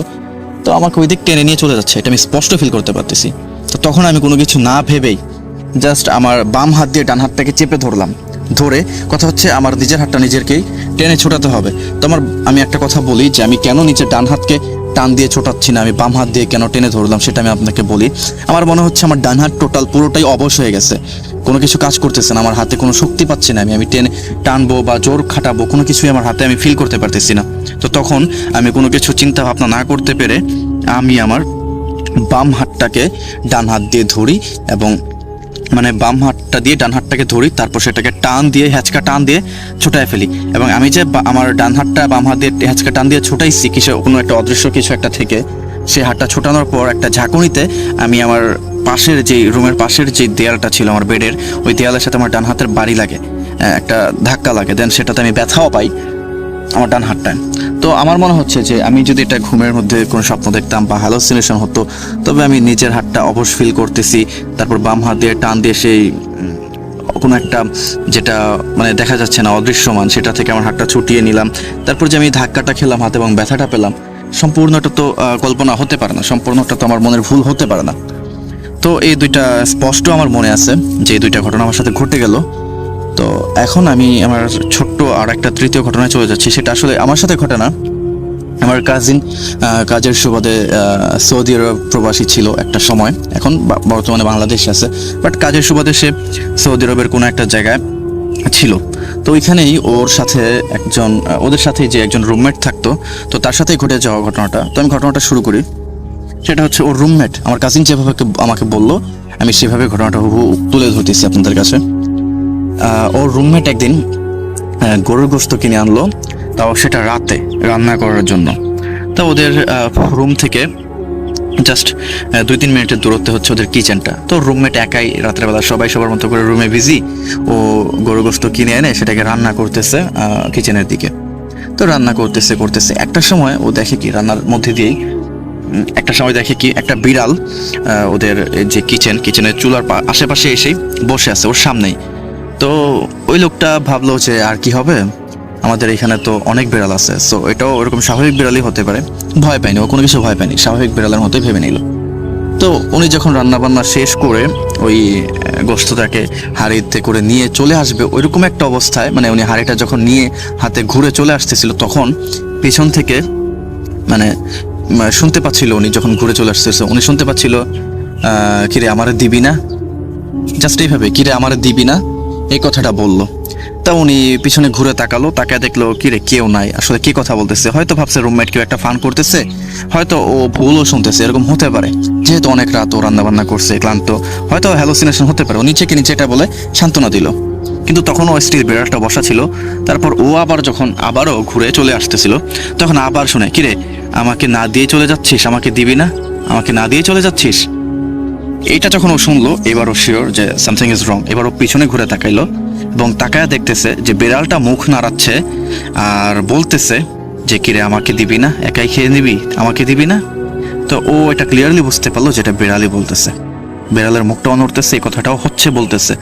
তো আমাকে ওই দিক টেনে নিয়ে চলে যাচ্ছে, এটা আমি স্পষ্ট ফিল করতে পারতেছি। তো তখন আমি কোনো কিছু না ভেবেই জাস্ট আমার বাম হাত দিয়ে ডান হাতটাকে চেপে ধরলাম। ধরে কথা হচ্ছে আমার নিজের হাতটা নিজেরকেই টেনে ছোটাতে হবে। তো আমি একটা কথা বলি যে আমি কেন নিজের ডান হাতকে টান দিয়ে ছোটাচ্ছি না, আমি বাম হাত দিয়ে কেন টেনে ধরলাম সেটা আমি আপনাকে বলি। আমার মনে হচ্ছে আমার ডান হাত টোটাল পুরোটাই অবশ হয়ে গেছে, কোনো কিছু কাজ করতেছে না, আমার হাতে কোনো শক্তি পাচ্ছি না। আমি টেনে টানবো বা জোর খাটাবো, কোনো কিছুই আমার হাতে আমি ফিল করতে পারতেছি না। তো তখন আমি কোনো কিছু চিন্তা ভাবনা না করতে পেরে আমি আমার বাম হাতটাকে ডান হাত দিয়ে ধরি, এবং মানে বাম হাতটা দিয়ে ডান হাতটাকে ধরি, তারপর সেটাকে টান দিয়ে হ্যাচকা টান দিয়ে ছোটায় ফেলি। এবং আমি যে আমার ডান হাতটা বাম হাত দিয়ে হ্যাচকা টান দিয়ে ছোটাইছি কিছু কোনো একটা অদৃশ্য কিছু একটা থেকে, সেই হাতটা ছোটানোর পর একটা ঝাঁকুনিতে আমি আমার পাশের যে রুমের পাশের যে দেয়ালটা ছিল আমার বেডের, ওই দেয়ালের সাথে আমার ডান হাতের বাড়ি লাগে, একটা ধাক্কা লাগে, দেন সেটাতে আমি ব্যথাও পাই আমার ডান হাতটায়। তো আমার মনে হচ্ছে যে আমি যদি এটা ঘুমের মধ্যে কোনো স্বপ্ন দেখতাম বা হ্যালোসিনেশন হতো, তবে আমি নিজের হাতটা অবশ ফিল করতেছি, তারপর বাম হাত দিয়ে টান দিয়ে সেই কোনো একটা যেটা মানে দেখা যাচ্ছে না অদৃশ্যমান, সেটা থেকে আমার হাতটা ছুটিয়ে নিলাম। তারপর যে আমি ধাক্কাটা খেলাম হাতে এবং ব্যথাটা পেলাম, সম্পূর্ণটা তো কল্পনা হতে পারে না, সম্পূর্ণটা তো আমার মনের ভুল হতে পারে না। তো এই দুইটা স্পষ্ট আমার মনে আছে যে এই দুইটা ঘটনা আমার সাথে ঘটে গেল। তো এখন আমি আমার ছোট্ট আর একটা তৃতীয় ঘটনায় চলে যাচ্ছি। সেটা আসলে আমার সাথে ঘটে না, আমার কাজিন কাজের সুবাদে সৌদি আরব প্রবাসী ছিল একটা সময়, এখন বর্তমানে বাংলাদেশে আছে, বাট কাজের সুবাদে সে সৌদি আরবের কোনো একটা জায়গায় ছিল। তো ওইখানেই ওদের সাথে যে একজন রুমমেট থাকতো, তো তার সাথেই ঘটে যাওয়া ঘটনাটা। তো আমি ঘটনাটা শুরু করি। সেটা হচ্ছে ওর রুমমেট, আমার কাজিন যেভাবে আমাকে বললো আমি সেভাবে ঘটনাটা হুবহু তুলে ধরতেছি আপনাদের কাছে। ওর রুমমেট একদিন গরুর গোশত কিনে আনলো, তাও সেটা রাতে রান্না করার জন্য। তা ওদের রুম থেকে জাস্ট 2-3 মিনিটের দূরত্বে হচ্ছে ওদের কিচেনটা। তো রুমমেট একাই রাত্রেবেলা সবাই সবার মতো করে রুমে বিজি, ও গরু গোশত কিনে এনে সেটাকে রান্না করতেছে কিচেনের দিকে। তো রান্না করতেছে একটা সময় ও দেখে কি রান্নার মধ্যে দিয়েই একটা বিড়াল ওদের যে কিচেনের চুলার আশেপাশে এসেই বসে আছে ওর সামনেই। তো ওই লোকটা ভাবলো যে আর কি হবে, আমাদের এখানে তো অনেক বিড়াল আছে, সো এটাও ওরকম স্বাভাবিক বিড়ালই হতে পারে। ভয় পায়নি, ও কোনো কিছু ভয় পায়নি, স্বাভাবিক বিড়ালের মতোই ভেবে নিল। তো উনি যখন রান্নাবান্না শেষ করে ওই গোশতটাকে হাঁড়িতে করে নিয়ে চলে আসবে, ওইরকম একটা অবস্থায়, মানে উনি হাঁড়িটা যখন নিয়ে হাতে ঘুরে চলে আসতেছিল, তখন পেছন থেকে মানে শুনতে পাচ্ছিল, উনি যখন ঘুরে চলে আসতেছে উনি শুনতে পাচ্ছিল কিরে আমারে দিবি না, জাস্ট এইভাবে কিরে আমারে দিবি না এই কথাটা বললো। তা উনি পিছনে ঘুরে তাকায় দেখলো কিরে কেউ নাই, আসলে কি কথা বলতেছে, হয়তো ভাবছে রুমমেট কেউ একটা ফান করতেছে, হয়তো ও ভুলও শুনতেছে, এরকম হতে পারে, যেহেতু অনেক রাত ও রান্নাবান্না করছে ক্লান্ত, হয়তো হ্যালোসিনেশন হতে পারে। ও নিচে এটা বলে সান্ত্বনা দিল, কিন্তু তখন ও স্টিল বিড়ালটা বসা ছিল। তারপর ও আবারও ঘুরে চলে আসতেছিল, তখন আবার শুনে কিরে আমাকে না দিয়ে চলে যাচ্ছিস, আমাকে দিবি না, আমাকে না দিয়ে চলে যাচ্ছিস। এইটা যখন ও শুনলো, এবার ও শিওর যে সামথিং ইজ রং। এবার ও পিছনে ঘুরে তাকাইলো এবং তাকায় দেখতেছে যে বিড়ালটা মুখ নাড়াচ্ছে আর বলতেছে যে কিরে আমাকে দিবি না, একাই খেয়ে নিবি, আমাকে দিবি না। তো ও এটা ক্লিয়ারলি বুঝতে পারলো যেটা বিড়ালই বলতেছে, বিড়ালের মুখটাও নড়তেছে, এই কথাটাও বলতেছে।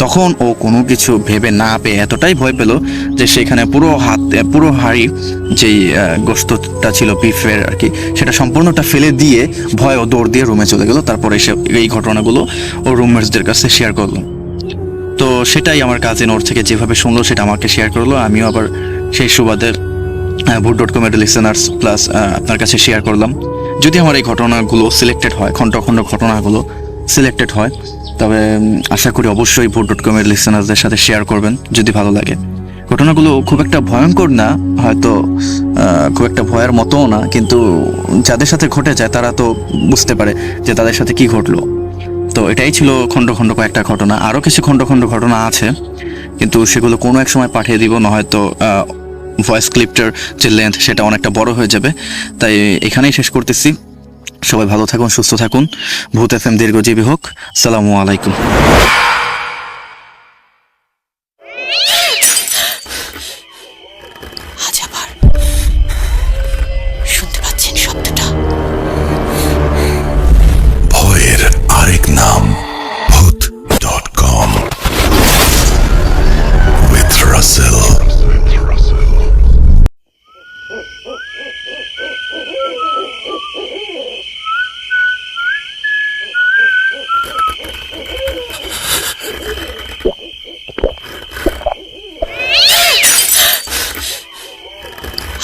তখন ও কোনো কিছু ভেবে না পেয়ে এতটাই ভয় পেল যে সেখানে পুরো হাঁড়ি যেই গোশতটা ছিল বিফের আর কি, সেটা সম্পূর্ণটা ফেলে দিয়ে ভয় ও দৌড় দিয়ে রুমে চলে গেল। তারপরে এসে এই ঘটনাগুলো ও রুমমেটসদের কাছে শেয়ার করলো। তো সেটাই আমার কাজিন ওর থেকে যেভাবে শুনলো সেটা আমাকে শেয়ার করলো, আমিও আবার সেই সুবাদে ভুট.com এর লিসেনার্স প্লাস আপনার কাছে শেয়ার করলাম। যদি আমার এই ঘটনাগুলো সিলেক্টেড হয়, খণ্ড ঘটনাগুলো সিলেক্টেড হয়, তবে আশা করি অবশ্যই ভুট.com এর লিসেনারদের সাথে শেয়ার করবেন যদি ভালো লাগে। ঘটনাগুলো খুব একটা ভয়ঙ্কর না, হয়তো খুব একটা ভয়ের মতোও না, কিন্তু যাদের সাথে ঘটে যায় তারা তো বুঝতে পারে যে তাদের সাথে কি ঘটলো। তো এটাই ছিল খণ্ড কয়েকটা ঘটনা। আরও কিছু খণ্ড ঘটনা আছে, কিন্তু সেগুলো কোনো এক সময় পাঠিয়ে দিব, না হয়তো ভয়েস ক্লিপটার যে লেন্থ সেটা অনেকটা বড় হয়ে যাবে। তাই এখানেই শেষ করতেছি। সবাই ভালো থাকুন, সুস্থ থাকুন। ভূত FM দীর্ঘজীবী হোক। আসসালামু আলাইকুম। আজ আবার শুনতে পাচ্ছেন শব্দটা? ভয়ের আরেক নাম ভূত.com with Russell।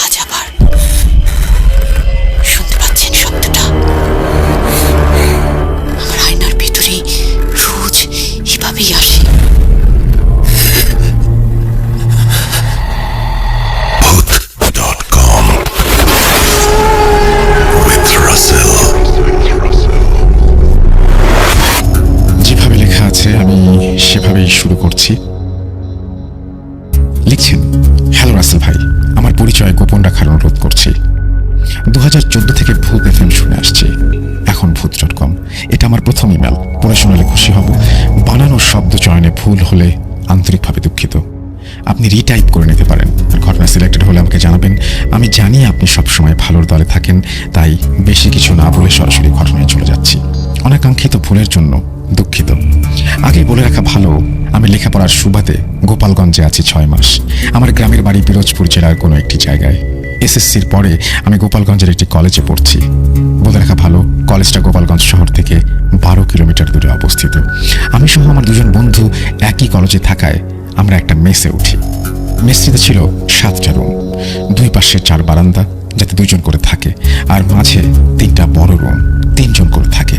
আজ আবার শুনতে পাচ্ছেন শব্দটা? আমার আয়নার ভিতরে রোজ এভাবেই আসে। ভূত.com with Russell। যেভাবে লেখা আছে আমি সেভাবেই শুরু করছি। লিখছেন, হ্যালো রাসেল ভাই, আমার পরিচয় গোপন রাখার অনুরোধ করছি। 2014 থেকে ভূত FM শুনে আসছি, এখন ভূত.com। এটা আমার প্রথম ইমেল, পড়ে শোনালে খুশি হব। বানানোর শব্দ চয়নে ভুল হলে আন্তরিকভাবে দুঃখিত। আপনি রিটাইপ করে নিতে পারেন, আর ঘটনা সিলেক্টেড হলে আমাকে জানাবেন। আমি জানি আপনি সবসময় ভালোর দলে থাকেন, তাই বেশি কিছু না বলে সরাসরি ঘটনায় চলে যাচ্ছি। অনাকাঙ্ক্ষিত ভুলের জন্য দুঃখিত। আগে বলে রাখা ভালো, আমি লেখাপড়ার সুবাদে গোপালগঞ্জে আছি 6 মাস। আমার গ্রামের বাড়ি পিরোজপুর জেলার কোনো একটি জায়গায়। SSCর পরে আমি গোপালগঞ্জের একটি কলেজে পড়ছি। বলে রাখা ভালো, কলেজটা গোপালগঞ্জ শহর থেকে 12 কিলোমিটার দূরে অবস্থিত। আমি সহ আমার 2জন বন্ধু একই কলেজে থাকায় আমরা একটা মেসে উঠি। মেসটিতে ছিল 7টা রুম, 2 পাশে 4 বারান্দা, যাতে 2জন করে থাকে, আর মাঝে 3টা বড় রুম, 3 জন করে থাকে।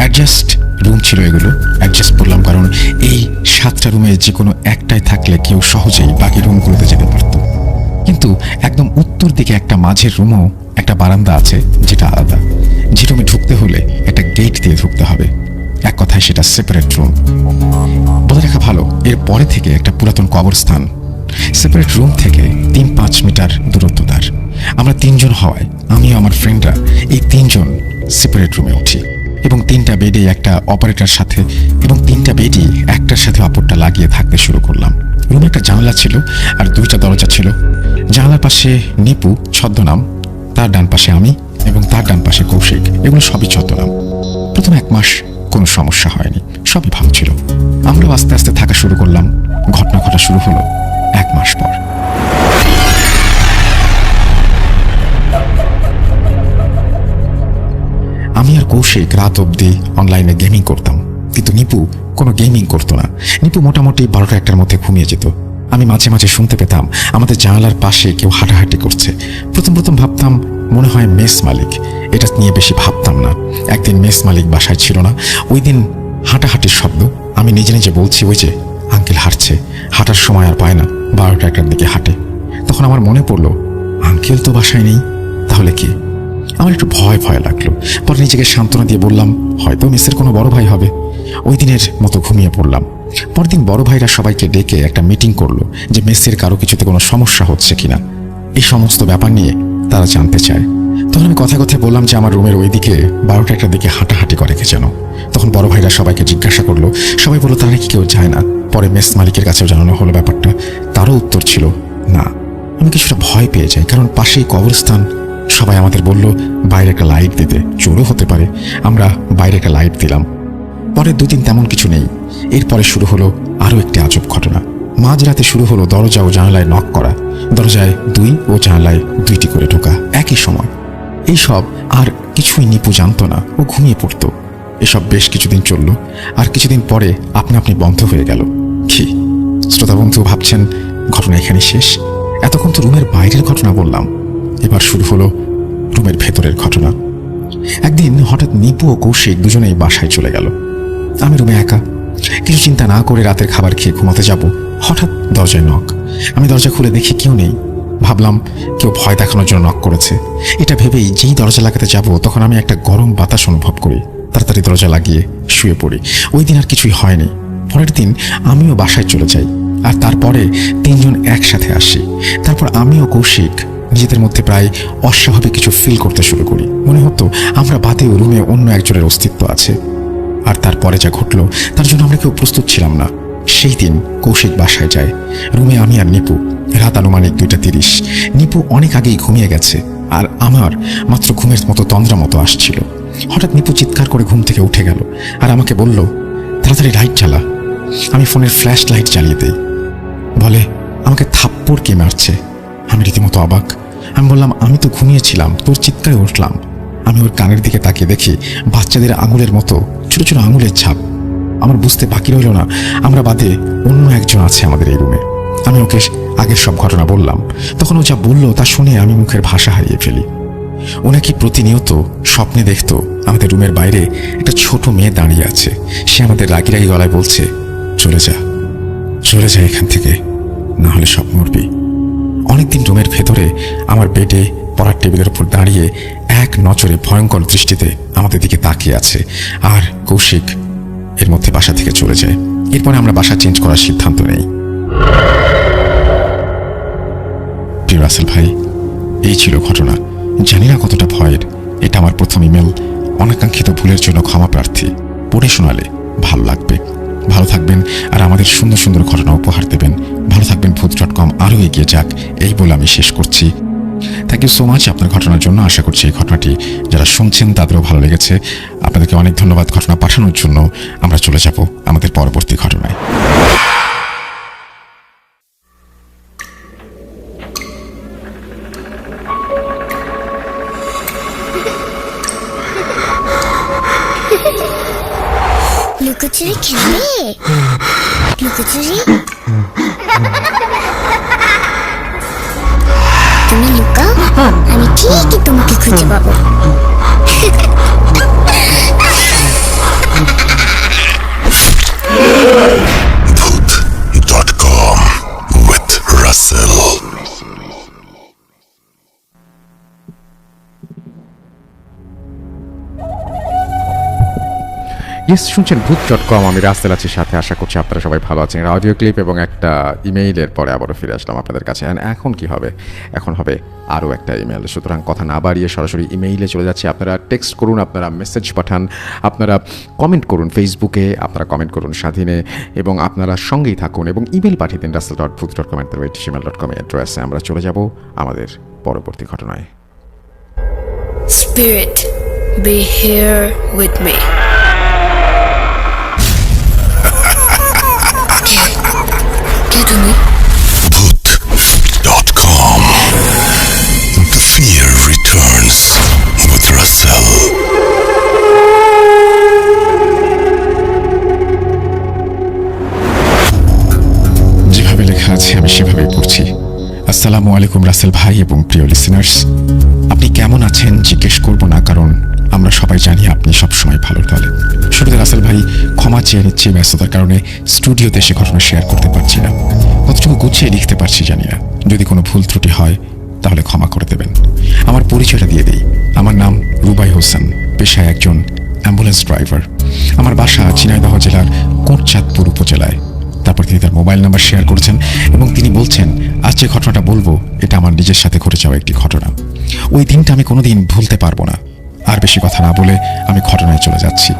অ্যাডজাস্ট রুম ছিল এগুলো। অ্যাডজাস্ট বললাম কারণ এই 7টা রুমে যে কোনো একটাই থাকলে কেউ সহজেই বাকি রুমগুলোতে যেতে পারত। কিন্তু একদম উত্তর দিকে একটা মাঝের রুমও একটা বারান্দা আছে, যেটা আলাদা। যে রুমে ঢুকতে হলে একটা গেট দিয়ে ঢুকতে হবে, এক কথায় সেটা সেপারেট রুম। বলে রাখা ভালো, এর পরে থেকে একটা পুরাতন কবরস্থান। সেপারেট রুম থেকে 3-5 মিটার দূরত্ব তার। আমরা 3 জন হওয়ায় আমিও আমার ফ্রেন্ডরা এই 3 জন সেপারেট রুমে উঠি এবং 3টা বেডে একটা অপারেটর সাথে এবং 3টা বেডই একটার সাথে অপরটা লাগিয়ে থাকতে শুরু করলাম। রুমে একটা জানলা ছিল আর 2টা দরজা ছিল। জানলার পাশে নিপু ছদ্মনাম, তার ডান পাশে আমি এবং তার ডান পাশে কৌশিক, এগুলো সবই ছদ্মনাম। প্রথম 1 মাস কোনো সমস্যা হয়নি, সবই ভালো ছিল। আমরাও আস্তে আস্তে থাকা শুরু করলাম। ঘটনা ঘটা শুরু হলো 1 মাস পর। আমি আর কৌশিক রাত অবধি অনলাইনে গেমিং করতাম, কিন্তু নিপু কোনো গেমিং করতো না। নিপু মোটামুটি 12টা-1টার মধ্যে ঘুমিয়ে যেত। আমি মাঝে মাঝে শুনতে পেতাম আমাদের জানালার পাশে কেউ হাঁটাহাঁটি করছে। প্রথম ভাবতাম মনে হয় মেস মালিক, এটা নিয়ে বেশি ভাবতাম না। একদিন মেস মালিক বাসায় ছিল না, ওই দিন হাঁটাহাঁটির শব্দ। আমি নিজে নিজে বলছি, ওই যে আঙ্কেল হাঁটছে, হাঁটার সময় আর পায় না, 12টা-1টার দিকে হাঁটে। তখন আমার মনে পড়লো আঙ্কেল তো বাসায় নেই, তাহলে কি? আমার একটু ভয় লাগলো। পরে নিজেকে সান্ত্বনা দিয়ে বললাম হয়তো মেসের কোনো বড় ভাই হবে। ওই দিনের মতো ঘুমিয়ে পড়লাম। পরদিন বড় ভাইরা সবাইকে ডেকে একটা মিটিং করলো যে মেসের কারো কিছুতে কোনো সমস্যা হচ্ছে কিনা। এই সমস্ত ব্যাপার নিয়ে তারা জানতে চায়। তখন আমি কথায় বললাম যে আমার রুমের ওইদিকে 12টা-1টার দিকে হাঁটাহাঁটি করে কে যেন। তখন বড় ভাইরা সবাইকে জিজ্ঞাসা করলো, সবাই বললো তারা নাকি কেউ যায় না। পরে মেস মালিকের কাছেও জানানো হলো ব্যাপারটা, তারও উত্তর ছিল না। আমি কিছুটা ভয় পেয়ে যাই, কারণ পাশেই কবরস্থান। সবাই আমাদের বলল বাইরে একটা লাইট দিতে, চোরও হতে পারে। আমরা বাইরে একটা লাইট দিলাম। পরের 2 দিন তেমন কিছু নেই। এরপরে শুরু হলো আরও একটি আজব ঘটনা। মাঝরাতে শুরু হলো দরজা ও জানালায় নক করা। দরজায় 2 ও জানালায় 2টি করে ঢোকা একই সময়। এইসব আর কিছুই নিপু জানতো না, ও ঘুমিয়ে পড়তো। এসব বেশ কিছুদিন চলল, আর কিছুদিন পরে আপনি বন্ধ হয়ে গেল। কি শ্রোতা বন্ধু ভাবছেন ঘটনা এখানে শেষ? এতক্ষণ তো রুমের বাইরের ঘটনা বললাম, এবার শুরু হলো রুমের ভেতরের ঘটনা। একদিন হঠাৎ নিপু ও কৌশিক দুজনেই বাসায় চলে গেল। আমি রুমে একা। কিছু চিন্তা না করে রাতের খাবার খেয়ে ঘুমাতে যাব, হঠাৎ দরজায় নক। আমি দরজা খুলে দেখি কেউ নেই। ভাবলাম কেউ ভয় দেখানোর জন্য নক করেছে। এটা ভেবেই যেই দরজা লাগাতে যাব তখন আমি একটা গরম বাতাস অনুভব করি। তাড়াতাড়ি দরজা লাগিয়ে শুয়ে পড়ি। ওই দিন আর কিছুই হয়নি। পরের দিন আমিও বাসায় চলে যাই, আর তারপরে 3 জন একসাথে আসি। তারপর আমি ও কৌশিক নিজেদের মধ্যে প্রায় অস্বাভাবিক কিছু ফিল করতে শুরু করি। মনে হতো আমরা বাদেও রুমে অন্য একজনের অস্তিত্ব আছে। আর তারপরে যা ঘটলো তার জন্য আমরা কেউ প্রস্তুত ছিলাম না। সেই দিন কৌশিক বাসায় যায়। রুমে আমি আর নিপু। রাত আনুমানিক 2:30। নিপু অনেক আগেই ঘুমিয়ে গেছে, আর আমার মাত্র ঘুমের মতো তন্দ্রা মতো আসছিল। হঠাৎ নিপু চিৎকার করে ঘুম থেকে উঠে গেল আর আমাকে বলল তাড়াতাড়ি লাইট জ্বালা। আমি ফোনের ফ্ল্যাশ লাইট জ্বালিয়ে দিই। বলে আমাকে থাপ্পড় কে মারছে। আমি রীতিমতো অবাক। আমি বললাম আমি তো ঘুমিয়েছিলাম, তোর চিৎকারে উঠলাম। আমি ওর কানের দিকে তাকিয়ে দেখি বাচ্চাদের আঙুলের মতো ছোট ছোট আঙুলের ছাপ। আমার বুঝতে বাকি রইল না আমরা বাদে অন্য একজন আছে আমাদের এই রুমে। আমি ওকে আগের সব ঘটনা বললাম। তখন ও যা বলল তা শুনে আমি মুখের ভাষা হারিয়ে ফেলি। ও নাকি প্রতিনিয়ত স্বপ্নে দেখতো আমাদের রুমের বাইরে একটা ছোট মেয়ে দাঁড়িয়ে আছে। সে আমাদের রাগি গলায় বলছে চলে যা এখান থেকে, না হলে সব মরবি। অনেকদিন রুমের ভেতরে আমার বেডে পড়ার টেবিলের উপর দাঁড়িয়ে এক নজরে ভয়ঙ্কর দৃষ্টিতে আমাদের দিকে তাকিয়ে আছে। আর কৌশিক এর মধ্যে বাসা থেকে চলে যায়। এরপরে আমরা বাসা চেঞ্জ করার সিদ্ধান্ত নেই। প্রিয় রাসেল ভাই, এই ছিল ঘটনা। জানি না কতটা ভয়ের। এটা আমার প্রথম ইমেল। অনাকাঙ্ক্ষিত ভুলের জন্য ক্ষমা প্রার্থী। পড়ে শোনালে ভালো লাগবে। ভালো থাকবেন আর আমাদের সুন্দর সুন্দর ঘটনা উপহার দেবেন। ভালো থাকবেন। ভূত.com আরও এগিয়ে যাক, এই বলে আমি শেষ করছি। থ্যাংক ইউ সো মাচ আপনার ঘটনার জন্য। আশা করছি এই ঘটনাটি যারা শুনছেন তাদেরও ভালো লেগেছে। আপনাদেরকে অনেক ধন্যবাদ ঘটনা পাঠানোর জন্য। আমরা চলে যাব আমাদের পরবর্তী ঘটনায়। লুকোচুরি খেলবে? লুকোচুরি তুমি লুকাও, আমি ঠিকই তোমাকে খুঁজে পাবো। Voot.com with Russell. ইয়েস, শুনছেন ভূত.com। আমি রাসেল আছি সাথে। আশা করছি আপনারা সবাই ভালো আছেন। অডিও ক্লিপ এবং একটা ইমেইলের পরে আবারও ফিরে আসলাম আপনাদের কাছে। এখন কি হবে? এখন হবে আরও একটা ইমেইল। সুতরাং কথা না বাড়িয়ে সরাসরি ইমেইলে চলে যাচ্ছে। আপনারা টেক্সট করুন, আপনারা মেসেজ পাঠান, আপনারা কমেন্ট করুন ফেসবুকে, আপনারা কমেন্ট করুন স্বাধীনে, এবং আপনারা সঙ্গেই থাকুন এবং ইমেল পাঠিয়ে দিন russell.booth.com@gmail.com অ্যাড্রেসে। আমরা চলে যাব আমাদের পরবর্তী ঘটনায়। Spirit, be here with me. কে তুমি? Booth.com. The fear returns with Russell. যেভাবে লেখা আছে আমি সেভাবেই পড়ছি। আসসালামু আলাইকুম রাসেল ভাই এবং প্রিয় লিসেনার্স, আপনি কেমন আছেন জিজ্ঞেস করব না, কারণ আমরা সবাই জানি আপনি সবসময় ভালো দলে। শুরুতে রাসেল ভাই ক্ষমা চেয়ে নিচ্ছি, ব্যস্ততার কারণে স্টুডিওতে এসে ঘটনা শেয়ার করতে পারছি না। কতটুকু গুছিয়ে লিখতে পারছি জানি না। যদি কোনো ভুল ত্রুটি হয় তাহলে ক্ষমা করে দেবেন। আমার পরিচয়টা দিয়ে দিই। আমার নাম রুবাই হোসেন, পেশায় একজন অ্যাম্বুলেন্স ড্রাইভার। আমার বাসা ঝিনাইদহ জেলার কোটচাঁদপুর উপজেলায়। তারপর তিনি তার মোবাইল নাম্বার শেয়ার করেছেন এবং তিনি বলছেন, আজ যে ঘটনাটা বলবো এটা আমার নিজের সাথে ঘটে যাওয়া একটি ঘটনা। ওই দিনটা আমি কোনোদিন ভুলতে পারবো না। আর বেশি কথা না বলে আমি ঘটনায় চলে যাচ্ছি।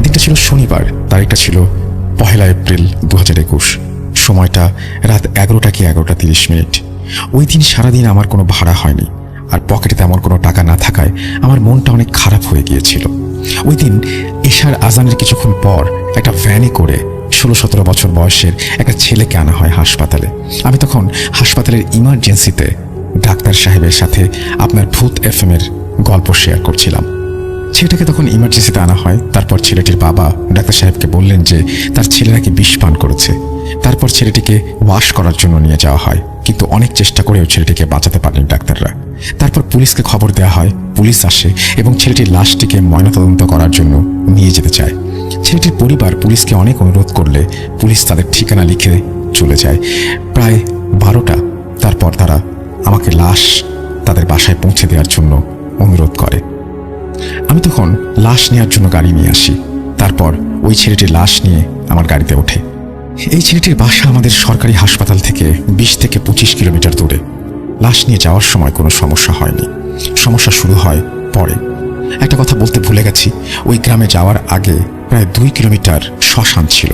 দিনটা ছিল শনিবার, তারিখটা ছিল 1 এপ্রিল 2021। সময়টা রাত 11টা কি 11:30। ওই দিন সারাদিন আমার কোনো ভাড়া হয়নি, আর পকেটে তেমন কোনো টাকা না থাকায় আমার মনটা অনেক খারাপ হয়ে গিয়েছিল। ওই দিন এশার আজানের কিছুক্ষণ পর একটা ভ্যানে করে 16-17 বছর বয়সের একটা ছেলেকে আনা হয় হাসপাতালে। আমি তখন হাসপাতালের ইমার্জেন্সিতে ডাক্তার সাহেবের সাথে আপনার ভূত FM এর গল্প শেয়ার করছিলাম। ছেলেটাকে তখন ইমার্জেন্সিতে আনা হয়। তারপর ছেলেটির বাবা ডাক্তার সাহেবকে বললেন যে তার ছেলে নাকি বিষ পান করেছে। তারপর ছেলেটিকে ওয়াশ করার জন্য নিয়ে যাওয়া হয়, কিন্তু অনেক চেষ্টা করেও ছেলেটিকে বাঁচাতে পারেন ডাক্তাররা। তারপর পুলিশকে খবর দেওয়া হয়, পুলিশ আসে এবং ছেলেটির লাশটিকে ময়নাতদন্ত করার জন্য নিয়ে যেতে চায়। ছেলেটির পরিবার পুলিশকে অনেক অনুরোধ করলে পুলিশ তাদের ঠিকানা লিখে চলে যায়। প্রায় 12টা। তারপর তারা আমাকে লাশ তাদের বাসায় পৌঁছে দেওয়ার জন্য অনুরোধ করে। আমি তখন লাশ নেওয়ার জন্য গাড়ি নিয়ে আসি। তারপর ওই ছেলেটির লাশ নিয়ে আমার গাড়িতে ওঠে। এই ছেলেটির বাসা আমাদের সরকারি হাসপাতাল থেকে 20 থেকে 25 কিলোমিটার দূরে। লাশ নিয়ে যাওয়ার সময় কোনো সমস্যা হয়নি, সমস্যা শুরু হয় পরে। একটা কথা বলতে ভুলে গেছি, ওই গ্রামে যাওয়ার আগে প্রায় 2 কিলোমিটার শ্মশান ছিল।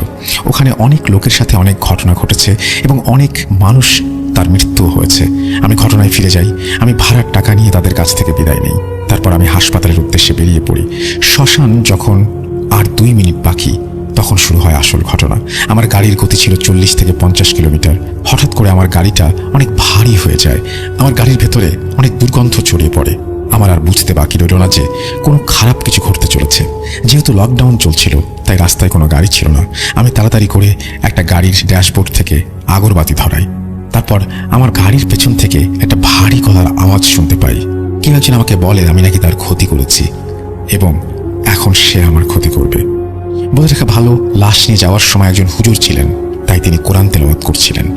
ওখানে অনেক লোকের সাথে অনেক ঘটনা ঘটেছে এবং অনেক মানুষ তার মৃত্যু হয়েছে। আমি ঘটনায় ফিরে যাই। আমি ভাড়ার টাকা নিয়ে তাদের কাছ থেকে বিদায় নেই। তারপর আমি হাসপাতালের উদ্দেশ্যে বেরিয়ে পড়ি। শ্মশান যখন আর 2 মিনিট বাকি, তখন শুরু হয় আসল ঘটনা। আমার গাড়ির গতি ছিল 40 থেকে 50 কিলোমিটার। হঠাৎ করে আমার গাড়িটা অনেক ভারী হয়ে যায়। আমার গাড়ির ভেতরে অনেক দুর্গন্ধ ছড়িয়ে পড়ে। আমার আর বুঝতে বাকি রইল না যে কোনো খারাপ কিছু ঘটতে চলেছে। যেহেতু লকডাউন চলছিল তাই রাস্তায় কোনো গাড়ি ছিল না। আমি তাড়াতাড়ি করে একটা গাড়ির ড্যাশবোর্ড থেকে আগরবাতি ধরাই। তারপর আমার গাড়ির পেছন থেকে একটা ভারী গলার আওয়াজ শুনতে পাই। কেউ একজন আমাকে বলে আমি নাকি তার ক্ষতি করেছি এবং এখন সে আমার ক্ষতি করবে। বলে রাখা ভালো, লাশ নিয়ে যাওয়ার সময় একজন হুজুর ছিলেন, তাই তিনি কোরআন তেলাওয়াত করছিলেন।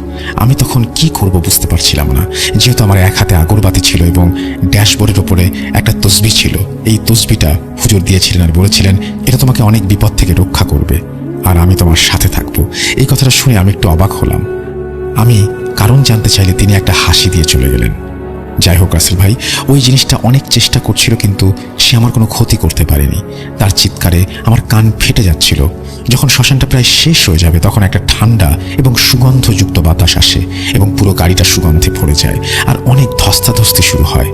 আমি তখন কি করব বুঝতে পারছিলাম না, যেহেতু আমার এক হাতে আগরবাতি ছিল এবং ড্যাশবোর্ডের উপরে একটা তসবিহ ছিল। এই তসবিহটা হুজুর দিয়েছিলেন আর বলেছিলেন, এটা তোমাকে অনেক বিপদ থেকে রক্ষা করবে আর আমি তোমার সাথে থাকবো। এই কথাটা শুনে আমি একটু অবাক হলাম। আমি কারণ জানতে চাইলে তিনি একটা হাসি দিয়ে চলে গেলেন। যাই হোক রাসেল ভাই, ওই জিনিসটা অনেক চেষ্টা করছিল, কিন্তু সে আমার কোনো ক্ষতি করতে পারেনি। তার চিৎকারে আমার কান ফেটে যাচ্ছিল। যখন শ্মশানটা প্রায় শেষ হয়ে যাবে তখন একটা ঠান্ডা এবং সুগন্ধযুক্ত বাতাস আসে এবং পুরো গাড়িটা সুগন্ধে ভরে যায় আর অনেক ধস্তাধস্তি শুরু হয়।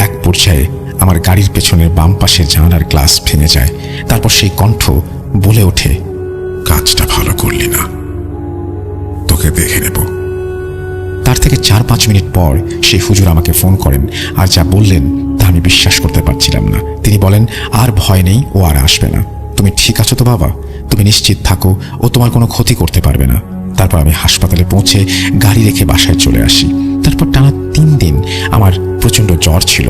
এক পর্যায়ে আমার গাড়ির পেছনের বাম পাশের জানালার গ্লাস ভেঙে যায়। তারপর সেই কণ্ঠ বলে ওঠে, কাজটা ভালো করলি না, তোকে দেখে নেব। তার থেকে 4-5 মিনিট পর সেই হুজুর আমাকে ফোন করেন আর যা বললেন তা আমি বিশ্বাস করতে পারছিলাম না। তিনি বলেন, আর ভয় নেই, ও আর আসবে না। তুমি ঠিক আছো তো বাবা? তুমি নিশ্চিত থাকো, ও তোমার কোনো ক্ষতি করতে পারবে না। তারপর আমি হাসপাতালে পৌঁছে গাড়ি রেখে বাসায় চলে আসি। তারপর টানা 3 দিন আমার প্রচণ্ড জ্বর ছিল।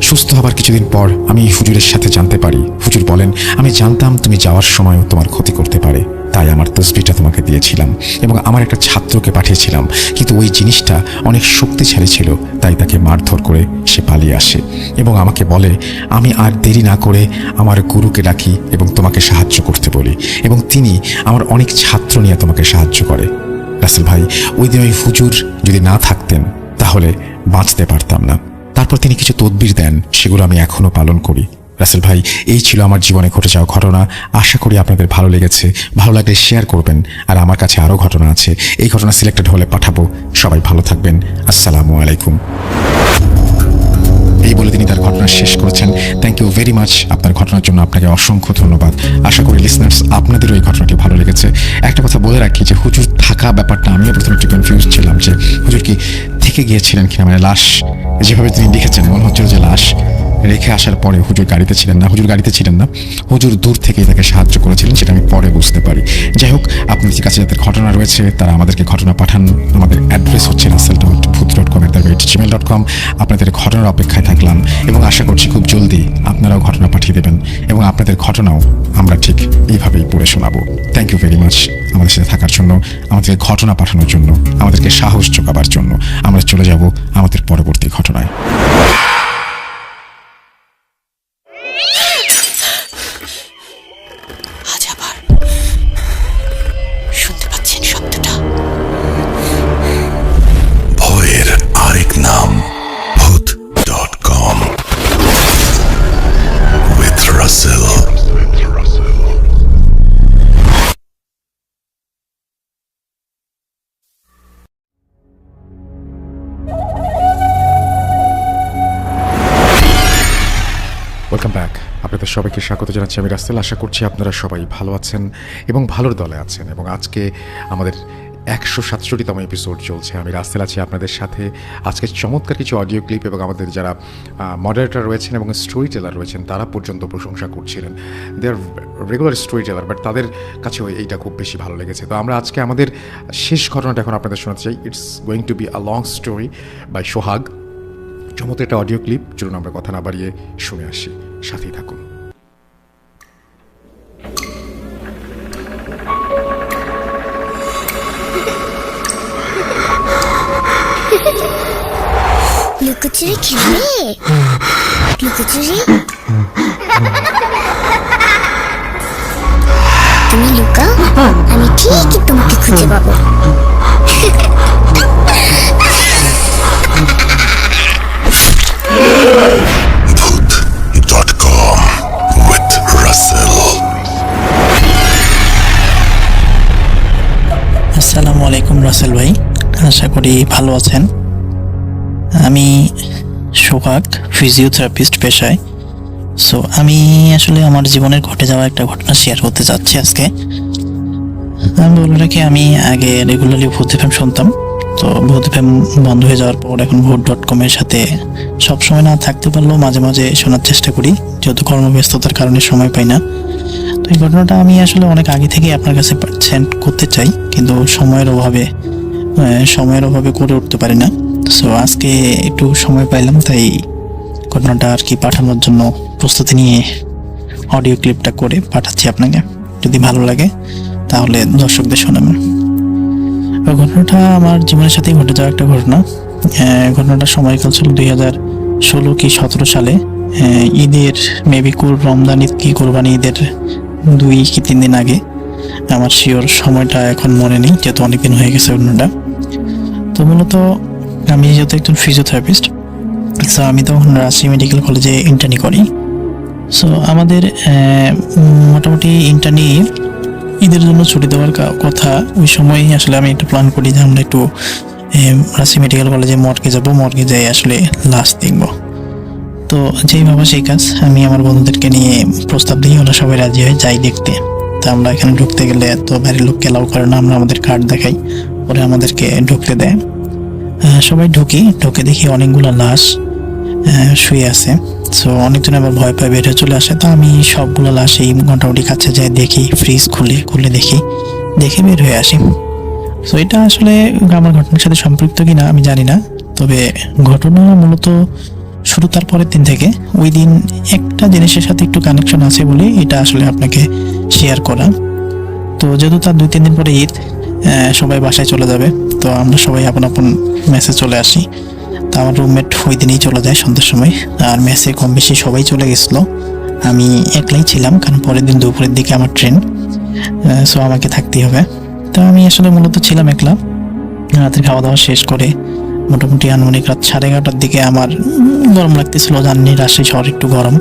সুস্থ হবার কিছুদিন পর আমি হুজুরের সাথে জানতে পারি, হুজুর বলেন, আমি জানতাম তুমি যাওয়ার সময়ও তোমার ক্ষতি করতে পারে, তাই আমার তসবিটা তোমাকে দিয়েছিলাম এবং আমার একটা ছাত্রকে পাঠিয়েছিলাম, কিন্তু ওই জিনিসটা অনেক শক্তিশালী ছিল, তাই তাকে মারধর করে সে পালিয়ে আসে এবং আমাকে বলে আমি আর দেরি না করে আমার গুরুকে ডাকি এবং তোমাকে সাহায্য করতে বলি, এবং তিনি আমার অনেক ছাত্র নিয়ে তোমাকে সাহায্য করে। রাসেল ভাই, ওই দিন ওই হুজুর যদি না থাকতেন তাহলে বাঁচতে পারতাম না। তারপর তিনি কিছু তদবির দেন, সেগুলো আমি এখনো পালন করি। রাসেল ভাই, এই ছিল আমার জীবনে ঘটে যাওয়া ঘটনা। আশা করি আপনাদের ভালো লেগেছে। ভালো লাগলে শেয়ার করবেন। আর আমার কাছে আরও ঘটনা আছে, এই ঘটনা সিলেক্টেড হলে পাঠাবো। সবাই ভালো থাকবেন। আসসালামু আলাইকুম। এই বলে তিনি তার ঘটনা শেষ করেছেন। Thank you very much. আপনার ঘটনার জন্য আপনাকে অসংখ্য ধন্যবাদ। আশা করি লিসনার্স আপনাদেরও এই ঘটনাটি ভালো লেগেছে। একটা কথা বলে রাখি যে হুজুর থাকা ব্যাপারটা আমিও প্রথমে একটু কনফিউজ ছিলাম যে হুজুর কি থেকে গিয়েছিলেন কিনা, মানে লাশ যেভাবে তিনি লিখেছেন মনে হচ্ছিল যে লাশ রেখে আসার পরে হুজুর গাড়িতে ছিলেন না। হুজুর গাড়িতে ছিলেন না, হুজুর দূর থেকেই তাকে সাহায্য করেছিলেন, সেটা আমি পরে বুঝতে পারি। যাই হোক, আপনাদের কাছে যাদের ঘটনা রয়েছে তারা আমাদেরকে ঘটনা পাঠান। আমাদের অ্যাড্রেস হচ্ছে russell.booth.com@gmail.com। আপনাদের ঘটনার অপেক্ষায় থাকলাম এবং আশা করছি খুব জলদি আপনারাও ঘটনা পাঠিয়ে দেবেন এবং আপনাদের ঘটনাও আমরা ঠিক এইভাবেই পড়ে শোনাবো। থ্যাংক ইউ ভেরি মাচ আমাদের সাথে থাকার জন্য, আমাদেরকে ঘটনা পাঠানোর জন্য, আমাদেরকে সাহস যোগাবার জন্য। আমরা চলে যাব আমাদের পরবর্তী ঘটনায়। আজ আবার শুনতে পাচ্ছেন শব্দটা? ভয়ের আরেক নাম ভূত.com with Russell. Welcome back. আপনাদের সবাইকে স্বাগত জানাচ্ছি আমি রাসেল। আশা করছি আপনারা সবাই ভালো আছেন এবং ভালোর দলে আছেন। এবং আজকে আমাদের 167তম এপিসোড চলছে। আমি রাসেল আছি আপনাদের সাথে। আজকে চমৎকার কিছু অডিও ক্লিপ এবং আমাদের যারা মডারেটর রয়েছেন এবং স্টোরি টেলার রয়েছেন তারা পর্যন্ত প্রশংসা করছিলেন। দে আর রেগুলার স্টোরি টেলার, বাট তাদের কাছেও এইটা খুব বেশি ভালো লেগেছে। তো আমরা আজকে আমাদের শেষ ঘটনাটা এখন আপনাদের শোনাতে চাই। It's going to be a long story by Sohag. চমৎকার একটা অডিও ক্লিপ, চলুন আমরা কথা না বাড়িয়ে শুনে আসি, সাথেই থাকুন। লুকোচুরি খেলবে? লুকোচুরি তুমি লুকাও, আমি ঠিকই তোমাকে খুঁজে পাবো। Booth.com with Russell. আসসালামু আলাইকুম রাসেল ভাই, আশা করি ভালো আছেন। আমি সোহাগ, ফিজিওথেরাপিস্ট পেশায়। সো আমি আসলে আমার জীবনের ঘটে যাওয়া একটা ঘটনা শেয়ার করতে চাচ্ছি আজকে। আমি বলে রাখি, আমি আগে রেগুলারলি ভূত এফএম শুনতাম। তো ভূত এফএম বন্ধ হয়ে যাওয়ার পর এখন ভূত.com এর সাথে সবসময় না থাকতে পারলেও মাঝে মাঝে শোনার চেষ্টা করি, যেহেতু কর্মব্যস্ততার কারণে সময় পাই না। তো এই ঘটনাটা আমি আসলে অনেক আগে থেকেই আপনার কাছে সেন্ড করতে চাই, কিন্তু সময়ের অভাবে করে উঠতে পারি না। সো আজকে একটু সময় পাইলাম, তাই ঘটনাটা আর কি পাঠানোর জন্য প্রস্তুতি নিয়ে অডিও ক্লিপটা করে পাঠাচ্ছি আপনাকে। যদি ভালো লাগে তাহলে দর্শকদের শোনাবেন। ঘটনাটা আমার জীবনের সাথেই ঘটে যাওয়া একটা ঘটনা। ঘটনাটার সময়কাল ছিল 2016 কি 17 সালে। ঈদের মেবি রমজান ঈদ কি কোরবানি ঈদের 2 কি 3 দিন আগে। আমার শিওর সময়টা এখন মনে নেই, যেহেতু অনেকদিন হয়ে গেছে ঘটনাটা। তো মূলত আমি যেহেতু একজন ফিজিওথেরাপিস্ট, সো আমি তখন রাজশাহী মেডিকেল কলেজে ইন্টার্নি করি। সো আমাদের মোটামুটি ইন্টার্নি ঈদের জন্য ছুটি দেওয়ার কথা। ওই সময়ই আসলে আমি একটা প্ল্যান করি যে আমরা একটু রাজশাহী মেডিকেল কলেজে মর্গে যাব, মর্গে যাই আসলে লাশ দেখব। তো যেই ভাবা সেই কাজ, আমি আমার বন্ধুদেরকে নিয়ে প্রস্তাব দিই, ওরা সবাই রাজি হয়ে যাই দেখতে। তো আমরা এখানে ঢুকতে গেলে তো বাড়ির লোককে এলাও করে না, আমরা আমাদের কার্ড দেখাই, ওরা আমাদেরকে ঢুকতে দেয়। সবাই ঢুকে দেখি অনেকগুলো লাশ শুয়ে আছে। সো অনেকজন আবার ভয় পায়, বের হয়ে চলে আসে। তো আমি সবগুলো লাশ এই মোটামুটি কাছে যাই, দেখি, ফ্রিজ খুলে দেখে বের হয়ে আসি। সো এটা আসলে আমার ঘটনার সাথে সম্পৃক্ত কিনা আমি জানি না, তবে ঘটনা মূলত শুরু তার পরের দিন থেকে। ওই দিন একটা জিনিসের সাথে একটু কানেকশন আছে বলে এটা আসলে আপনাকে শেয়ার করা। তো যেহেতু তার 2-3 দিন পরে ঈদ, সবাই বাসায় চলে যাবে, তো আমরা সবাই আপন আপন মেসে চলে আসি। তো আমার রুমমেট ওই দিনেই চলে যায় সন্ধ্যার সময়, আর মেসে কম বেশি সবাই চলে গেছিলো, আমি একলাই ছিলাম, কারণ পরের দিন দুপুরের দিকে আমার ট্রেন, সো আমাকে থাকতেই হবে। তো আমি আসলে মূলত ছিলাম একলা। রাতের খাওয়া দাওয়া শেষ করে মোটামুটি আনুমানিক রাত 11:30টার দিকে আমার গরম লাগতেছিল, জানি রাজশাহী শহর একটু গরম।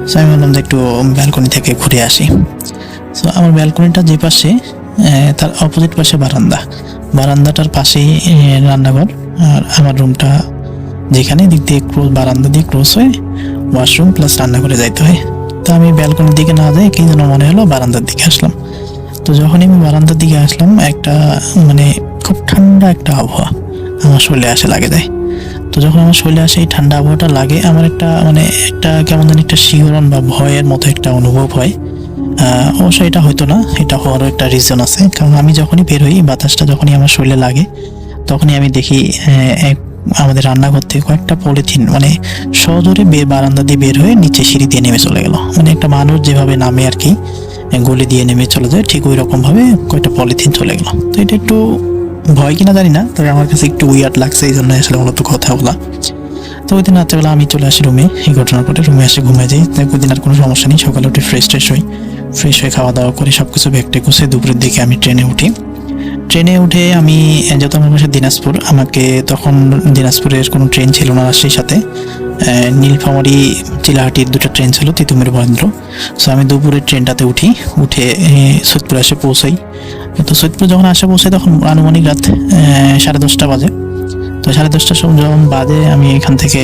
সো আমি বললাম যে একটু ব্যালকনি থেকে ঘুরে আসি। সো আমার ব্যালকনিটা যে পাশে, তার অপোজিট পাশে বারান্দাটার পাশেই রান্নাঘর, আর আমার রুমটা যেখানে দিক দিয়ে বারান্দা দিয়ে ক্রস হয়ে ওয়াশরুম প্লাস রান্নাঘরে যাইতে হয়। তো আমি ব্যালকনির দিকে না যাই কি যেন মনে হলো বারান্দার দিকে আসলাম। তো যখনই আমি বারান্দার দিকে আসলাম, একটা মানে খুব ঠান্ডা একটা আবহাওয়া আমার শরীরে আসে লাগে যায়। তো যখন আমার শরীরে আসে এই ঠান্ডা আবহাওয়াটা লাগে, আমার একটা মানে একটা কেমন যেন একটা শিহরণ বা ভয়ের মতো একটা অনুভব হয়। অবশ্য এটা হয়তো না, এটা হওয়ারও একটা রিজন আছে, কারণ আমি যখনই বের হই, বাতাসটা যখনই আমার শরীরে লাগে, তখনই আমি দেখি আমাদের রান্নাঘর থেকে কয়েকটা পলিথিন মানে সজোরে বারান্দা দিয়ে বের হয়ে নিচে সিঁড়ি দিয়ে নেমে চলে গেল। মানে একটা মানুষ যেভাবে নামে আর কি, গলি দিয়ে নেমে চলে যায়, ঠিক ওই রকম ভাবে কয়েকটা পলিথিন চলে গেল। তো এটা একটু ভয় কিনা জানি না, তবে আমার কাছে একটু উইয়ার্ড লাগছে, এই জন্য আসলে মূলত কথা বলা। তো ওই দিন রাত্রেবেলা আমি চলে আসি রুমে, এই ঘটনার পরে রুমে এসে ঘুমিয়ে যাই। ওই দিন আর কোনো সমস্যা নেই। সকালে উঠে ফ্রেশ হয়ে খাওয়া দাওয়া করে সবকিছু ব্যাগটে গুছিয়ে দুপুরের দিকে আমি ট্রেনে উঠে আমি যেহেতু আমার বাসা দিনাজপুর, আমাকে তখন দিনাজপুরের কোনো ট্রেন ছিল না রাজশাহীর সাথে, নীলফামারী চিলাহাটির 2টা ট্রেন ছিল, তিতুমির বরেন্দ্র। সো আমি দুপুরের ট্রেনটাতে উঠে সৈয়দপুর এসে পৌঁছাই। তো সৈয়দপুর যখন পৌঁছাই তখন আনুমানিক রাত 10:30 বাজে। তো 10:30টার সময় যখন বাজে, আমি এখান থেকে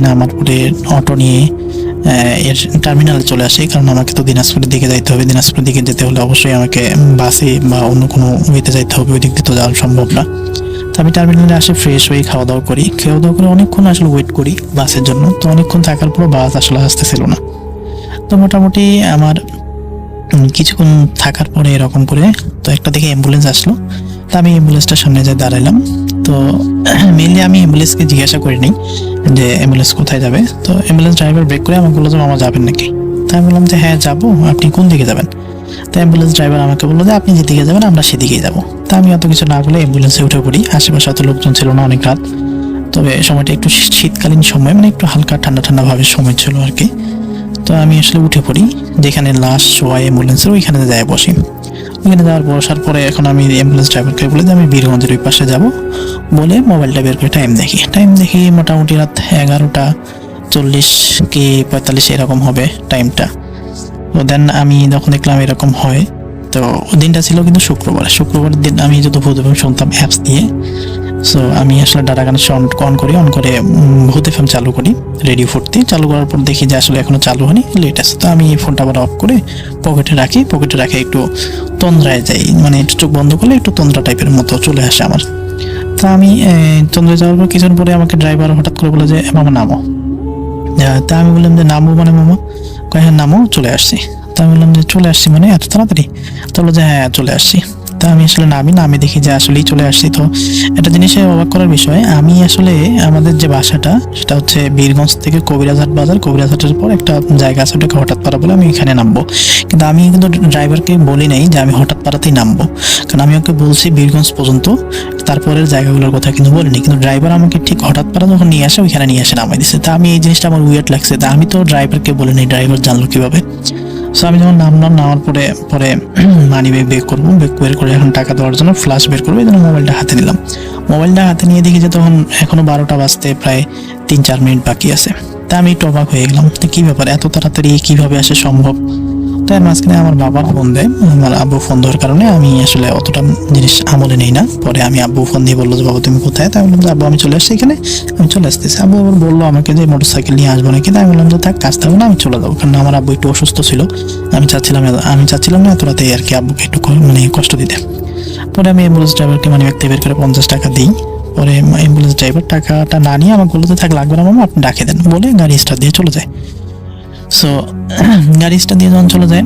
নামার পরে অটো নিয়ে এর টার্মিনালে চলে আসি, কারণ আমাকে তো দিনাজপুরের দিকে যাইতে হবে। দিনাজপুরের দিকে যেতে হলে অবশ্যই আমাকে বাসে বা অন্য কোনো ওয়েতে যাইতে হবে, ওই দিক দিয়ে তো যাওয়া সম্ভব না। তো আমি টার্মিনালে আসে ফ্রেশ হয়ে খাওয়া দাওয়া করে অনেকক্ষণ আসলে ওয়েট করি বাসের জন্য। তো অনেকক্ষণ থাকার পর বাস আসলে আসতেছিল না। তো মোটামুটি আমার কিছুক্ষণ থাকার পরে এরকম করে তো একটা দেখে অ্যাম্বুলেন্স আসলো। তো আমি অ্যাম্বুলেন্সটার সামনে যাই দাঁড়াইলাম। তো মেনলি আমি অ্যাম্বুলেন্সকে জিজ্ঞাসা করিনি যে অ্যাম্বুলেন্স কোথায় যাবে। তো অ্যাম্বুলেন্স ড্রাইভার ব্রেক করে আমাকে বললো যে মামা যাবেন নাকি। তাই আমি বললাম যে হ্যাঁ যাবো, আপনি কোন দিকে যাবেন। তো অ্যাম্বুলেন্স ড্রাইভার আমাকে বললো যে আপনি যেদিকে যাবেন আমরা সেদিকেই যাবো। তা আমি অত কিছু না বলে অ্যাম্বুলেন্সে উঠে পড়ি। আশেপাশে অত লোকজন ছিল না, অনেক রাত, তবে সময়টা একটু শীতকালীন সময়, মানে একটু হালকা ঠান্ডা ভাবের সময় ছিল আর কি। তো আমি আসলে উঠে পড়ি, যেখানে লাশ শোয়া অ্যাম্বুলেন্সের ওইখানে যাই বসি। ওইখানে বসার পরে এখন আমি অ্যাম্বুলেন্স ড্রাইভারকে বলে যে আমি বীরগঞ্জের ওই পাশে যাবো বলে মোবাইলটা বের করে টাইম দেখি মোটামুটি রাত 11:40 কি 45 এরকম হবে টাইমটা। তো দেন আমি যখন দেখলাম এরকম হয়, তো দিনটা ছিল কিন্তু শুক্রবারের দিন। আমি যত ভূত এফএম শুনতাম অ্যাপস দিয়ে, সো আমি আসলে ডাটা কানেকশন অন করে ভূত এফএম চালু করি রেডিও 40। চালু করার পর দেখি যে আসলে এখনো চালু হয়নি, লেট আছে। তো আমি ফোনটা আবার অফ করে পকেটে রাখি একটু তন্দ্রায় যাই, মানে একটু চোখ বন্ধ করলে একটু তন্দ্রা টাইপের মতো চলে আসে আমার। তা আমি তন্দ্রায় যাওয়ার পর কিছুক্ষণ পরে আমাকে ড্রাইভার হঠাৎ করে বলে যে মামা নামো। তা আমি বললাম যে নামবো মানে মামা, কয়ে হ্যাঁ নামো, চলে আসছি। তা আমি বললাম যে চলে আসছি মানে এত তাড়াতাড়ি? তো বললো যে হ্যাঁ চলে আসছি। তা আমি আসলে নামে দেখি যে আসলেই চলে আসছি। তো একটা জিনিসে অবাক করার বিষয়, আমি আসলে আমাদের যে বাসাটা সেটা হচ্ছে বীরগঞ্জ থেকে কবিরাজহাট বাজার, কবিরাজহাটের পর একটা জায়গা আছে ওটাকে হঠাৎ পাড়া বলে, আমি এখানে নামবো। কিন্তু আমি কিন্তু ড্রাইভারকে বলি নাই যে আমি হঠাৎ পাড়াতেই নামবো, কারণ আমি ওকে বলছি বীরগঞ্জ পর্যন্ত, তারপরের জায়গাগুলোর কথা কিন্তু বলিনি। কিন্তু ড্রাইভার আমাকে ঠিক হঠাৎ পাড়া যখন নিয়ে আসে ওইখানে নিয়ে এসে নামাই দিচ্ছে। তা আমি এই জিনিসটা আমার উইয়ার্ড লাগছে। তা আমি তো ড্রাইভারকে বলিনি, ড্রাইভার জানলো কিভাবে? সো আমি যখন নামার পরে মানি ব্যাগ বের করে এখন টাকা দেওয়ার জন্য ফ্ল্যাশ বের করবো, এই জন্য মোবাইলটা হাতে নিলাম। মোবাইলটা হাতে নিয়ে দেখি যে তখন এখনো 12টা বাজতে প্রায় 3-4 মিনিট বাকি আছে। তা আমি একটু অবাক হয়ে গেলাম, তো কি ব্যাপার, এত তাড়াতাড়ি কিভাবে আসে সম্ভব? তার মাঝখানে আমার বাবা ফোন দেয়, আমার আব্বু ফোন দেওয়ার কারণে আমি আসলে অতটা জিনিস আমলে নেই না। পরে আমি আব্বু ফোন দিয়ে বললো যে বাবা তুমি কোথায়? তাই বললাম যে আব্বু আমি চলে আসছি এখানে, আমি চলে আসতেছি। আব্বু আবার বললো আমাকে যে মোটরসাইকেল নিয়ে আসবো নাকি। তাই আমি বললাম যে থাক, কাজ থাকবে না, আমি চলে যাবো, কারণ আমার আব্বু একটু অসুস্থ ছিল। আমি চাচ্ছিলাম না এত রাতে আর কি আব্বুকে একটু মানে কষ্ট দিতে। পরে আমি অ্যাম্বুলেন্স ড্রাইভারকে মানে ব্যক্তি বের করে 50 টাকা দিই। পরে অ্যাম্বুলেন্স ড্রাইভার টাকাটা না নিয়ে আমাকে বললো যে থাক লাগবে না মামা, আপনি ডাকে দেন বলে গাড়ি স্টার্ট দিয়ে চলে যায়। সো গাড়ি স্টার্ট দিয়ে যখন চলে যায়,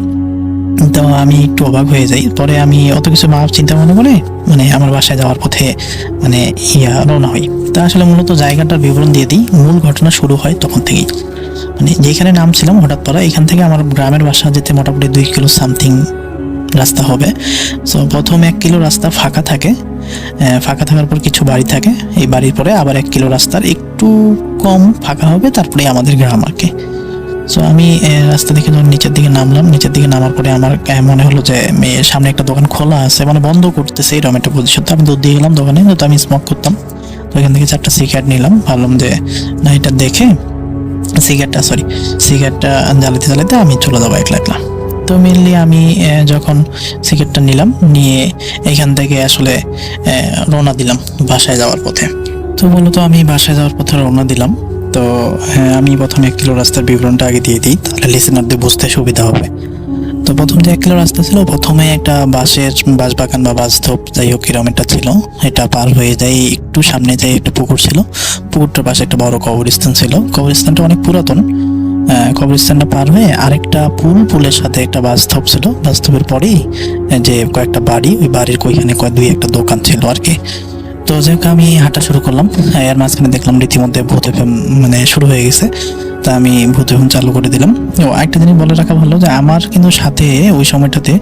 তো আমি একটু অবাক হয়ে যাই। পরে আমি অত কিছু চিন্তা মনে করে মানে আমার বাসায় যাওয়ার পথে মানে রওনা হই। তা আসলে মূলত জায়গাটার বিবরণ দিয়ে দিই। মূল ঘটনা শুরু হয় তখন থেকেই, মানে যেখানে নামছিলাম হঠাৎ পাড়া, এখান থেকে আমার গ্রামের বাসা যেতে মোটামুটি 2 কিলো সামথিং রাস্তা হবে। সো প্রথম 1 কিলো রাস্তা ফাঁকা থাকে, ফাঁকা থাকার পর কিছু বাড়ি থাকে, এই বাড়ির পরে আবার 1 কিলো রাস্তার একটু কম ফাঁকা হবে, তারপরে আমাদের গ্রাম আর কি। সো আমি রাস্তা থেকে যখন নিচের দিকে নামলাম, নিচের দিকে নামার পরে আমার মনে হলো যে সামনে একটা দোকান খোলা আছে, মানে বন্ধ করতেছে এরকম একটা পজিশন। তো আমি দৌড় দিয়ে গেলাম দোকানে, তো আমি স্মোক করতাম, তো এখান থেকে 4টা সিগারেট নিলাম। ভাবলাম যে না, এটা দেখে সিগারেটটা জ্বালাতে জ্বালাতে আমি চলে যাবো একলা একলা। তো মেনলি আমি যখন সিগারেটটা নিলাম, নিয়ে এখান থেকে আসলে রওনা দিলাম বাসায় যাওয়ার পথে। তো মূলত আমি বাসায় যাওয়ার পথে রওনা দিলাম। তো আমি প্রথমে 1 কিলো রাস্তার বিবরণটা আগে দিয়ে দিই, তাহলে লিসেনারদের বুঝতে সুবিধা হবে। তো প্রথম যে 1 কিলো রাস্তা ছিল, প্রথমে একটা বাঁশবাগান বা বাঁশধোপ যাই হোক এরকম একটা ছিল, এটা পার হয়ে যাই একটু সামনে যাই একটা পুকুর ছিল, পুকুরটার পাশে একটা বড় কবরস্থান ছিল, কবরস্থানটা অনেক পুরাতন। কবরস্থানটা পার হয়ে আরেকটা পুলের সাথে একটা বাঁশধোপ ছিল, বাঁশধোপের পরেই যে কয়েকটা বাড়ি, ওই বাড়ির ওইখানে 2-একটা দোকান ছিল আর কি। তো যাই হোক আমি হাঁটা শুরু করলাম, এর মাঝখানে দেখলাম রীতিমধ্যে ভূত এফএম মানে শুরু হয়ে গেছে। তা আমি ভূত এফএম চালু করে দিলাম। ও একটা জিনিস বলে রাখা ভালো যে আমার কিন্তু সাথে ওই সময়টাতে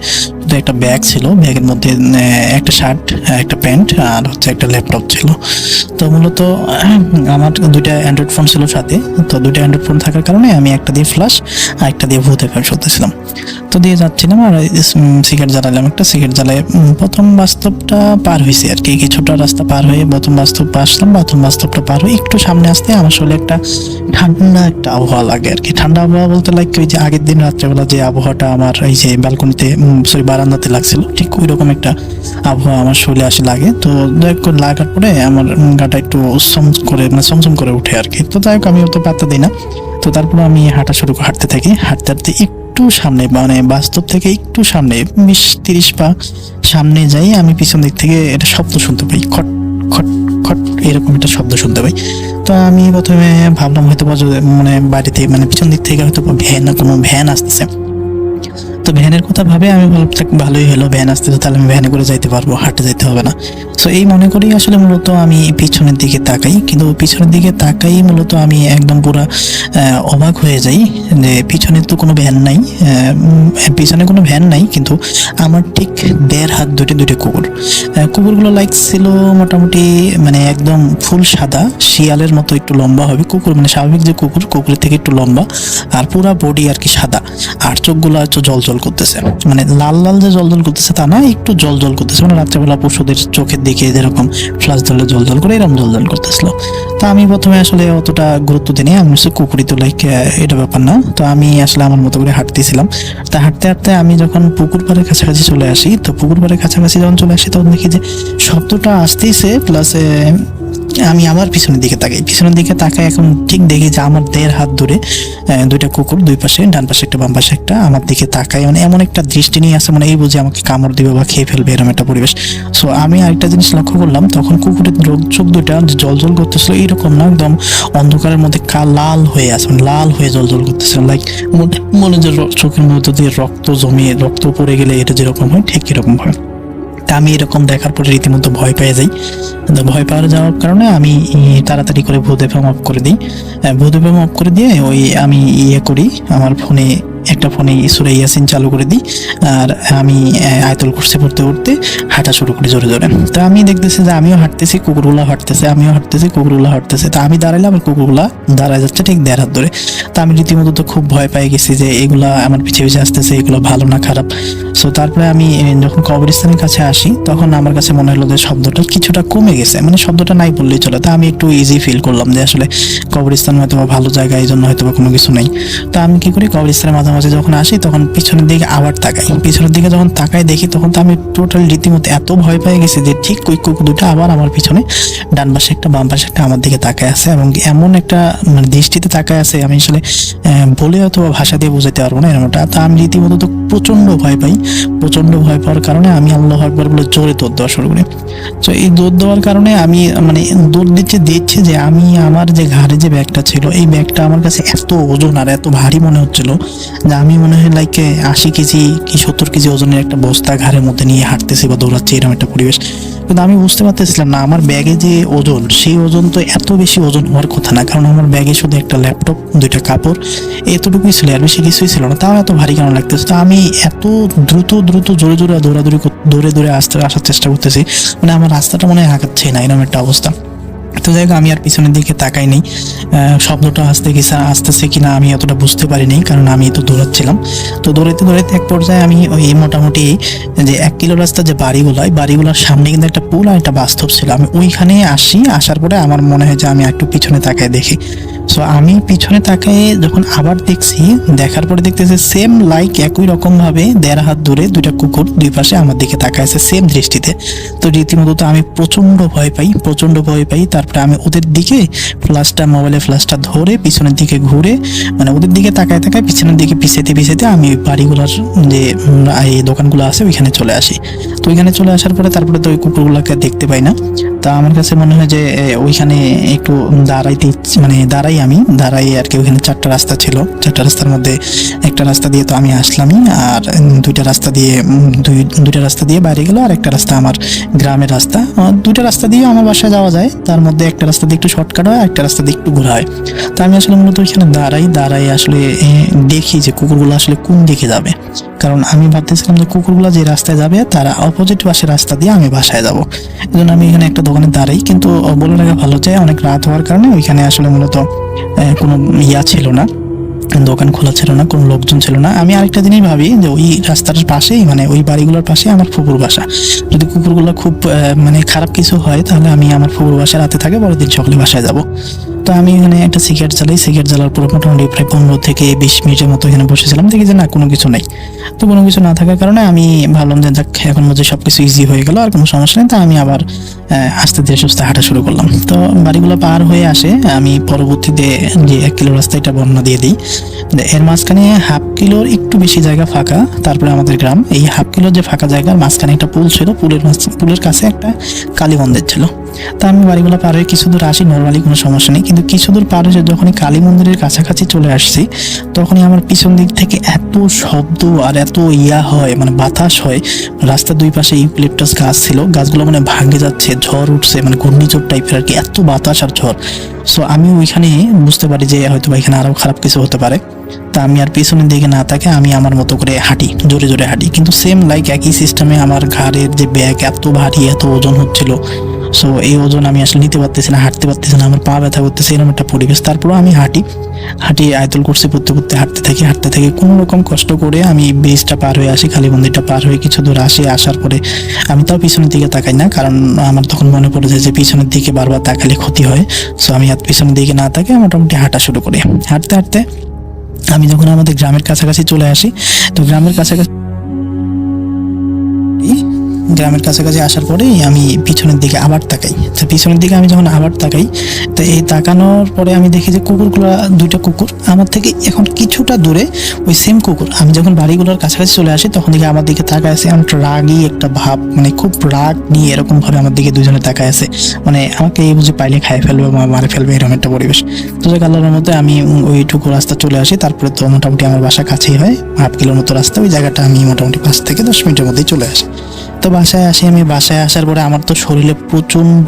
একটা ব্যাগ ছিল, ব্যাগের মধ্যে একটা শার্ট, একটা প্যান্ট আর হচ্ছে একটা ল্যাপটপ ছিল। তো মূলত আমার 2টা অ্যান্ড্রয়েড ফোন ছিল সাথে। তো 2টা অ্যান্ড্রয়েড ফোন থাকার কারণে আমি একটা দিয়ে ফ্ল্যাশ আর একটা দিয়ে ভূত এফএম শুনতেছিলাম। তো দিয়ে যাচ্ছিলাম আর সিগারেট জ্বালালাম, একটা সিগারেট জ্বালায় প্রথম বাস্তবটা পার হয়েছে আর কি, কিছুটা রাস্তা পার হয়ে প্রথম বাস্তব আসলাম। প্রথম বাস্তবটা পার হয়ে একটু সামনে আসতে আমার আসলে একটা ঠান্ডা একটা আবহাওয়া লাগে আর কি। ঠান্ডা আবহাওয়া বলতে লাইক ওই যে আগের দিন রাত্রেবেলা যে আবহাওয়াটা আমার এই যে ব্যালকনিতে বারান্দাতে লাগছিল, ঠিক ওই রকম একটা আবহাওয়া আমার শরীরে আসে লাগে। তো যাই হোক লাগার পরে আমার গাটা একটু সমসম করে উঠে আর কি। তো যাই হোক আমি অত পাত্তা দিই না। তো তারপরে আমি হাঁটতে থাকি, হাঁটতে হাঁটতে একটু সামনে, মানে বাস্তব থেকে একটু সামনে 20-30 পা সামনে যাই, আমি পিছন দিক থেকে একটা শব্দ শুনতে পাই, খট খট খট এরকম একটা শব্দ শুনতে পাই। তো আমি প্রথমে ভাবলাম হয়তো মানে বাড়িতে মানে পিছন দিক থেকে হয়তো কোনো ভ্যান আসতেছে। তো ভ্যানের কথা ভাবে আমি ভাবলাম ভালোই হলো, ভ্যান আসতেছে, তাহলে আমি ভ্যানে করে যাইতে পারবো, হাঁটে যাইতে হবে না। তো এই মনে করেই আসলে মূলত আমি পিছনের দিকে তাকাই, কিন্তু পিছনের দিকে তাকাই মূলত আমি একদম পুরো অবাক হয়ে যাই যে পিছনে তো কোনো ভ্যান নাই, পিছনে কোনো ভ্যান নাই, কিন্তু আমার ঠিক 1.5 হাত দুইটা কুকুরগুলো লাইক ছিল মোটামুটি মানে একদম ফুল সাদা, শিয়ালের মতো একটু লম্বা হবে কুকুর, মানে স্বাভাবিক যে কুকুরের থেকে একটু লম্বা, আর পুরা বডি আর কি সাদা, আর চোখগুলো হয়তো জল করতেছে, মানে লাল যে জল করতেছে তা না, একটু জল করতেছে, মানে রাত্রেবেলা পশুদের চোখের দিকে যেরকম ফ্লাশ ধরলে জল করে এরকম জল করতেছিল। তা আমি প্রথমে আসলে অতটা গুরুত্ব দিইনি, আমি হচ্ছে কুকুরই তো লাইক এটা ব্যাপার না। তো আমি আসলে আমার মতো করে হাঁটতেছিলাম। তা হাঁটতে হাঁটতে আমি যখন পুকুর পাড়ের কাছাকাছি চলে আসি, তো পুকুর পাড়ের কাছাকাছি যখন চলে আসি তখন দেখি যে শব্দটা আসতেইছে, প্লাস আমি আবার পিছনের দিকে তাকাই, এখন ঠিক দেখি যে আমার 1.5 হাত দূরে 2টা কুকুর, 2 পাশে, ডান পাশে একটা বাম পাশে একটা, আমার দিকে তাকায়, মানে এমন একটা দৃষ্টি নিয়ে আসে, মানে এই বুঝে আমাকে কামড় দিবে বা খেয়ে ফেলবে এরকম একটা পরিবেশ। সো আমি আরেকটা জিনিস লক্ষ্য করলাম, তখন কুকুরের চোখ 2টা জল করতেছিল, এইরকম না একদম অন্ধকারের মধ্যে লাল হয়ে আছে, মানে লাল হয়ে জল করতেছিল, লাইক মনে যে চোখের মধ্যে দিয়ে রক্ত জমিয়ে রক্ত পড়ে গেলে এটা যেরকম হয় ঠিক এরকম হয়। তা আমি এরকম দেখার পরে রীতিমতো ভয় পেয়ে যাই। ভয় পাওয়ার যাওয়ার কারণে আমি তাড়াতাড়ি করে ভূত এফএম অফ করে দিই। ভূত এফএম অফ করে দিয়ে ওই আমি করি, আমার ফোনে একটা ফোনে সূরা ইয়াসিন চালু করে দিই, আর আমি আয়াতুল কুরসি পড়তে হাঁটা শুরু করি জোরে। তো আমি দেখতেছি যে আমিও হাঁটতেছি, কুকুরগুলো হাঁটতেছে, আমিও হাঁটতেছি, কুকুরগুলো হাঁটতেছে। তা আমি দাঁড়াইলাম, আর কুকুরগুলা দাঁড়ায় যাচ্ছে ঠিক 1.5 হাত ধরে। তা আমি রীতিমতো তো খুব ভয় পেয়ে গেছি যে এগুলা আমার পিছে আসতেছে, এগুলো ভালো না খারাপ। সো তারপরে আমি যখন কবরস্থানের কাছে আসি, তখন আমার কাছে মনে হলো যে শব্দটা কিছুটা কমে গেছে, মানে শব্দটা নাই বললেই চলে। তা আমি একটু ইজি ফিল করলাম যে আসলে কবরস্থান হয়তো বা ভালো জায়গা, এই জন্য হয়তো বা কোনো কিছু নেই। তো আমি কি করি, কবরস্থানের মাঝে যখন আসি তখন পিছনের দিকে আবার তাকাই, পিছনের দিকে যখন তাকাই দেখি তখন তো আমি টোটাল রীতিমতো এত ভয় পেয়ে গেছি যে ঠিক ওই কুকুর 2টা আবার আমার পিছনে, ডান পাশে একটা বাম পাশে একটা আমার দিকে তাকায় আছে, এবং এমন একটা মানে দৃষ্টিতে তাকায় আছে আমি আসলে বলে হয়তো ভাষা দিয়ে বোঝাতে পারবো না এরকমটা। তা আমি রীতিমতো তো প্রচন্ড ভয় পাই, প্রচন্ড ভয় পাওয়ার কারণে আমি আল্লাহু আকবার বলে জোরে দৌড় দেওয়া শুরু করি। তো এই দৌড় দেওয়ার কারণে আমি মানে দৌড় দিচ্ছে যে আমি আমার যে ঘাড়ে যে ব্যাগটা ছিল, এই ব্যাগটা আমার কাছে এত ওজন আর এত ভারী মনে হচ্ছিল যে আমি মনে হয় লাইক 80 কেজি কি 70 কেজি ওজনের একটা বস্তা ঘাড়ের মধ্যে নিয়ে হাঁটতেছি বা দৌড়াচ্ছি, এরকম একটা পরিবেশ। কিন্তু আমি বুঝতে পারতেছিলাম না আমার ব্যাগে যে ওজন, সেই ওজন তো এত বেশি ওজন হওয়ার কথা না, কারণ আমার ব্যাগে শুধু একটা ল্যাপটপ, 2টা কাপড়, এতটুকুই ছিল, আর বেশি কিছুই ছিল না। তাও এত ভারী কেন লাগতেছে? তো আমি এত দ্রুত জোরে জোরে দৌড়ে আসার চেষ্টা করতেছি, মানে আমার রাস্তাটা মনে হয় আগাচ্ছে না, এরকম একটা অবস্থা। তো যাই হোক, আমি আর পিছনের দিকে তাকাই নেই। শব্দটা আসতেছে কিনা আমি অতটা বুঝতে পারিনি, কারণ আমি তো দৌড়াচ্ছিলাম। তো দৌড়াইতে এক পর্যায়ে আমি ওই মোটামুটি যে 1 কিলো রাস্তা যে বাড়িগুলোর সামনে কিন্তু একটা পুল আর একটা বাস্তব ছিল। আমি ওইখানে আসার পরে আমার মনে হয় যে আমি একটু পিছনে তাকায় দেখি। সো আমি পিছনে তাকায় যখন আবার দেখার পরে দেখতেছি সেম লাইক একই রকম ভাবে 1.5 হাত দূরে 2টা কুকুর দুই পাশে আমার দিকে তাকায় আছে সেম দৃষ্টিতে। তো রীতিমতো তো আমি প্রচন্ড ভয় পাই। তারপরে আমি ওদের দিকে মোবাইলের ফ্ল্যাশটা ধরে পিছনের দিকে ঘুরে, মানে ওদের দিকে তাকায় পিছনের দিকে পিছাইতে আমি বাড়িগুলোর যে এই দোকানগুলো আছে ওইখানে চলে আসি। তো ওইখানে চলে আসার পরে তারপরে তো ওই কুকুরগুলোকে দেখতে পাই না। তা আমার কাছে মনে হয় যে ওইখানে একটু দাঁড়াই আর কি। ওইখানে 4টা রাস্তা ছিল, 4টা রাস্তার মধ্যে একটা রাস্তা দিয়ে তো আমি আসলামই, আর 2টা রাস্তা দিয়ে বাইরে গেল, আর একটা রাস্তা আমার গ্রামের রাস্তা। 2টা রাস্তা দিয়ে আমার বাসায় যাওয়া যায়, তার মধ্যে একটা রাস্তা দিয়ে একটু শর্টকাট হয়, একটা রাস্তা দিয়ে একটু ঘোরা হয়। তো আমি আসলে মূলত ওইখানে দাঁড়াই আসলে দেখি যে কুকুরগুলো আসলে কোন দিকে যাবে, কারণ আমি ভাবতেছিলাম যে কুকুরগুলো যে রাস্তায় যাবে তারা অপোজিট পাশের রাস্তা দিয়ে আমি বাসায় যাবো। এই জন্য আমি এখানে একটা দোকানে দাঁড়াই। কিন্তু বলে রাখা ভালো যে অনেক রাত হওয়ার কারণে ওইখানে আসলে মূলত কোনো ছিল না, দোকান খোলা ছিল না, কোনো লোকজন ছিল না। আমি আরেকটা জিনিস ভাবি যে ওই রাস্তার পাশেই, মানে ওই বাড়িগুলোর পাশে আমার ফুপুর বাসা। যদি কুকুরগুলো খুব মানে খারাপ কিছু হয়, তাহলে আমি আমার ফুপুর বাসায় রাতে থাকে, পরের দিন সকালে বাসায় যাব। তো আমি এখানে একটা সিগারেট জ্বালার পর মোটামুটি প্রায় 15 থেকে 20 মিনিটের মতো এখানে বসেছিলাম। দেখি যে না, কোনো কিছু নেই। তো কোনো কিছু না থাকার কারণে আমি ভাবলাম যে যাক, এখন মধ্যে সবকিছু ইজি হয়ে গেল, আর কোনো সমস্যা নেই। তা আমি আবার আস্তে ধীরে সুস্থে হাঁটা শুরু করলাম। তো বাড়িগুলো পার হয়ে আসে, আমি পরবর্তীতে যে 1 কিলো রাস্তা এটা বর্ণনা দিয়ে দিই। এর মাঝখানে 1/2 কিলোর একটু বেশি জায়গা ফাঁকা, তারপরে আমাদের গ্রাম। এই 1/2 কিলোর যে ফাঁকা জায়গার মাঝখানে একটা পুল ছিল, পুলের কাছে একটা কালী মন্দির ছিল। তা আমি বাড়িগুলো পার হয়ে কিছু দূর আসি, নর্মালি কোনো সমস্যা নেই। কিন্তু কিছু দূর পার হয়ে যখনই কালী মন্দিরের কাছাকাছি চলে আসছি, তখনই আমার পিছন দিক থেকে এত শব্দ আর এত হয়, মানে বাতাস হয়। রাস্তার 2 পাশে ইউক্যালিপটাস গাছ ছিল, গাছগুলো মানে ভাঙে যাচ্ছে, ঝড় উঠছে, মানে ঘূর্ণিঝড় টাইপের আর কি, এত বাতাস আর ঝড়। সো আমি ওইখানে বুঝতে পারি যে হয়তো এখানে আরো খারাপ কিছু হতে পারে। তা আমি আর পিছনের দিকে না তাকে আমি আমার মতো করে হাঁটি, জোরে হাঁটি। কিন্তু সেম লাইক একই সিস্টেমে আমার ঘাড়ের যে ব্যাগ এত ভারী, এত ওজন হচ্ছিল। সো এই ওজন আমি আসলে নিতে পারতেছি না, হাঁটতে পারতেছি না, আমার পা ব্যথা করতেছে, এরকম একটা পরিবেশ। তারপরেও আমি হাঁটি আয়তল করছি করতে হাঁটতে থাকি কোনো রকম কষ্ট করে আমি ব্রিজটা পার হয়ে আসি, কালী মন্দিরটা পার হয়ে কিছু দূর আসার পরে আমি তাও পিছনের দিকে তাকাই না, কারণ আমার তখন মনে পড়ে যায় যে পিছনের দিকে বারবার তাকালে ক্ষতি হয়। সো আমি আর পিছনের দিকে না তাকে মোটামুটি হাঁটা শুরু করি। হাঁটতে আমি যখন আমাদের গ্রামের কাছাকাছি চলে আসি, তো গ্রামের কাছাকাছি আসার পরে আমি পিছনের দিকে আবার তাকাই। তো পিছনের দিকে আমি যখন আবার তাকাই, তো এই তাকানোর পরে আমি দেখি যে কুকুরগুলো, 2টা কুকুর আমার থেকে এখন কিছুটা দূরে, ওই সেম কুকুর। আমি যখন বাড়িগুলোর কাছাকাছি চলে আসি, তখন দেখি আমার দিকে তাকায় আছে, আমার রাগই একটা ভাব, মানে খুব রাগ নিয়ে এরকম ভাবে আমার দিকে 2জনে তাকায় আছে, মানে আমাকে এই বুঝে পাইলে খাই ফেলবে বা মারে ফেলবে, এরকম একটা পরিবেশ। তো যাক, আল্লাহর মধ্যে আমি ওইটুকু রাস্তা চলে আসি। তারপরে তো মোটামুটি আমার বাসা কাছেই হয়, 1/2 কিলোর মতো রাস্তা। ওই জায়গাটা আমি মোটামুটি 5 থেকে 10 মিনিটের মধ্যেই চলে আসি। তো বাসায় আসার পরে আমার তো শরীরে প্রচন্ড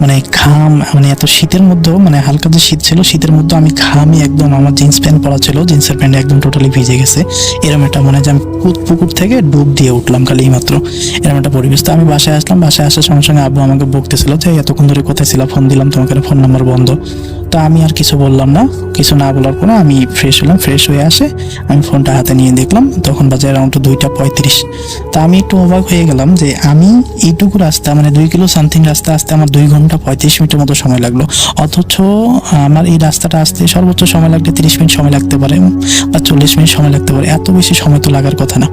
মানে ঘাম, মানে এত শীতের মধ্যেও, মানে হালকা যে শীত ছিল, শীতের মধ্যে আমি ঘামে একদম, আমার জিন্স প্যান্ট পরা ছিল, জিন্সের প্যান্ট একদম টোটালি ভিজে গেছে। এরকম একটা মনে হয় যে আমি পুকুর থেকে ডুব দিয়ে উঠলাম খালি মাত্র, এরকম একটা পরিবেশ। তো আমি বাসায় আসলাম, বাসায় আসার সঙ্গে সঙ্গে আব্বু আমাকে বকতেছিল যে এতক্ষণ ধরে কোথায় ছিল, ফোন দিলাম তোমাকে, ফোন নাম্বার বন্ধ। তো আমি আর কিছু বললাম না, কিছু না বলার পরে আমি ফ্রেশ হলাম। ফ্রেশ হয়ে আসে আমি ফোনটা হাতে নিয়ে দেখলাম, তখন বাজে অ্যারাউন্ড 2:35। তা আমি একটু অবাক হয়ে গেলাম যে আমি এইটুকু রাস্তা, মানে 2 কিলো সামথিং রাস্তা আসতে আমার 2 ঘন্টা 35 মিনিটের মতো সময় লাগলো। অথচ আমার এই রাস্তাটা আসতে সর্বোচ্চ সময় লাগলে 30 মিনিট সময় লাগতে পারে বা 40 মিনিট সময় লাগতে পারে, এত বেশি সময় তো লাগার কথা না।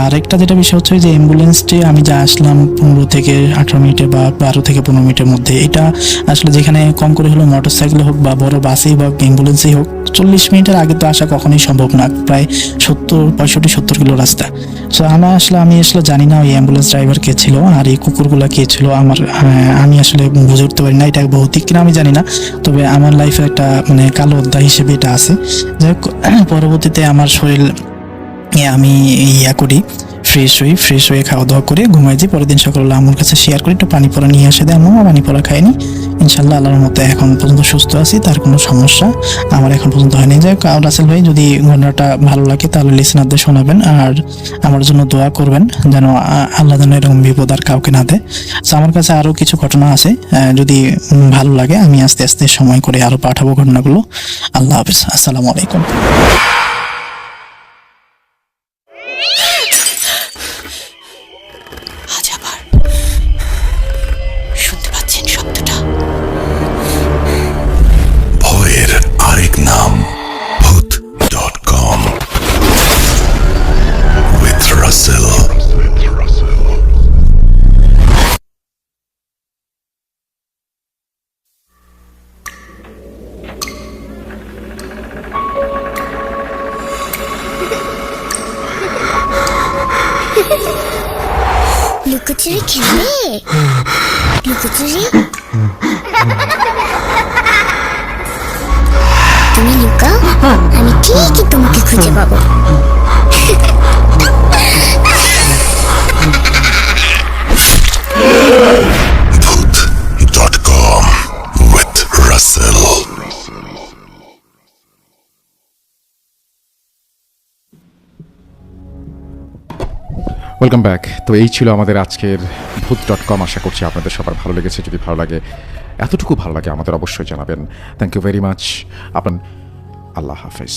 আর একটা যেটা বিষয় হচ্ছে যে অ্যাম্বুলেন্সটি আমি যা আসলাম 15 থেকে 18 মিনিটে বা 12 থেকে 15 মিনিটের মধ্যে, এটা আসলে যেখানে কম করে হলো মোটরসাইকেল হোক বা বড় বাসেই বা অ্যাম্বুলেন্সেই হোক, 40 মিনিটের আগে তো আসা কখনোই সম্ভব না, প্রায় 65-70 কিলো রাস্তা। সো আমি আসলে জানি না ওই অ্যাম্বুলেন্স ড্রাইভার কে ছিল আর এই কুকুরগুলা কে ছিল, আমি আসলে বুঝে উঠতে পারি না এটা ভৌতিক কিনা আমি জানি না, তবে আমার লাইফে একটা মানে কালো অধ্যায় হিসেবে এটা আছে। যাই হোক, পরবর্তীতে আমার শরীর আমি করি, ফ্রেশ হয়ে খাওয়া দাওয়া করে ঘুমাই যাই। পরের দিন সকালে আমার কাছে শেয়ার করি, একটু পানি পড়া নিয়ে আসে দেয় আম্মু, পানি পড়া খাইনি। ইনশাল্লাহ আল্লাহর মতে এখন পর্যন্ত সুস্থ আছি, তার কোনো সমস্যা আমার এখন পর্যন্ত হয়নি। যাই হোক, রাসেল ভাই যদি ঘটনাটা ভালো লাগে তাহলে লিসেনারদের শোনাবেন, আর আমার জন্য দোয়া করবেন যেন আল্লাহ যেন এরকম বিপদ আর কাউকে না দেয়। তো আমার কাছে আরও কিছু ঘটনা আছে, যদি ভালো লাগে আমি আস্তে আস্তে সময় করে আরও পাঠাবো ঘটনাগুলো। আল্লাহ হাফিজ, আসসালামু আলাইকুম। আজ আবার শুনতে পাচ্ছেন শব্দটা? ভয়ের আরেক নাম ভূত.com with Russell. লুকোচুরি খেলবে? লুকোচুরি তুমি লুকাও, আমি ঠিকই তোমাকে খুঁজে পাবো। Voot.com with Russell. Welcome back. তো এই ছিল আমাদের আজকের ভূত.com। আশা করছি আপনাদের সবার ভালো লেগেছে। যদি ভালো লাগে, এতটুকু ভালো লাগে আমাদের অবশ্যই জানাবেন। Thank you very much. আপনার আল্লাহ হাফেজ।